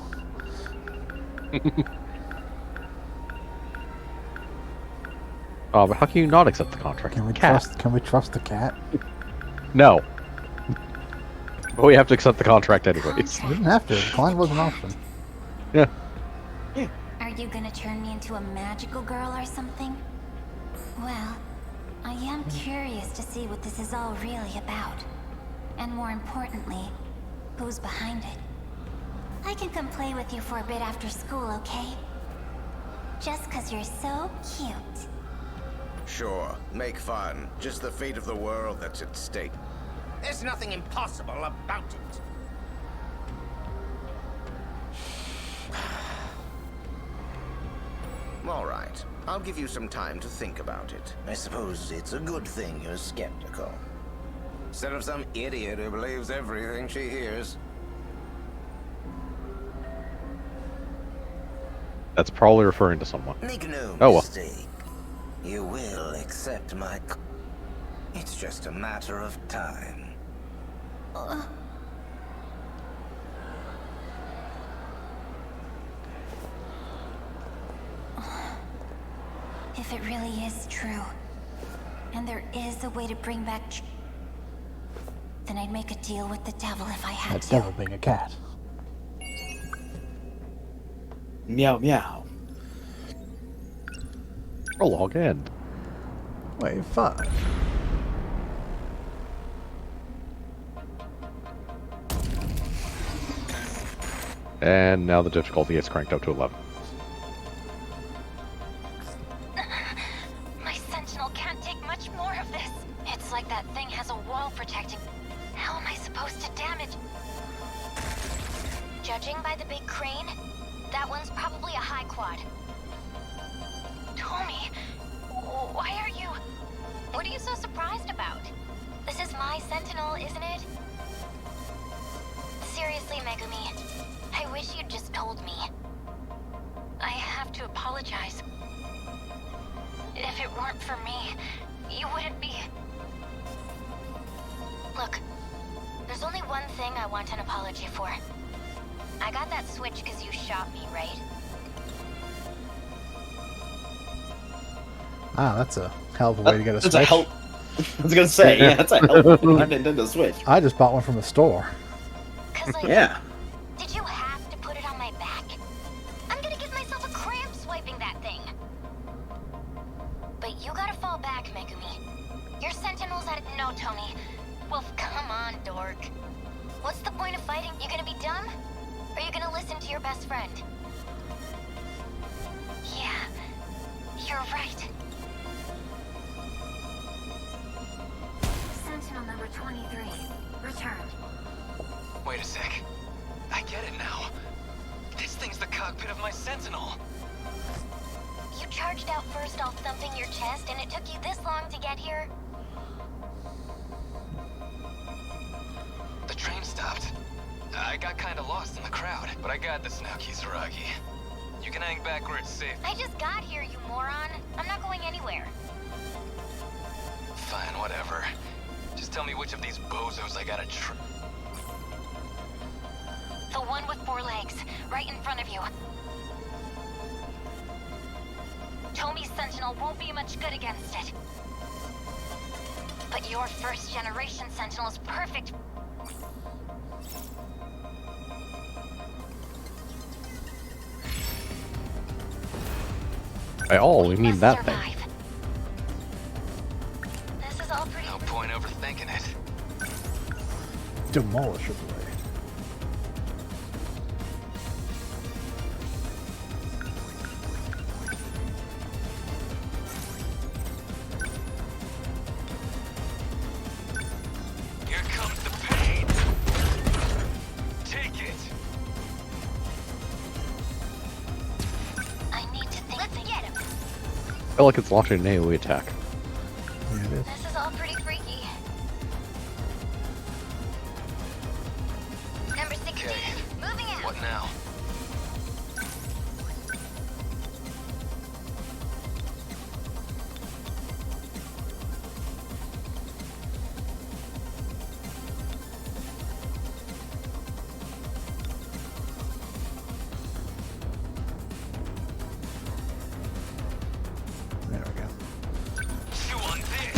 Oh, but how can you not accept the contract? Can we Cat. trust the cat? No. But we have to accept the contract anyways. We didn't have to. Decline was an option. Yeah. Are you gonna turn me into a magical girl or something? Well, I am curious to see what this is all really about. And more importantly, who's behind it. I can come play with you for a bit after school, okay? Just 'cause you're so cute. Sure, make fun. Just the fate of the world that's at stake. There's nothing impossible about it. All right, I'll give you some time to think about it. I suppose it's a good thing you're skeptical. Instead of some idiot who believes everything she hears. That's probably referring to someone. Make no Oh well. mistake. You will accept my... It's just a matter of time. If it really is true, and there is a way to bring back then I'd make a deal with the devil if I had That to. devil being a cat. Meow meow. Prologue end. Wave 5. And now the difficulty is cranked up to 11. My Sentinel can't take much more of this. It's like that thing has a wall protecting. How am I supposed to damage? Judging by the big crane, that one's probably a high quad. Tommy, why are you... What are you so surprised about? This is my Sentinel, isn't it? Seriously, Megumi, I wish you'd just told me. I have to apologize. If it weren't for me, you wouldn't be... Look, there's only one thing I want an apology for. I got that switch because you shot me, right? Ah, that's a hell of a way to get a That's Switch. a hell... I was gonna say, yeah, that's a hell of a Nintendo Switch. I just bought one from the store. Yeah. Did you have to put it on my back? I'm gonna give myself a cramp swiping that thing. But you gotta fall back, Megumi. Your Sentinels at... No, Tony. Well, come on, dork. What's the point of fighting? You gonna be dumb? Or are you gonna listen to your best friend? Yeah, you're right. Sentinel number 23. Returned. Wait a sec. I get it now. This thing's the cockpit of my Sentinel. You charged out first all thumping your chest, and it took you this long to get here? The train stopped. I got kinda lost in the crowd, but I got this now, Kizaragi. You can hang back where it's safe. I just got here, you moron. I'm not going anywhere. Fine, whatever. Just tell me which of these bozos I gotta The one with 4 legs, right in front of you. Tommy's Sentinel won't be much good against it. But your first generation Sentinel is perfect. By all, we mean that thing. This is all pretty... No point overthinking it. Demolish it. I feel like it's launching an AoE attack. Yeah, it is. This is all pretty freaky. Number 16, moving out. What now? There we go. Chew on this.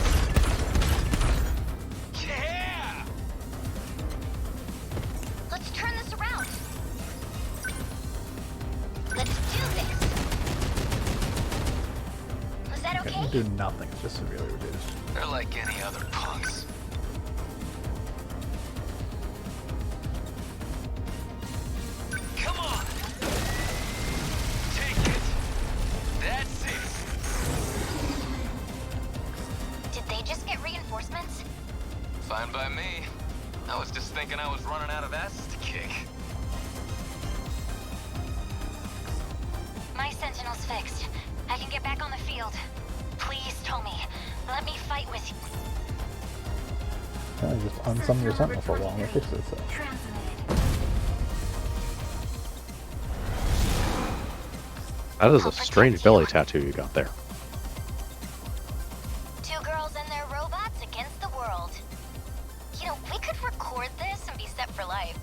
Yeah! Let's turn this around. Let's do this. Was that Okay, okay? we do nothing. It's just severely reduced. They're like any other punks. Come on! Take it! That's it! Did they just get reinforcements? Fine by me. I was just thinking I was running out of asses to kick. My Sentinel's fixed. I can get back on the field. Please, Tommy, let me fight with you. Just unsummon your Sentinel for a while and it fixes itself. That is a strange belly tattoo you got there. Two girls and their robots against the world. You know, we could record this and be set for life.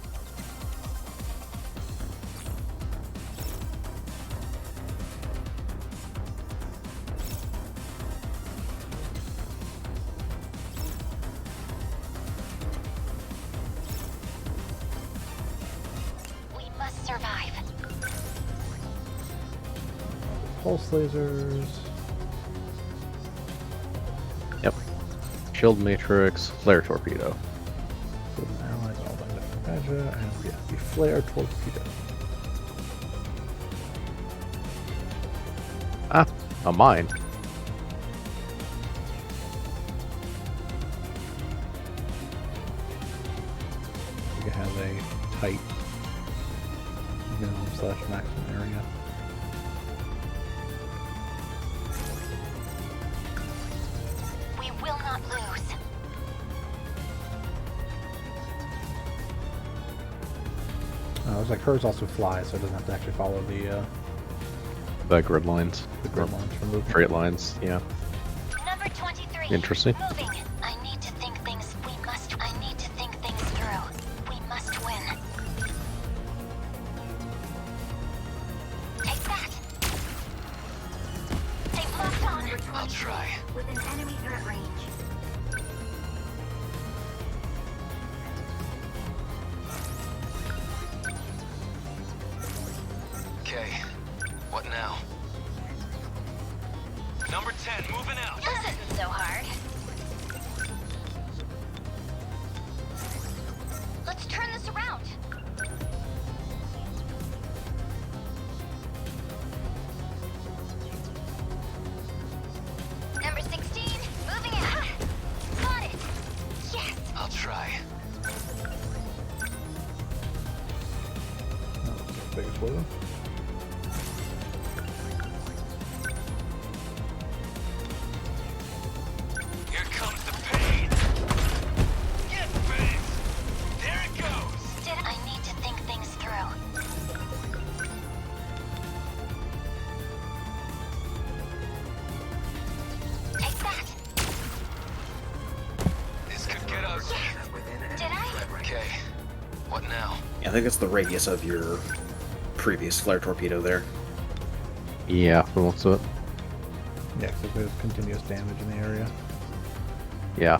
We must survive. Pulse lasers. Yep. Shield matrix, flare torpedo. So allies all by different measure, and yeah, the flare torpedo. Ah, a mine. It has a tight minimum / maximum area. We will not lose. Looks like hers also flies, so it doesn't have to actually follow the Grid lines. grid lines for movement. Straight lines, yeah. Number 23. Interesting. Moving. I need to think things. I need to think things through. We must win. Take that. They've locked on. I'll try. Within enemy threat range. Okay. What now? Number 10, moving out. This isn't so hard. Let's turn this around. Number 16, moving out. Got it. Yes. I'll try. Big explosion. Here comes the pain. Get bent. There it goes. I need to think things through. Take that. This could get us. Did I? Okay. What now? Yeah, I think that's the radius of your previous flare torpedo there. Yeah, for most of it. Yeah, because there's continuous damage in the area. Yeah.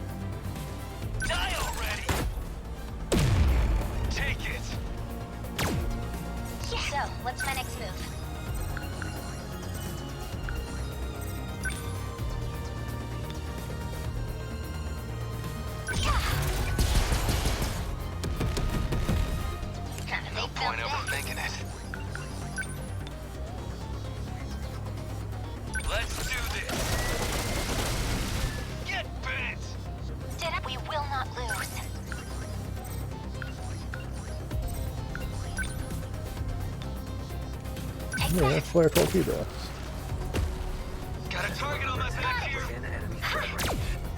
Die already. Take it. So, what's my next move? No point overthinking it. Let's do this. Get bent. We will not lose. Yeah, that's flare torpedo. Gotta target on my back here.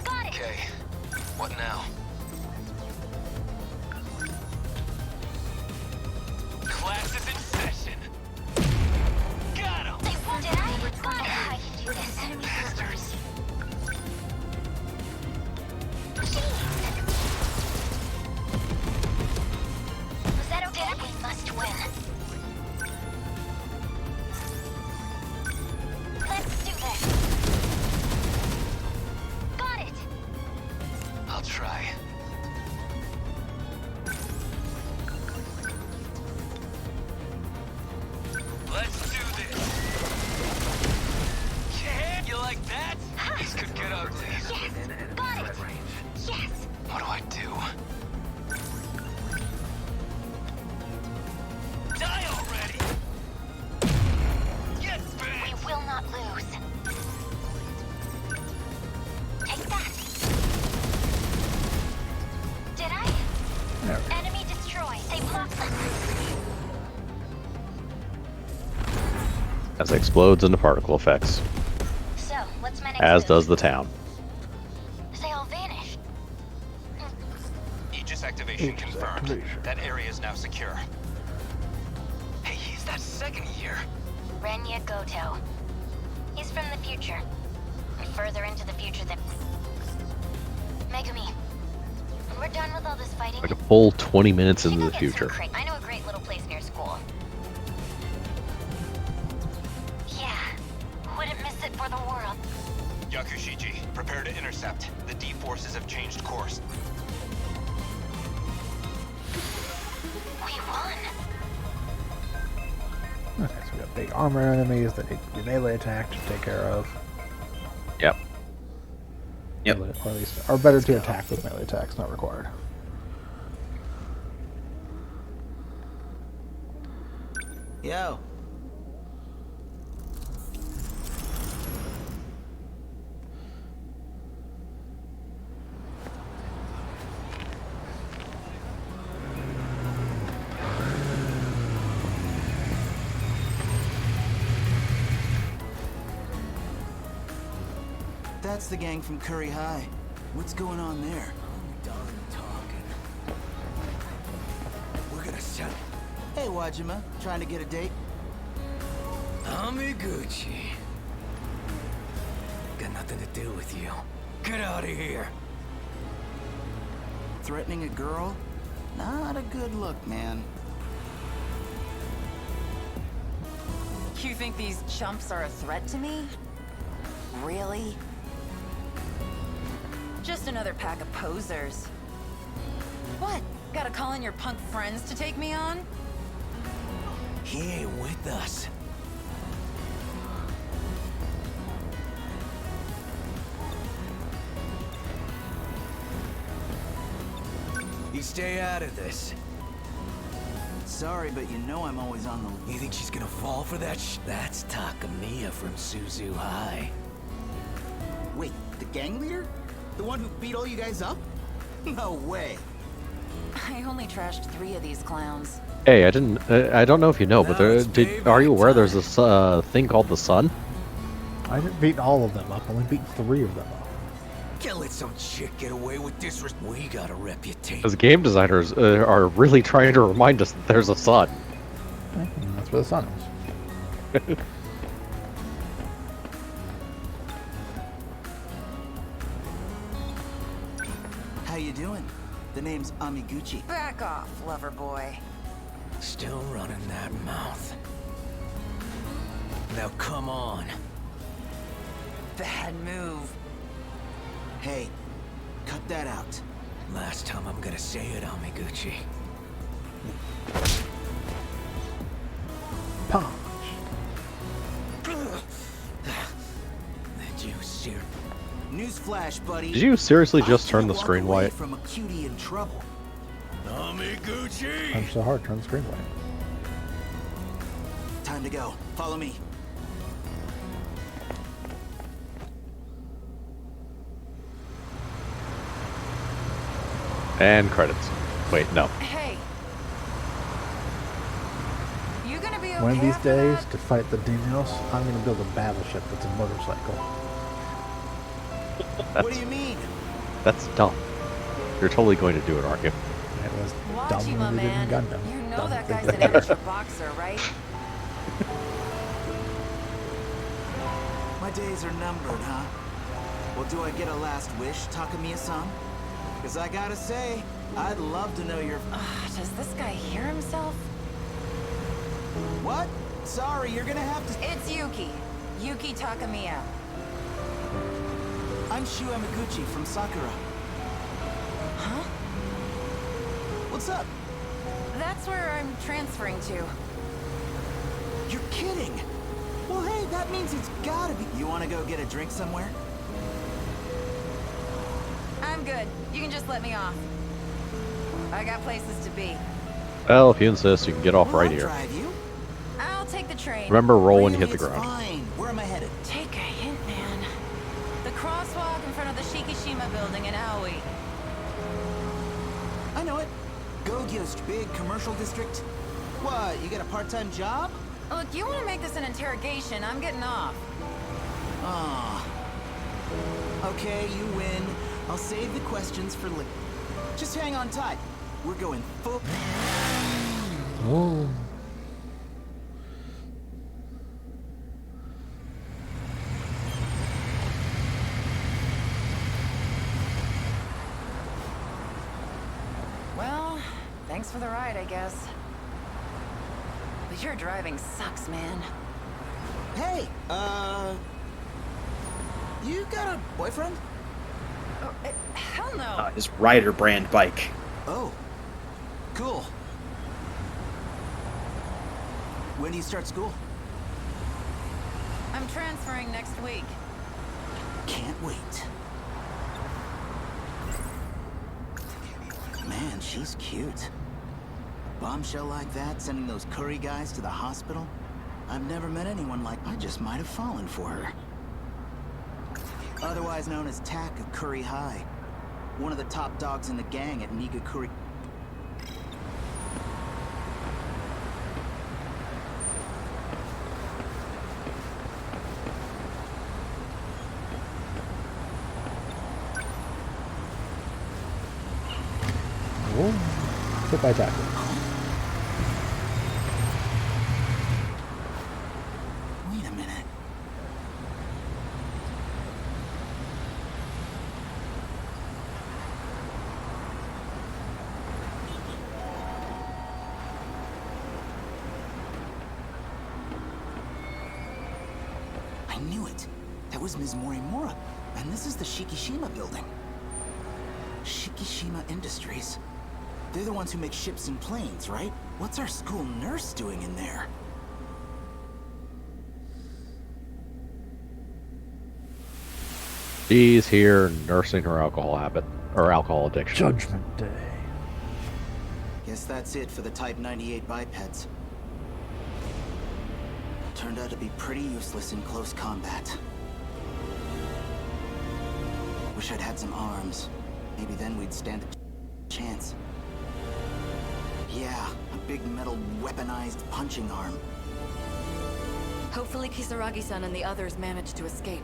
Got it. Okay. What now? Class is in session. Got him. Did I? Got it. I can do this. Enemy Bastards. Was that okay? We must win. Let's do this. Got it. I'll try. Let's do this. Yeah, you like that? These could get ugly. Yes. Got it. Yes. What do I do? Die already! Yes, bitch! We will not lose. Take that. Did I? There. Enemy destroyed. They blocked us. As it explodes into particle effects, So, what's my next as move? does the town. They all vanished. Aegis activation Aegis confirmed. activation. That area is now secure. Hey, he's that second year. Renya Goto. He's from the future. And further into the future than... Megumi. When we're done with all this fighting... Like a full 20 minutes we should into go the get some future. I know a great little place near school. Yeah. Wouldn't miss it for the world. Yakushiji, prepare to intercept. The D forces have changed course. We won. Okay, so we got big armor enemies that need to be melee attacked to take care of. Yep. Yep. Or at least are better to attack with melee attacks, not required. Yo. That's the gang from Curry High. What's going on there? I'm done talking. We're gonna settle. Hey, Wajima. Trying to get a date? Amiguchi. Got nothing to do with you. Get out of here. Threatening a girl? Not a good look, man. You think these chumps are a threat to me? Really? Just another pack of posers. What? Gotta call in your punk friends to take me on? He ain't with us. You stay out of this. Sorry, but you know I'm always on the... You think she's gonna fall for that That's Takamiya from Suzu High. Wait, the gang leader? The one who beat all you guys up? No way. I only trashed 3 of these clowns. Hey, I didn't. I don't know if you know, but are you aware there's this thing called the Sun? I didn't beat all of them up, only beat 3 of them up. Can't let some chick get away with this. We got a reputation. Because game designers are really trying to remind us that there's a sun. That's where the sun is. How you doing? The name's Amiguchi. Back off, lover boy. Still running that mouth. Now come on. Bad move. Hey, cut that out. Last time I'm gonna say it, Amiguchi. Punch. Did you see? Newsflash, buddy. Did you seriously just turn the Walk screen away white? From a cutie in trouble. Amiguchi! Punch so hard, turn the screen white. Time to go. Follow me. And credits. Wait, no. Hey. You gonna be okay One of these after days, that? to fight the Sentinels, I'm gonna build a battleship that's a motorcycle. What do you mean? That's dumb. You're totally going to do it, aren't you? It was Watchy, dumb my when we did man. in Gundam. You know Dumb that thing guy's to an do. amateur boxer, right? My days are numbered, huh? Well, do I get a last wish, Takamiya-san? Because I gotta say, I'd love to know your... Does this guy hear himself? What? Sorry, you're gonna have to... It's Yuki. Yuki Takamiya. I'm Shu Yamaguchi from Sakura. Huh? What's up? That's where I'm transferring to. You're kidding! Well, hey, that means it's gotta be... You wanna go get a drink somewhere? I'm good. You can just let me off. I got places to be. Well, if you insist, you can get off Will right I here. drive you? I'll take the train. Remember, roll when you Really, hit the it's ground. fine. Where am I headed? Take a hint, man. The crosswalk in front of the Shikishima building in Aoi. I know it. Gogyo's big commercial district. What, you got a part-time job? Look, you want to make this an interrogation, I'm getting off. Ah. Okay, you win. I'll save the questions for later. Just hang on tight. We're going full... Oh. Well, thanks for the ride, I guess. But your driving sucks, man. Hey, you got a boyfriend? Oh, hell no. His Rider brand bike. Oh, cool. When do you start school? I'm transferring next week. Can't wait. Man, she's cute. Bombshell like that, sending those curry guys to the hospital? I've never met anyone like... I just might have fallen for her. Otherwise known as Tak of Curry High. One of the top dogs in the gang at Nigakuri. Oh. Goodbye, tackle. Wait a minute. I knew it. That was Ms. Morimura. And this is the Shikishima building. Shikishima Industries. They're the ones who make ships and planes, right? What's our school nurse doing in there? She's here nursing her alcohol habit, or alcohol addiction. Judgment Day. Guess that's it for the Type 98 bipeds. Turned out to be pretty useless in close combat. Wish I'd had some arms. Maybe then we'd stand a chance. Yeah, a big metal weaponized punching arm. Hopefully Kisaragi-san and the others managed to escape.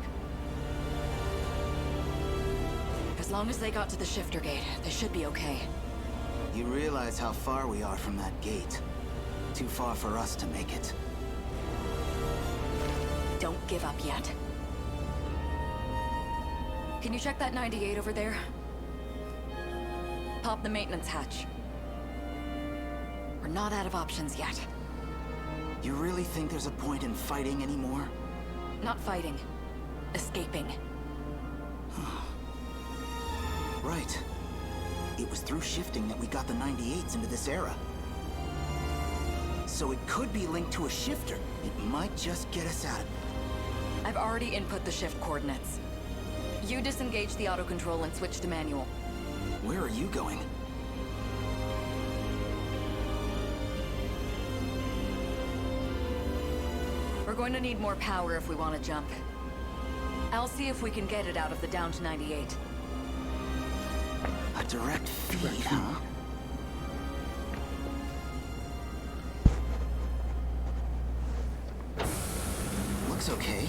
As long as they got to the shifter gate, they should be okay. You realize how far we are from that gate. Too far for us to make it. Don't give up yet. Can you check that 98 over there? Pop the maintenance hatch. We're not out of options yet. You really think there's a point in fighting anymore? Not fighting. Escaping. Right. It was through shifting that we got the 98s into this era. So it could be linked to a shifter. It might just get us out of... I've already input the shift coordinates. You disengage the autocontrol and switch to manual. Where are you going? We're going to need more power if we want to jump. I'll see if we can get it out of the down to 98. A direct feed, huh? Looks okay.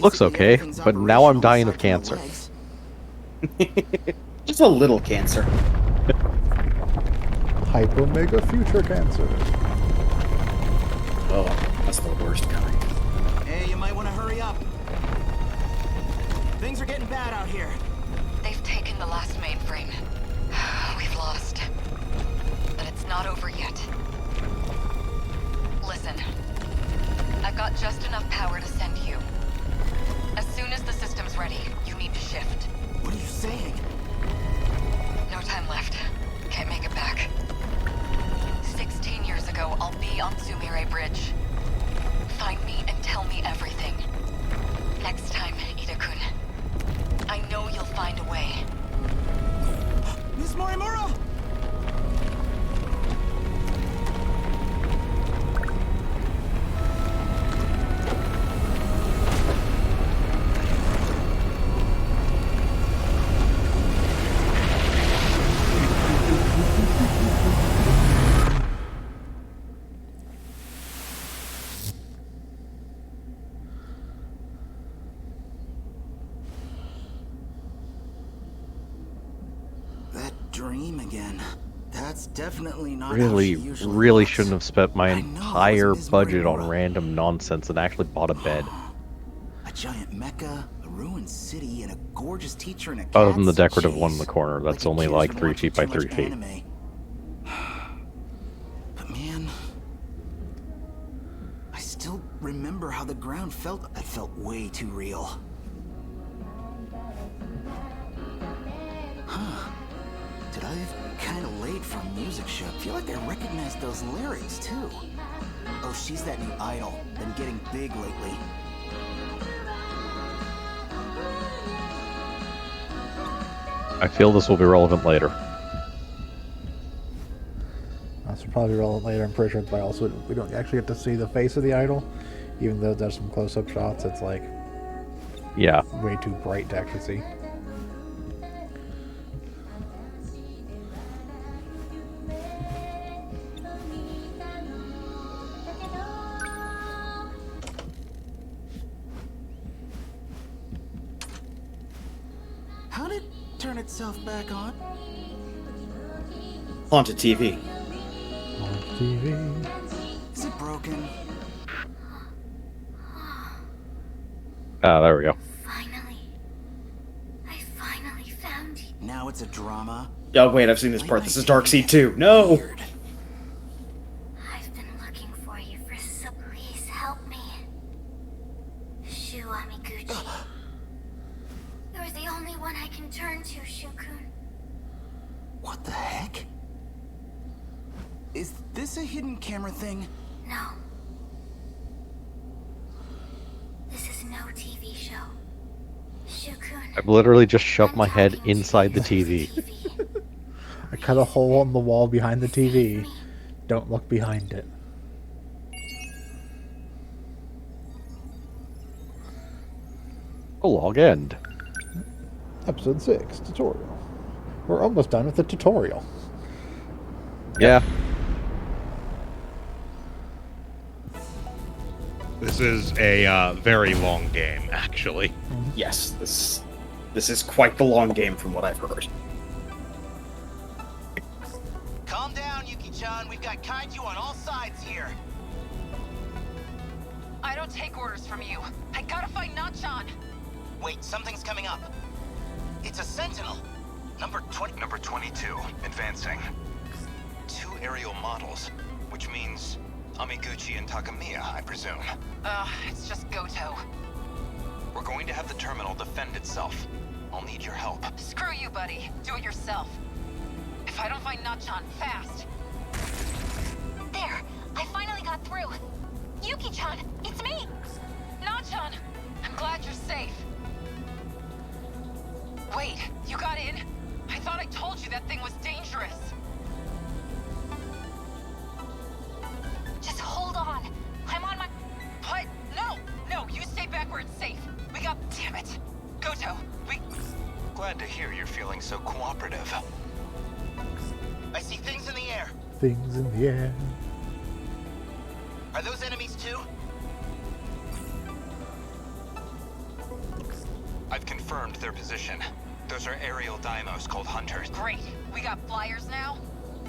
Looks okay, but now I'm dying of cancer. Just a little cancer. Hyper mega future cancer. Oh, that's the worst kind. Hey, you might want to hurry up. Things are getting bad out here. They've taken the last mainframe. We've lost. But it's not over yet. Listen. I've got just enough power to send you. As soon as the system's ready, you need to shift. What are you saying? No time left. Can't make it back. 16 years ago, I'll be on Sumire Bridge. Find me and tell me everything. Next time, Ida-kun. I know you'll find a way. Miss Morimura! Dream again. That's definitely not Really shouldn't have spent my entire budget on random nonsense and actually bought a bed. A giant mecha, a ruined city, and a gorgeous teacher and a cat. Other than the decorative one in the corner, that's only like 3 feet by 3 feet. But man, I still remember how the ground felt. That felt way too real. Huh. Did I kind of late for a music show? I feel like I recognize those lyrics, too. Oh, she's that new idol. Been getting big lately. I feel this will be relevant later. This will probably be relevant later. I'm pretty sure, but also we don't actually get to see the face of the idol, even though there's some close-up shots. It's like, yeah, way too bright to actually see. How did it turn itself back on? Haunted TV. Haunted TV. Is it broken? Ah, there we go. I finally found you. Now it's a drama. Oh wait, I've seen this part. This is Darkseid 2. No! I've been looking for you for so. Please help me. Shu Amiguchi. You're the only one I can turn to, Shukun. What the heck? Is this a hidden camera thing? No. This is no TV show. Shukun. I've literally just shoved my head inside the TV. I cut a hole in the wall behind the TV. Don't look behind it. Log end. Episode 6, tutorial. We're almost done with the tutorial. Yeah. This is a very long game, actually. Yes, this is quite the long game from what I've heard. Calm down, Yuki-chan. We've got kaiju on all sides here. I don't take orders from you. I gotta find Nachan. Wait, something's coming up. It's a Sentinel. Number 22, advancing. 2 aerial models, which means Amiguchi and Takamiya, I presume. It's just Goto. We're going to have the terminal defend itself. I'll need your help. Screw you, buddy. Do it yourself. If I don't find Nachan fast. There! I finally got through. Yuki-chan, it's me! Nachan! I'm glad you're safe. Wait, you got in? I thought I told you that thing was dangerous. Just hold on. I'm on my... What? No, you stay back where it's safe. We got... Damn it. Goto, we... Glad to hear you're feeling so cooperative. I see things in the air. Things in the air. Are those enemies too? their position. Those are aerial dymos called Hunters. Great. We got flyers now?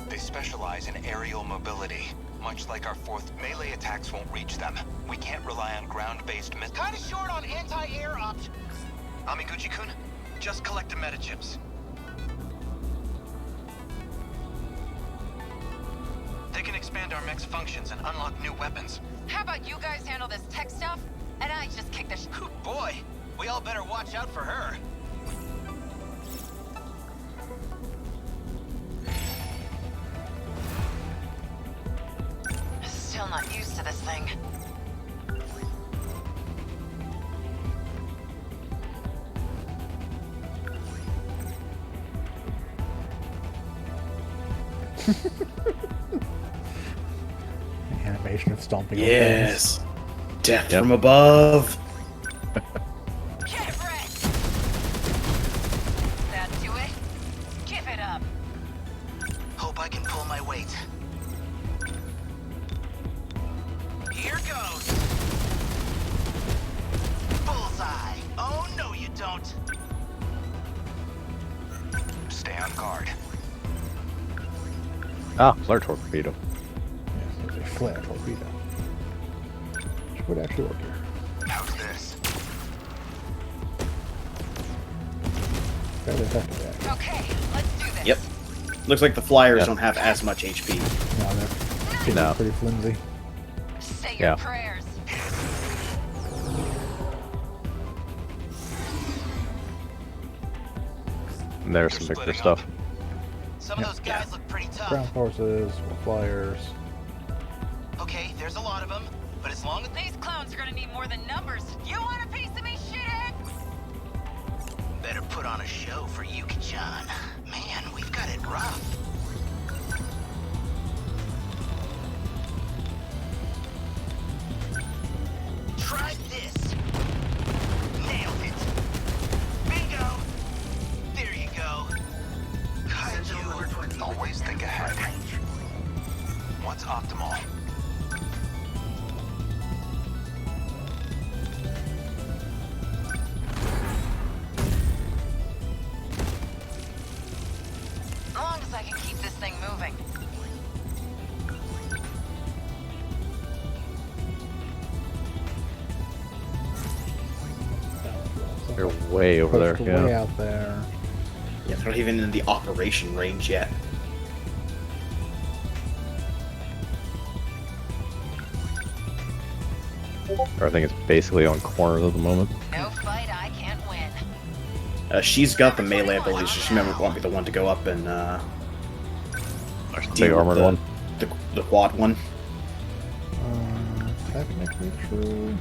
They specialize in aerial mobility. Much like our fourth, melee attacks won't reach them. We can't rely on ground-based missiles. Kinda short on anti-air options. Amiguchi-kun, just collect the metachips. They can expand our mech's functions and unlock new weapons. How about you guys handle this tech stuff, and I just kick the Boy, we all better watch out for her. Still not used to this thing. Animation of stomping. Yes. Death from above. Get wrecked! That do it? Give it up. Hope I can pull my weight. Here goes. Bullseye. Oh, no you don't. Stay on guard. Ah, flare torpedo. Yes, there's a flare torpedo. Which would actually work here. How's this? Fairly effective, actually. Okay, let's do this. Yep. Looks like the flyers don't have as much HP. No, they're pretty flimsy. Say your Yeah. prayers. And there's some bigger stuff. Some of those guys look pretty tough. Ground forces, flyers. Okay, there's a lot of them, but as long as These clowns are gonna need more than numbers. You want a piece of me, shithead? better put on a show for Yuki-chan. Man, we've got it rough. Try this. Nailed it. Bingo. There you go. Kaiju. Always think ahead. What's optimal? As long as I can keep this thing moving. They're way over there. Posted Yeah. way out there. Yeah, they're not even in the operation range yet. Or I think it's basically on corners at the moment. No fight I can't win. She's got the melee ability, so she might want to be the one to go up and Big deal with armored one. the quad one. Technically true.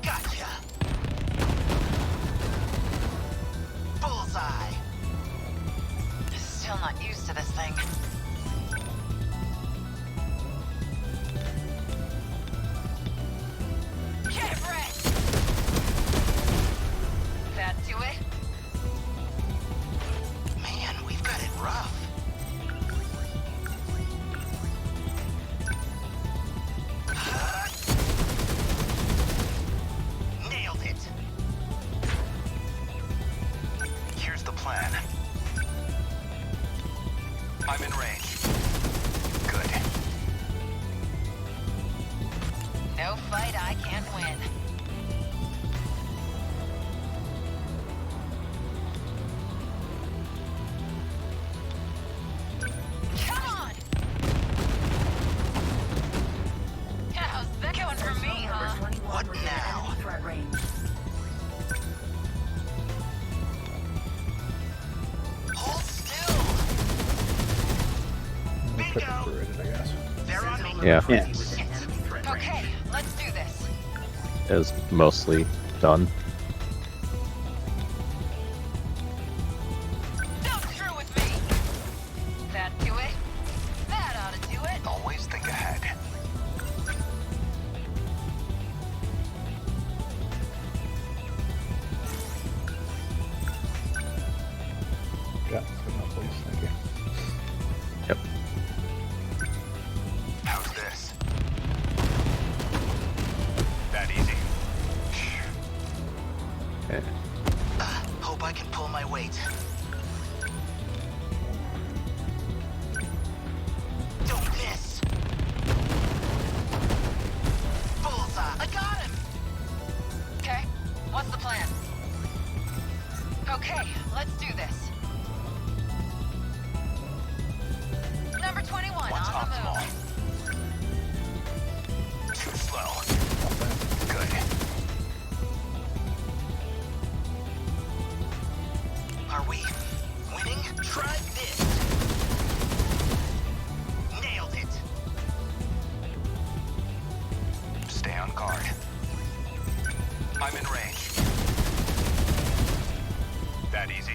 Gotcha. Bullseye. Still not used to this thing. Get wrecked! That do it? Man, we've got it rough. Nailed it. Here's the plan. I'm in range. Good. No fight I can't win. Come on! How's that going for me, huh? What now? Threat range. Hold still. Bingo. I guess. They're on me. Yeah. Okay, let's do this. Is mostly done. Don't screw with me! That do it? That ought to do it. Always think ahead. Yeah, good enough, please. Thank you. Yep. How's this? That easy. Try this. Nailed it. Stay on guard. I'm in range. That easy.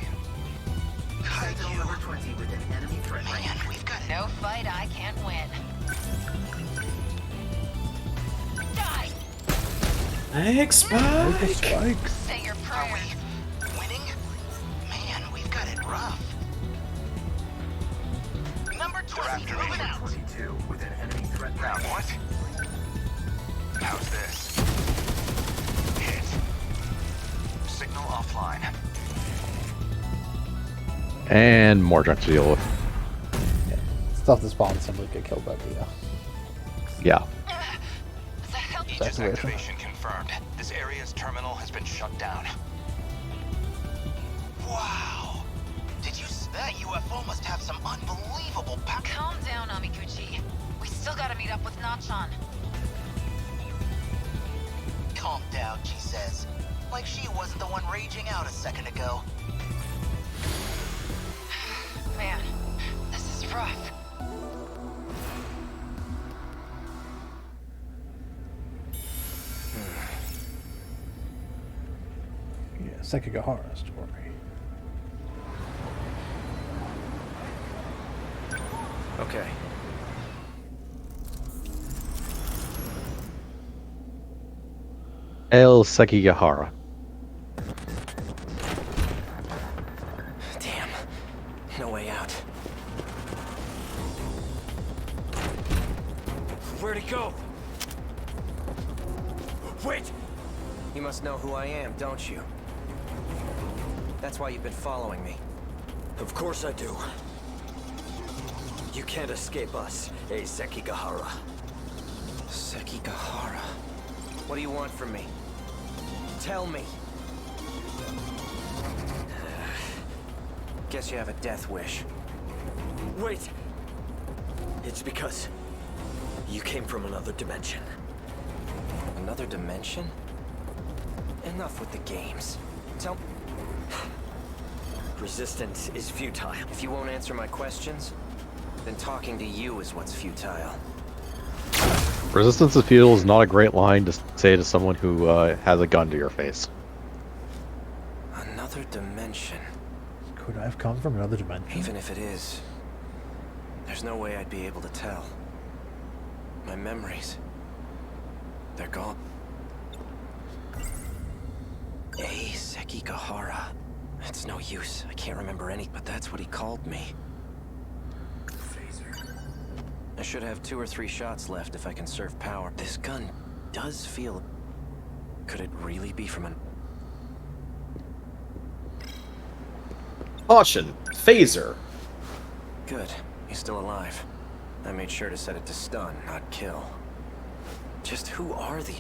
Sentinel number 20 with an enemy threat. Man, we've got No fight I can't win. Die! Egg Spike! Spikes. Say your prayers. winning. Man, we've got it rough. Number 20 moving out. 22 with an enemy threat. Now what? How's this? Hit. Signal offline. And more junk to deal with. Stuff that spawns simply get killed by the Yeah. Aegis activation confirmed. This area's terminal has been shut down. Wow. Did you that UFO must have some unbelievable power. Calm down, Amiguchi. We still gotta meet up with Nachan. Calm down, she says. Like she wasn't the one raging out a second ago. Man, this is rough. Yeah, Sekigahara story. Okay. El Sekigahara. Damn. No way out. Where'd he go? Wait! You must know who I am, don't you? That's why you've been following me. Of course I do. You can't escape us, Sekigahara. Sekigahara? What do you want from me? Tell me. Guess you have a death wish. Wait! It's because you came from another dimension. Another dimension? Enough with the games. Tell... Resistance is futile. If you won't answer my questions, then talking to you is what's futile. Resistance is futile is not a great line to say to someone who has a gun to your face. Another dimension. Could I have come from another dimension? Even if it is, there's no way I'd be able to tell. My memories, they're gone. Sekigahara. It's no use. I can't remember any, but that's what he called me. I should have 2 or 3 shots left if I can conserve power. This gun does feel... Could it really be from an... Caution. Phaser. Good. He's still alive. I made sure to set it to stun, not kill. Just who are the...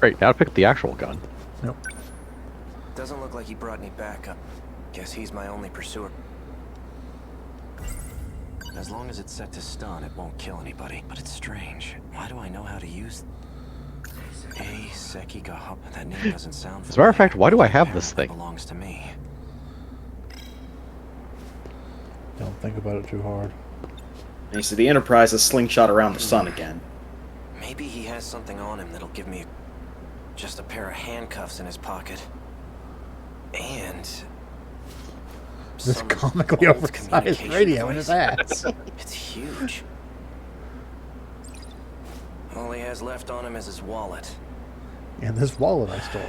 Great, now pick the actual gun. Nope. Doesn't look like he brought any backup. Guess he's my only pursuer. As long as it's set to stun, it won't kill anybody. But it's strange. Why do I know how to use... Sekigahara? That name doesn't sound... As a matter of fact, why do I have this thing? Belongs to me. Don't think about it too hard. And you see the Enterprise is slingshot around the sun again. Maybe he has something on him that'll give me just a pair of handcuffs in his pocket. And... This comically oversized radio in his ass. It's huge. All he has left on him is his wallet. And this wallet I stole.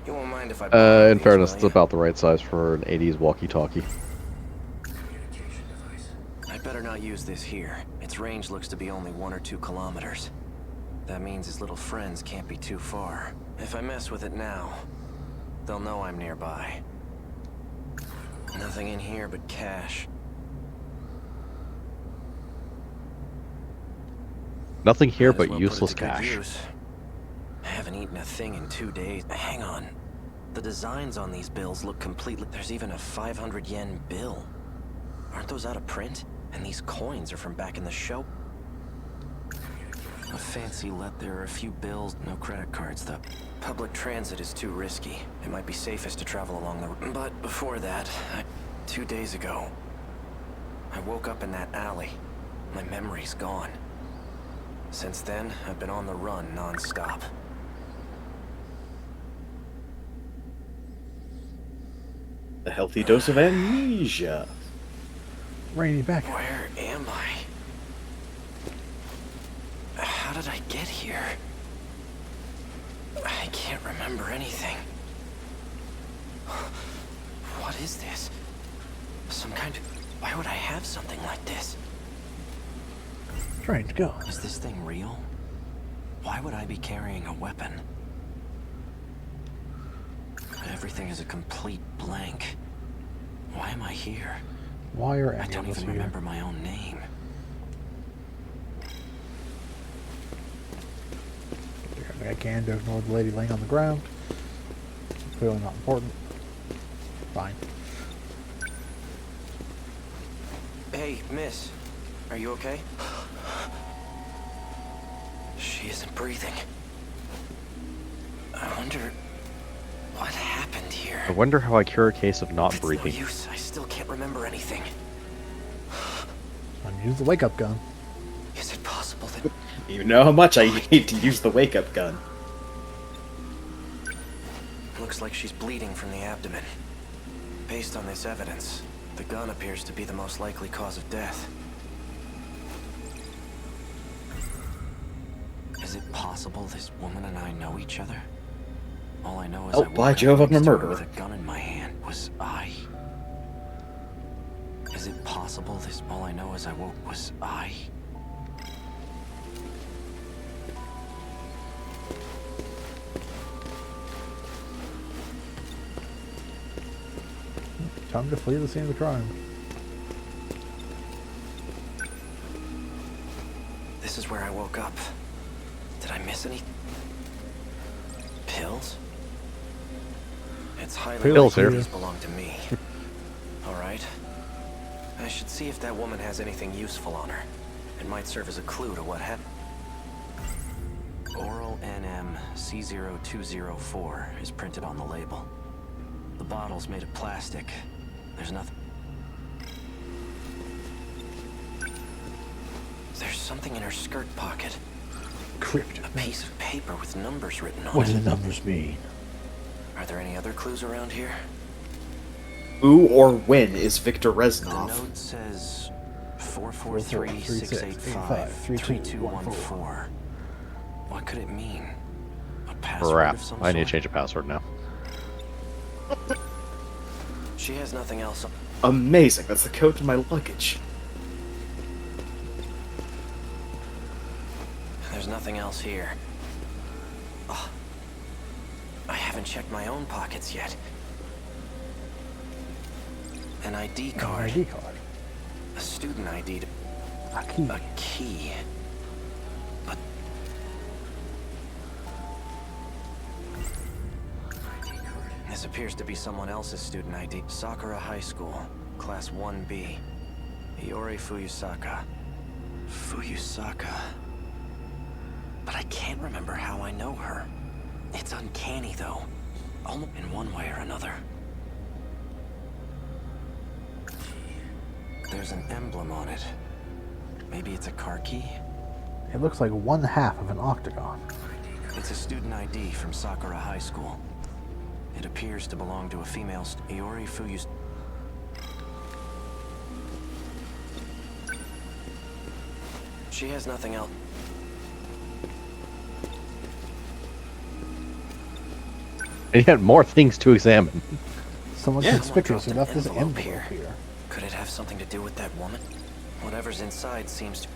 You won't mind if I... In fairness, it's about the right size for an 80s walkie-talkie. I'd better not use this here. Its range looks to be only 1 or 2 kilometers. That means his little friends can't be too far. If I mess with it now, they'll know I'm nearby. Nothing in here but cash. Nothing here Might as but well put it useless to good cash. use. I haven't eaten a thing in 2 days. Hang on. The designs on these bills look completely... There's even a 500 yen bill. Aren't those out of print? And these coins are from back in the show. A fancy there are a few bills, no credit cards though. Public transit is too risky. It might be safest to travel along the... But before that, 2 days ago, I woke up in that alley. My memory's gone. Since then, I've been on the run non-stop. A healthy dose of amnesia. Rainy back. Where am I? How did I get here? I can't remember anything. What is this? Some kind of... Why would I have something like this? Strange, go. Is this thing real? Why would I be carrying a weapon? Everything is a complete blank. Why am I here? Why are I don't even remember my own name. I can to ignore the lady laying on the ground. Clearly not important. Fine. Hey, miss. Are you okay? She isn't breathing. I wonder what happened here. I wonder how I cure a case of not It's breathing. no use. I still can't remember anything. Use the wake-up gun. Is it possible that... You know how much I hate to use the wake-up gun. Looks like she's bleeding from the abdomen. Based on this evidence, the gun appears to be the most likely cause of death. Is it possible this woman and I know each other? All I know is Oh, by Jove, I'm a murderer. with a gun in my hand. Was I? Is it possible this... All I know is I woke... Was I? Time to flee the scene of the crime. This is where I woke up. Did I miss any... Pills? It's highly Pills likely here. these belong to me. Alright. I should see if that woman has anything useful on her. It might serve as a clue to what happened. Oral NM C0204 is printed on the label. The bottle's made of plastic. There's nothing... There's something in her skirt pocket. Crypt. A piece of paper with numbers written on What do it. the numbers mean? Are there any other clues around here? Who or when is Victor The Reznov? note says 443-685-3214. What could it mean? A password Crap. of some I need to sort? change the password now. She has nothing else. Amazing, that's the code to my luggage. There's nothing else here. Oh, I haven't checked my own pockets yet. An ID card. An ID card. A student ID. A key. A key. But... This appears to be someone else's student ID. Sakura High School, Class 1B. Iori Fuyusaka. Fuyusaka. But I can't remember how I know her. It's uncanny, though. Almost in one way or another. There's an emblem on it. Maybe it's a car key? It looks like one half of an octagon. It's a student ID from Sakura High School. It appears to belong to a female Iori Fuyus. She has nothing else. And yet more things to examine. Someone Yeah, conspicuous someone enough dropped this an envelope envelope here. Could it have something to do with that woman? Whatever's inside seems to...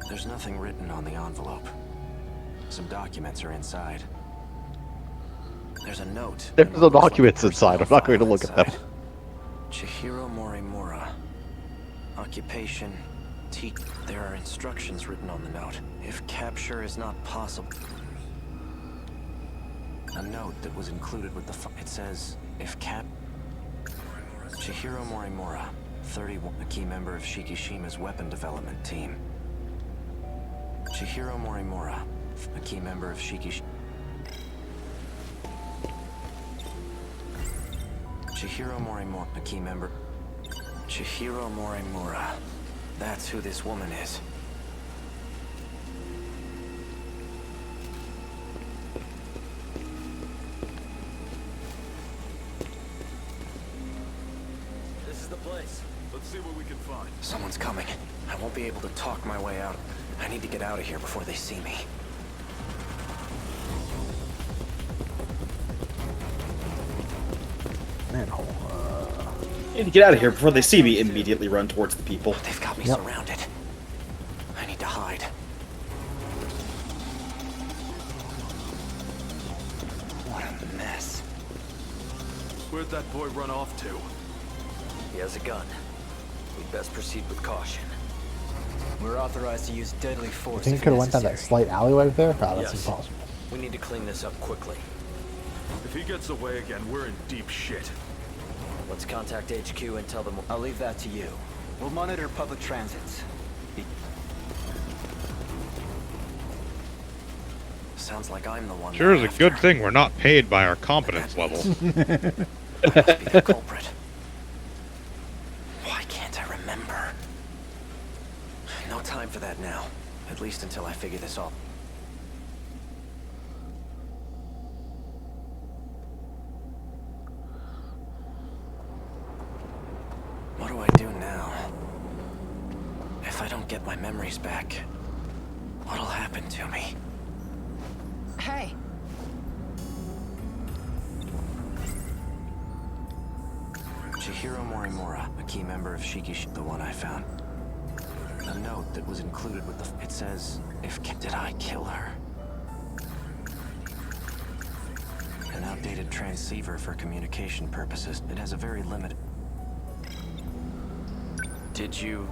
There's nothing written on the envelope. Some documents are inside. There's a note. There's and no what looks like a documents inside. I'm not going to personnel look at them. file inside. Chihiro Morimura. Occupation. There are instructions written on the note. If capture is not possible... A note that was included with the it says, if Chihiro Morimura, 31, a key member of Shikishima's weapon development team. Chihiro Morimura, a key member of Shiki. Chihiro Morimura, a key member. Chihiro Morimura. That's who this woman is. This is the place. Let's see what we can find. Someone's coming. I won't be able to talk my way out. I need to get out of here before they see me. Manhole. I need to get out of here before they see me. Immediately run towards the people. They've got me surrounded. I need to hide. What a mess. Where'd that boy run off to? He has a gun. We'd best proceed with caution. We're authorized to use deadly I force. think you could have went down that slight alleyway there? Oh, that's Yes. impossible. We need to clean this up quickly. If he gets away again, we're in deep shit. Let's contact HQ and tell them. I'll leave that to you. We'll monitor public transits. Sounds like I'm the one. Sure is a good thing we're not paid by our competence level. Must be the culprit. Why can't I remember? No time for that now. At least until I figure this all. What do I do now? If I don't get my memories back, what'll happen to me? Hey. Chihiro Morimura, a key member of Shiki, the one I found. A note that was included with the... It says, did I kill her? An outdated transceiver for communication purposes. It has a very limited... Did you...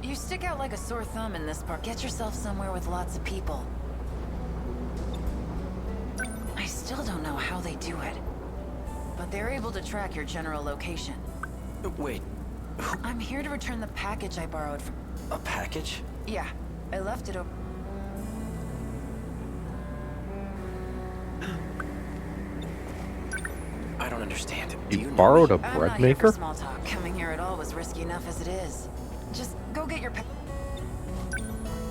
You stick out like a sore thumb in this part. Get yourself somewhere with lots of people. I still don't know how they do it. But they're able to track your general location. Wait. I'm here to return the package I borrowed from... A package? Yeah. I left it over... I don't understand. You borrowed a I'm bread not here for maker? small talk. Coming here at all was risky enough as it is. Just go get your...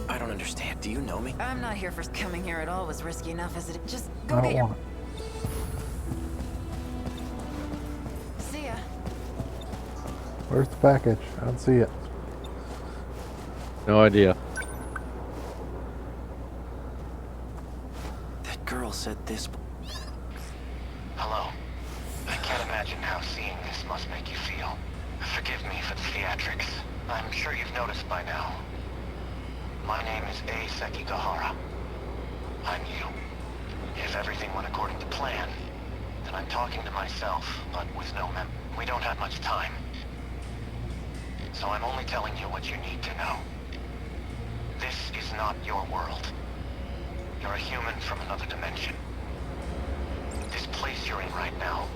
I don't understand. Do you know me? I'm not here for... Coming here at all was risky enough as it... Just I go don't get your... want it. See ya. Where's the package? I don't see it. No idea. That girl said this... Hello. I can't imagine how seeing this must make you feel. Forgive me for the theatrics. I'm sure you've noticed by now. My name is A. Sekigahara. I'm you. If everything went according to plan, then I'm talking to myself, but with no we don't have much time. So I'm only telling you what you need to know. This is not your world. You're a human from another dimension. This place you're in right now,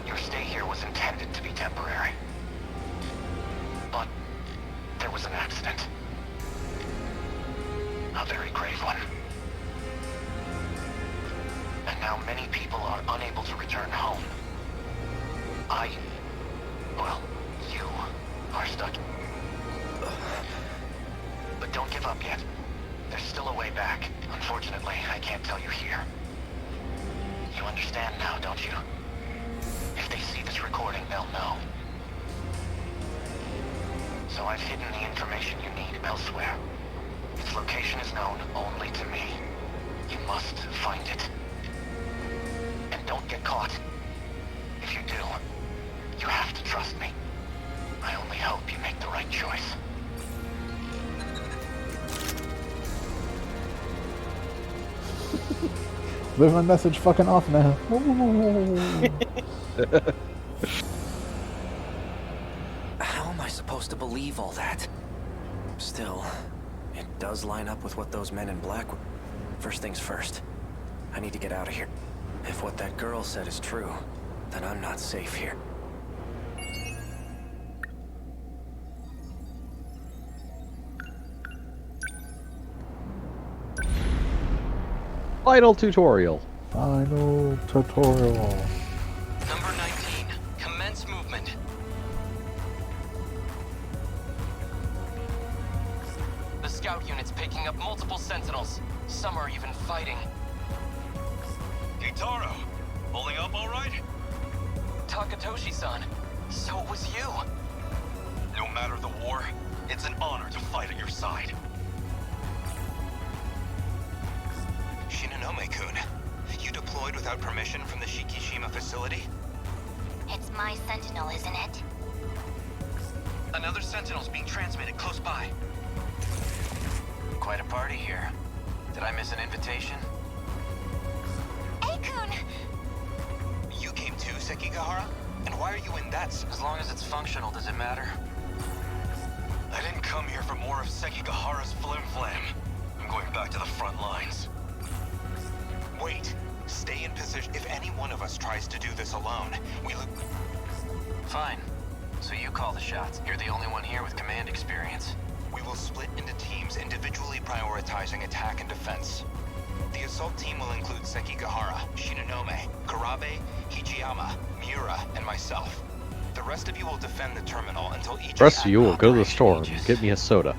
your stay here was intended to be temporary. But there was an accident. A very grave one. And now many people are unable to return home. Well, you are stuck. But don't give up yet. There's still a way back. Unfortunately, I can't tell you here. You understand now, don't you? If they see this recording, they'll know. So I've hidden the information you need elsewhere. Its location is known only to me. You must find it. And don't get caught. If you do, you have to trust me. I only hope you make the right choice. Live my message fucking off now. How am I supposed to believe all that? Still, it does line up with what those men in black were. First things first, I need to get out of here. If what that girl said is true, then I'm not safe here. Final tutorial. Final tutorial. Number 19. Commence movement. The scout unit's picking up multiple Sentinels. Some are even fighting. Kitaro, holding up all right? Takatoshi-san, so it was you. No matter the war, it's an honor to fight at your side. Shinonome-kun, you deployed without permission from the Shikishima facility? It's my Sentinel, isn't it? Another Sentinel's being transmitted close by. Quite a party here. Did I miss an invitation? Ei-kun! You came too, Sekigahara? And why are you in that? As long as it's functional, does it matter? I didn't come here for more of Sekigahara's flim-flam. I'm going back to the front lines. Wait. Stay in position. If any one of us tries to do this alone, we look... Fine. So you call the shots. You're the only one here with command experience. We will split into teams, individually prioritizing attack and defense. The assault team will include Sekigahara, Shinonome, Karabe, Hijiyama, Miura, and myself. The rest of you will defend the terminal until each... The rest of you will go to the store and get me a soda.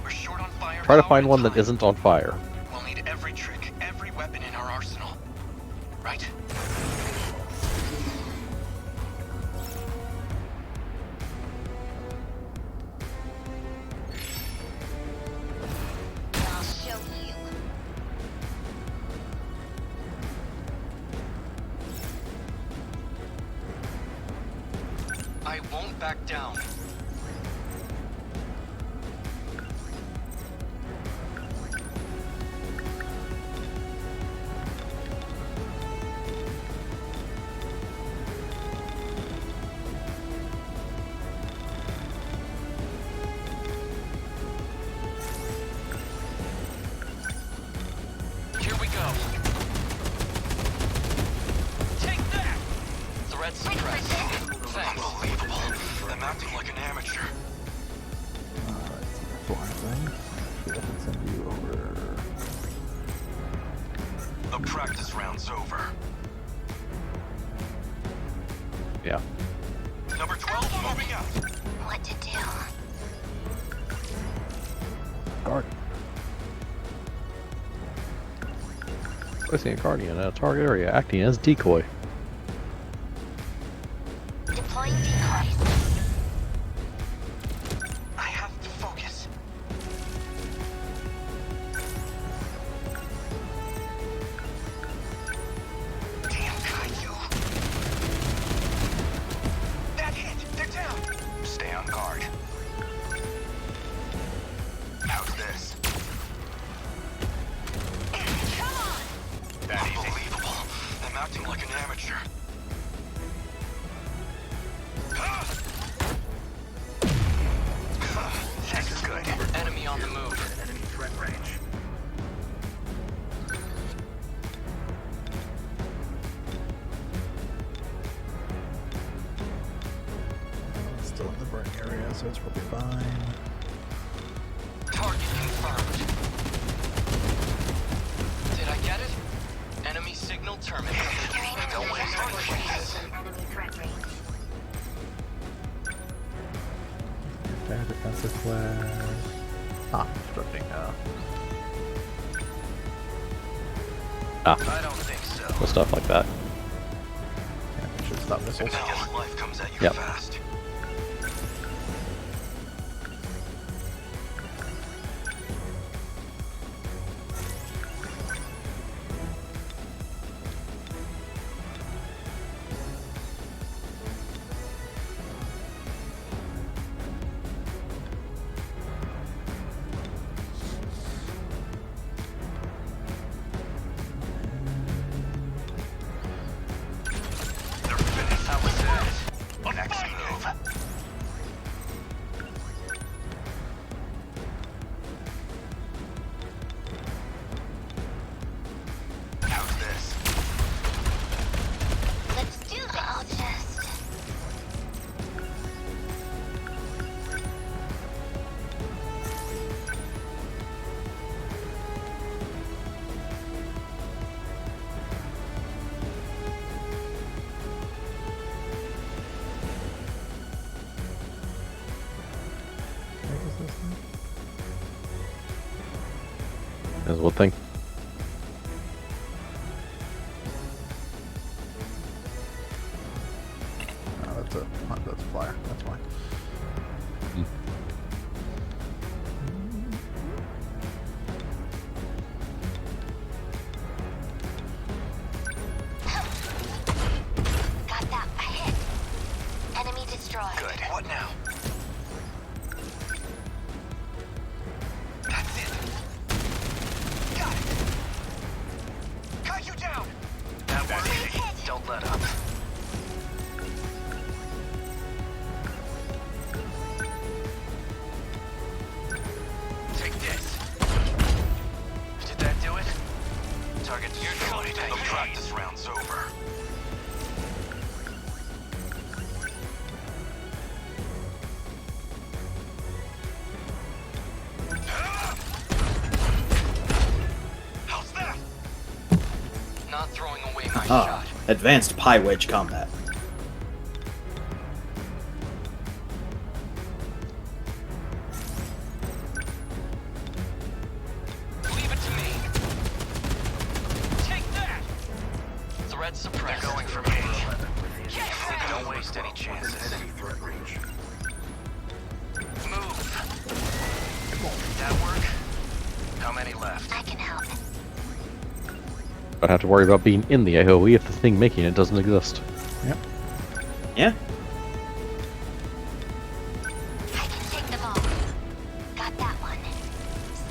We're short on fire. Try to find one that isn't on fire. We'll need every trick, every weapon in our arsenal. Right? I'll show you. I won't back down. Here we go. Take that! Threat suppressed. Thanks. Unbelievable. I'm acting like an amateur. Flying thing. See if I can send you over. The practice round's over. Yeah. Number 12, moving out. What to do? Guard. Placing a guardian at a target area, acting as decoy. Deploying decoys. I have to focus. Damn Kaiju. That hit. They're down. Stay on guard. How's this? Come on! That unbelievable. I'm acting like an amateur. That's good. Enemy on the move. Enemy threat range. Still in the burn area, so it's probably fine. Target confirmed. Did I get it? Enemy signal terminated. You're aiming to enemy threat range. Fire defensive flag. Ah, obstructing. I don't think so. Stuff like that. Yeah, we should stop missiles. Now life comes at you Yep. fast. They're finished. That was it. Next move. would think. That's a flyer. That's fine. Got that. A hit. Enemy destroyed. Good. What now? That's it. Got it. Kaiju down. That was easy. Don't let up. Take this. Did that do it? Target destroyed. The practice round's over. How's that? Not throwing away my shot. Advanced pie wedge combat. Leave it to me. Take that. Threat suppressed. They're going for me. Don't waste any chances. Move. Did that work? How many left? I can help. Don't have to worry about being in the AoE if the thing making it doesn't exist. Yep. Yeah. I can take them all. Got that one.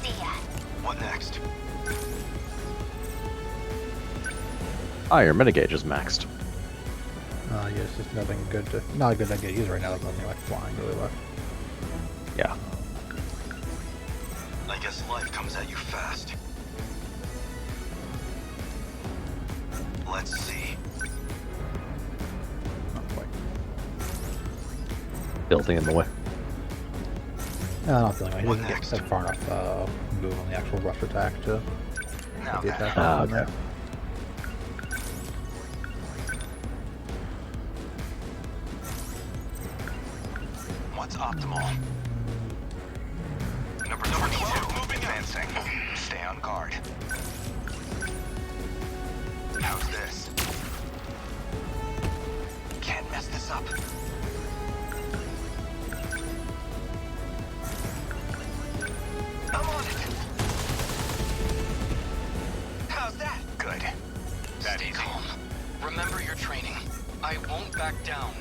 See ya. What next? Ah, your metagauge is maxed. Yeah, it's just nothing good to... Not good to get used right now. There's nothing like flying really left. Yeah. I guess life comes at you fast. Let's see. Not quite. Building in the way. No, not feeling like he doesn't get that far enough move on the actual rush attack to get the attack off in there. What's optimal? Number 22, moving advancing. Stay on guard. How's this? Can't mess this up. I'm on it. How's that? Good. Stay calm. Remember your training. I won't back down.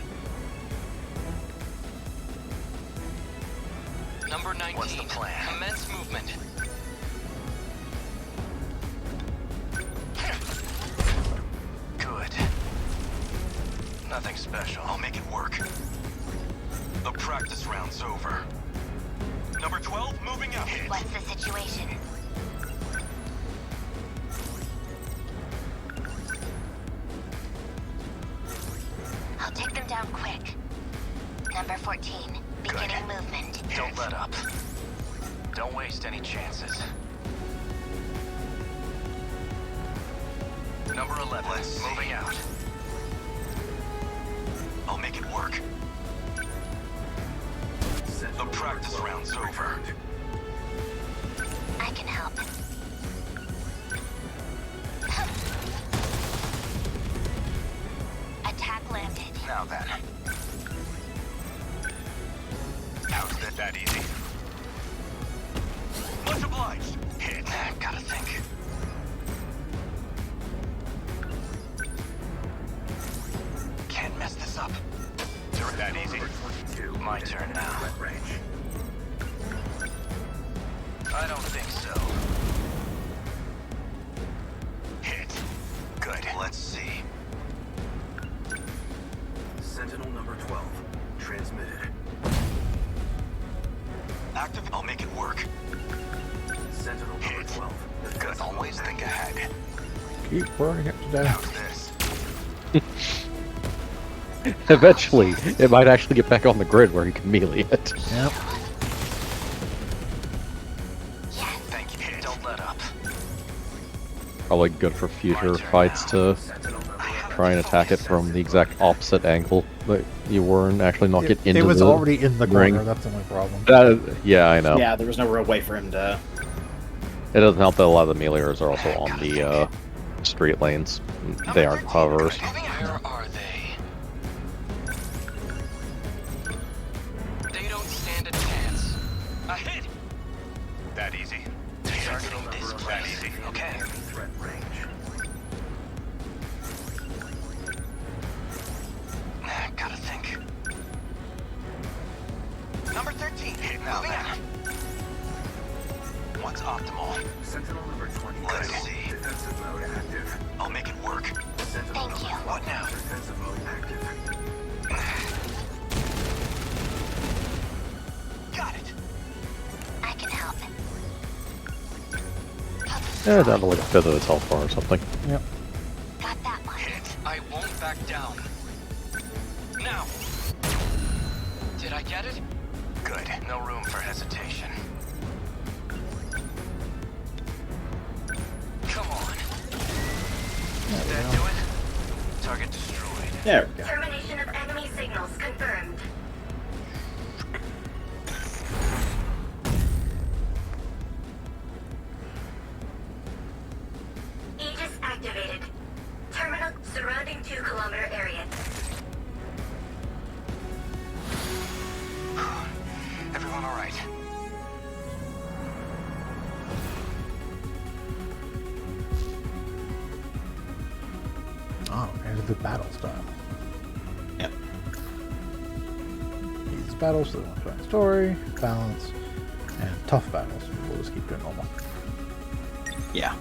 Number 19. What's the plan? Commence movement. Good. Nothing special. I'll make it work. The practice round's over. Number 12, moving out. What's the situation? I'll take them down quick. Number 14, beginning movement. Don't let up. Don't waste any chances. Number 11, moving out. I'll make it work. The practice round's over. I can help. Attack landed. Now then. How's that easy? Much obliged. Hit. Gotta think. Can't mess this up. That easy. My turn now. I don't think so. Hit. Good. Let's see. Sentinel number 12. Transmitted. Active. I'll make it work. Sentinel number 12. Good. Always think ahead. Keep burning it to death. How's this? Eventually, it might actually get back on the grid where he can melee it. Yep. Thank you. Don't let up. Probably good for future fights to try and attack it from the exact opposite angle that you were and actually not get into It was the already in the ring. corner, that's the only problem. Yeah, I know. Yeah, there was no real way for him to It doesn't help that a lot of the meleers are also on the street lanes. They aren't hovers. Where are they? They don't stand a chance. A hit! That easy? Targeting this place. That easy. Okay. Threat range. Gotta think. Number 13. Hit now. Moving out. What's optimal? Sentinel number 20. Let's see. Defensive mode active. I'll make it work. Sentinel Thank you. What now? Defensive mode active. Got it. I can help. Yeah, down to like a fifth of its health bar or something. Yep. Got that one. Hit. I won't back down. Now. Did I get it? Good. No room for hesitation. Come on. Did that do it? Target destroyed. There we go. Termination of enemy signals confirmed. Aegis activated. Terminal surrounding 2-kilometer area. Everyone all right? Oh, and the battle style. Yep. These battles, the one-shot story, balance, and tough battles. We'll just keep doing normal. Yeah.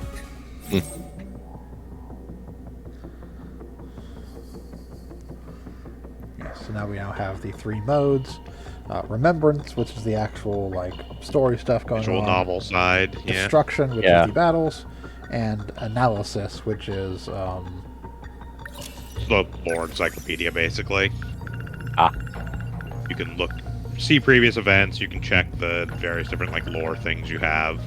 So now we have the 3 modes. Remembrance, which is the actual like story stuff going Visual on. novel side, yeah. Destruction, which is the battles, and analysis, which is The lore encyclopedia, basically. You can see previous events. You can check the various different like lore things you have.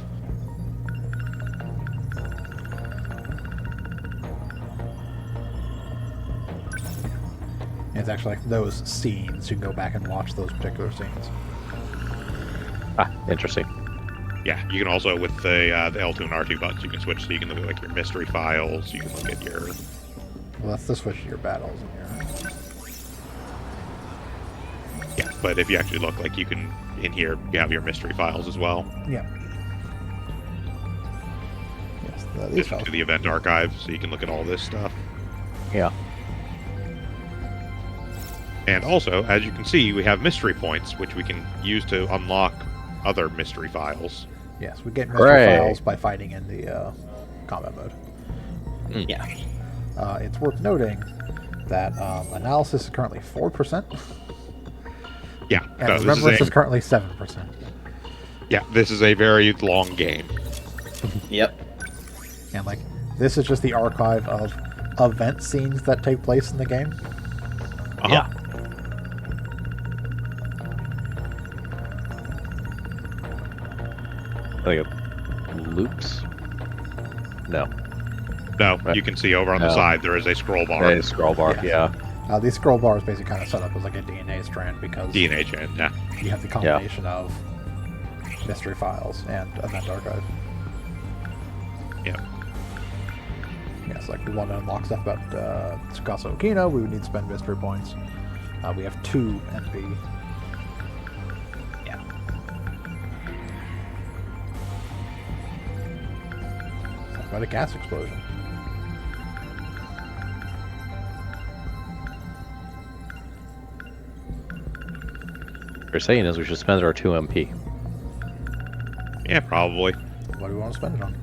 it's actually like those scenes. You can go back and watch those particular scenes. Interesting. Yeah, you can also, with the L2 and R2 buttons, you can switch so you can look at like your mystery files. You can look at your. Well, that's the switch to your battles and your. Yeah, but if you actually look, like you can in here, you have your mystery files as well. Yeah. Yes, these This files. to the event archive, so you can look at all this stuff. Yeah. And also, as you can see, we have mystery points, which we can use to unlock other mystery files. Yes, we get mystery files by fighting in the combat mode. Yeah. It's worth noting that analysis is currently 4%. Yeah, And no, remembrance is currently 7%. Yeah, this is a very long game. Yep. And like, this is just the archive of event scenes that take place in the game. Yeah. Like loops? No. No, you can see over on the side there is a scroll bar. A scroll bar, yeah. These scroll bars basically kind of set up as like a DNA strand because DNA strand, yeah. You have the combination of mystery files and event archive. Yeah. Yes, like we want to unlock stuff about Tsukasa Okino, we would need to spend mystery points. We have 2 NP. Yeah. Talk about a gas explosion. What you're saying is we should spend our 2 MP. Yeah, probably. What do we want to spend it on?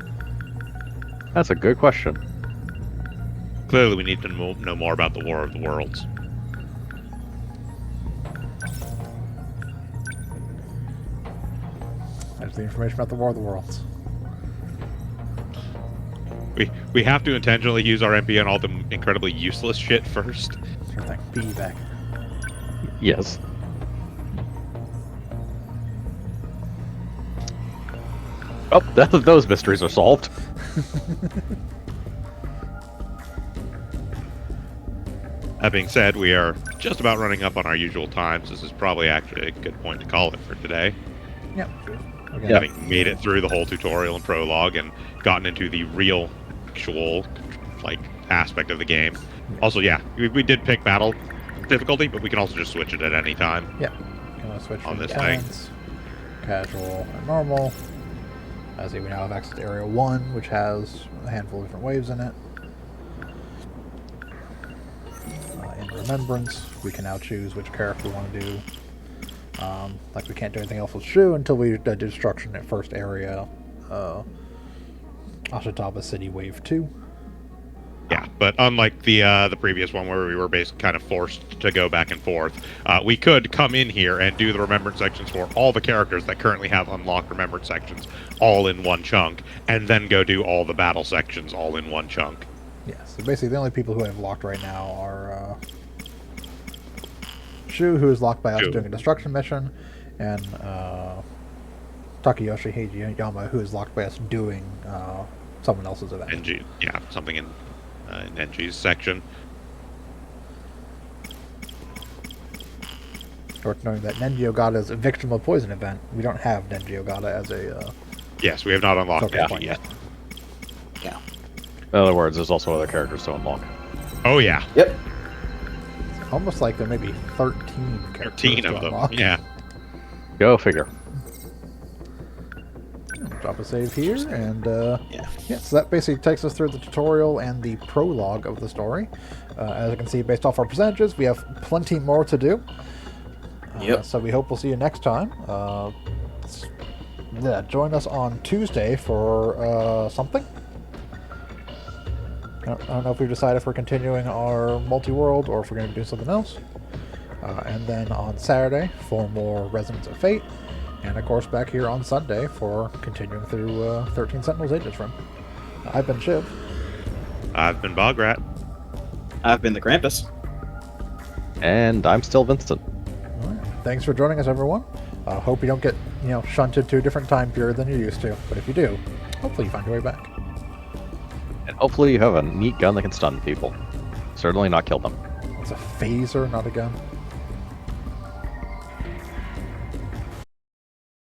That's a good question. Clearly, we need to know more about the War of the Worlds. There's the information about the War of the Worlds. We have to intentionally use our MP on all the incredibly useless shit first. Sure thing. Piggyback. Yes. Oh, those mysteries are solved. That being said, we are just about running up on our usual times. This is probably actually a good point to call it for today. Yep. Again. Having made it through the whole tutorial and prologue and gotten into the real, actual, like, aspect of the game. Also, yeah, we did pick battle difficulty, but we can also just switch it at any time. Yeah. Can switch on this intense, casual, and normal. As we now have access to Area 1, which has a handful of different waves in it. In Remembrance, we can now choose which character we want to do. Like we can't do anything else with Shu until we do destruction at first area, Ashitaba City Wave 2. Yeah, but unlike the previous one where we were basically kind of forced to go back and forth, we could come in here and do the Remembrance sections for all the characters that currently have unlocked Remembrance sections all in one chunk, and then go do all the battle sections all in one chunk. Yeah, so basically the only people who have locked right now are Shu, who is locked by us doing a destruction mission, and Takayoshi Hijiyama, who is locked by us doing someone else's event. NG, yeah, something in NG's section. Worth knowing that Nenji Ogata is a victim of poison event. We don't have Nenji Ogata as a yes, we have not unlocked that yet. Yeah. In other words, there's also other characters to unlock. Oh yeah. Yep. It's almost like there may be 13 characters 13 of them. unlock. Yeah. Go figure. Drop a save here, and yeah, so that basically takes us through the tutorial and the prologue of the story. As you can see, based off our percentages, we have plenty more to do. So we hope we'll see you next time. Yeah, join us on Tuesday for something. I don't know if we've decided if we're continuing our multi-world or if we're going to do something else. And then on Saturday for more Resonance of Fate. And of course back here on Sunday for continuing through 13 Sentinels Aegis Rim. I've been Shiv. I've been Bograt. I've been the Krampus. And I'm still Vincent. All right. Thanks for joining us, everyone. Hope you don't get shunted to a different time period than you used to. But if you do, hopefully you find your way back. And hopefully you have a neat gun that can stun people. Certainly not kill them. It's a phaser, not a gun.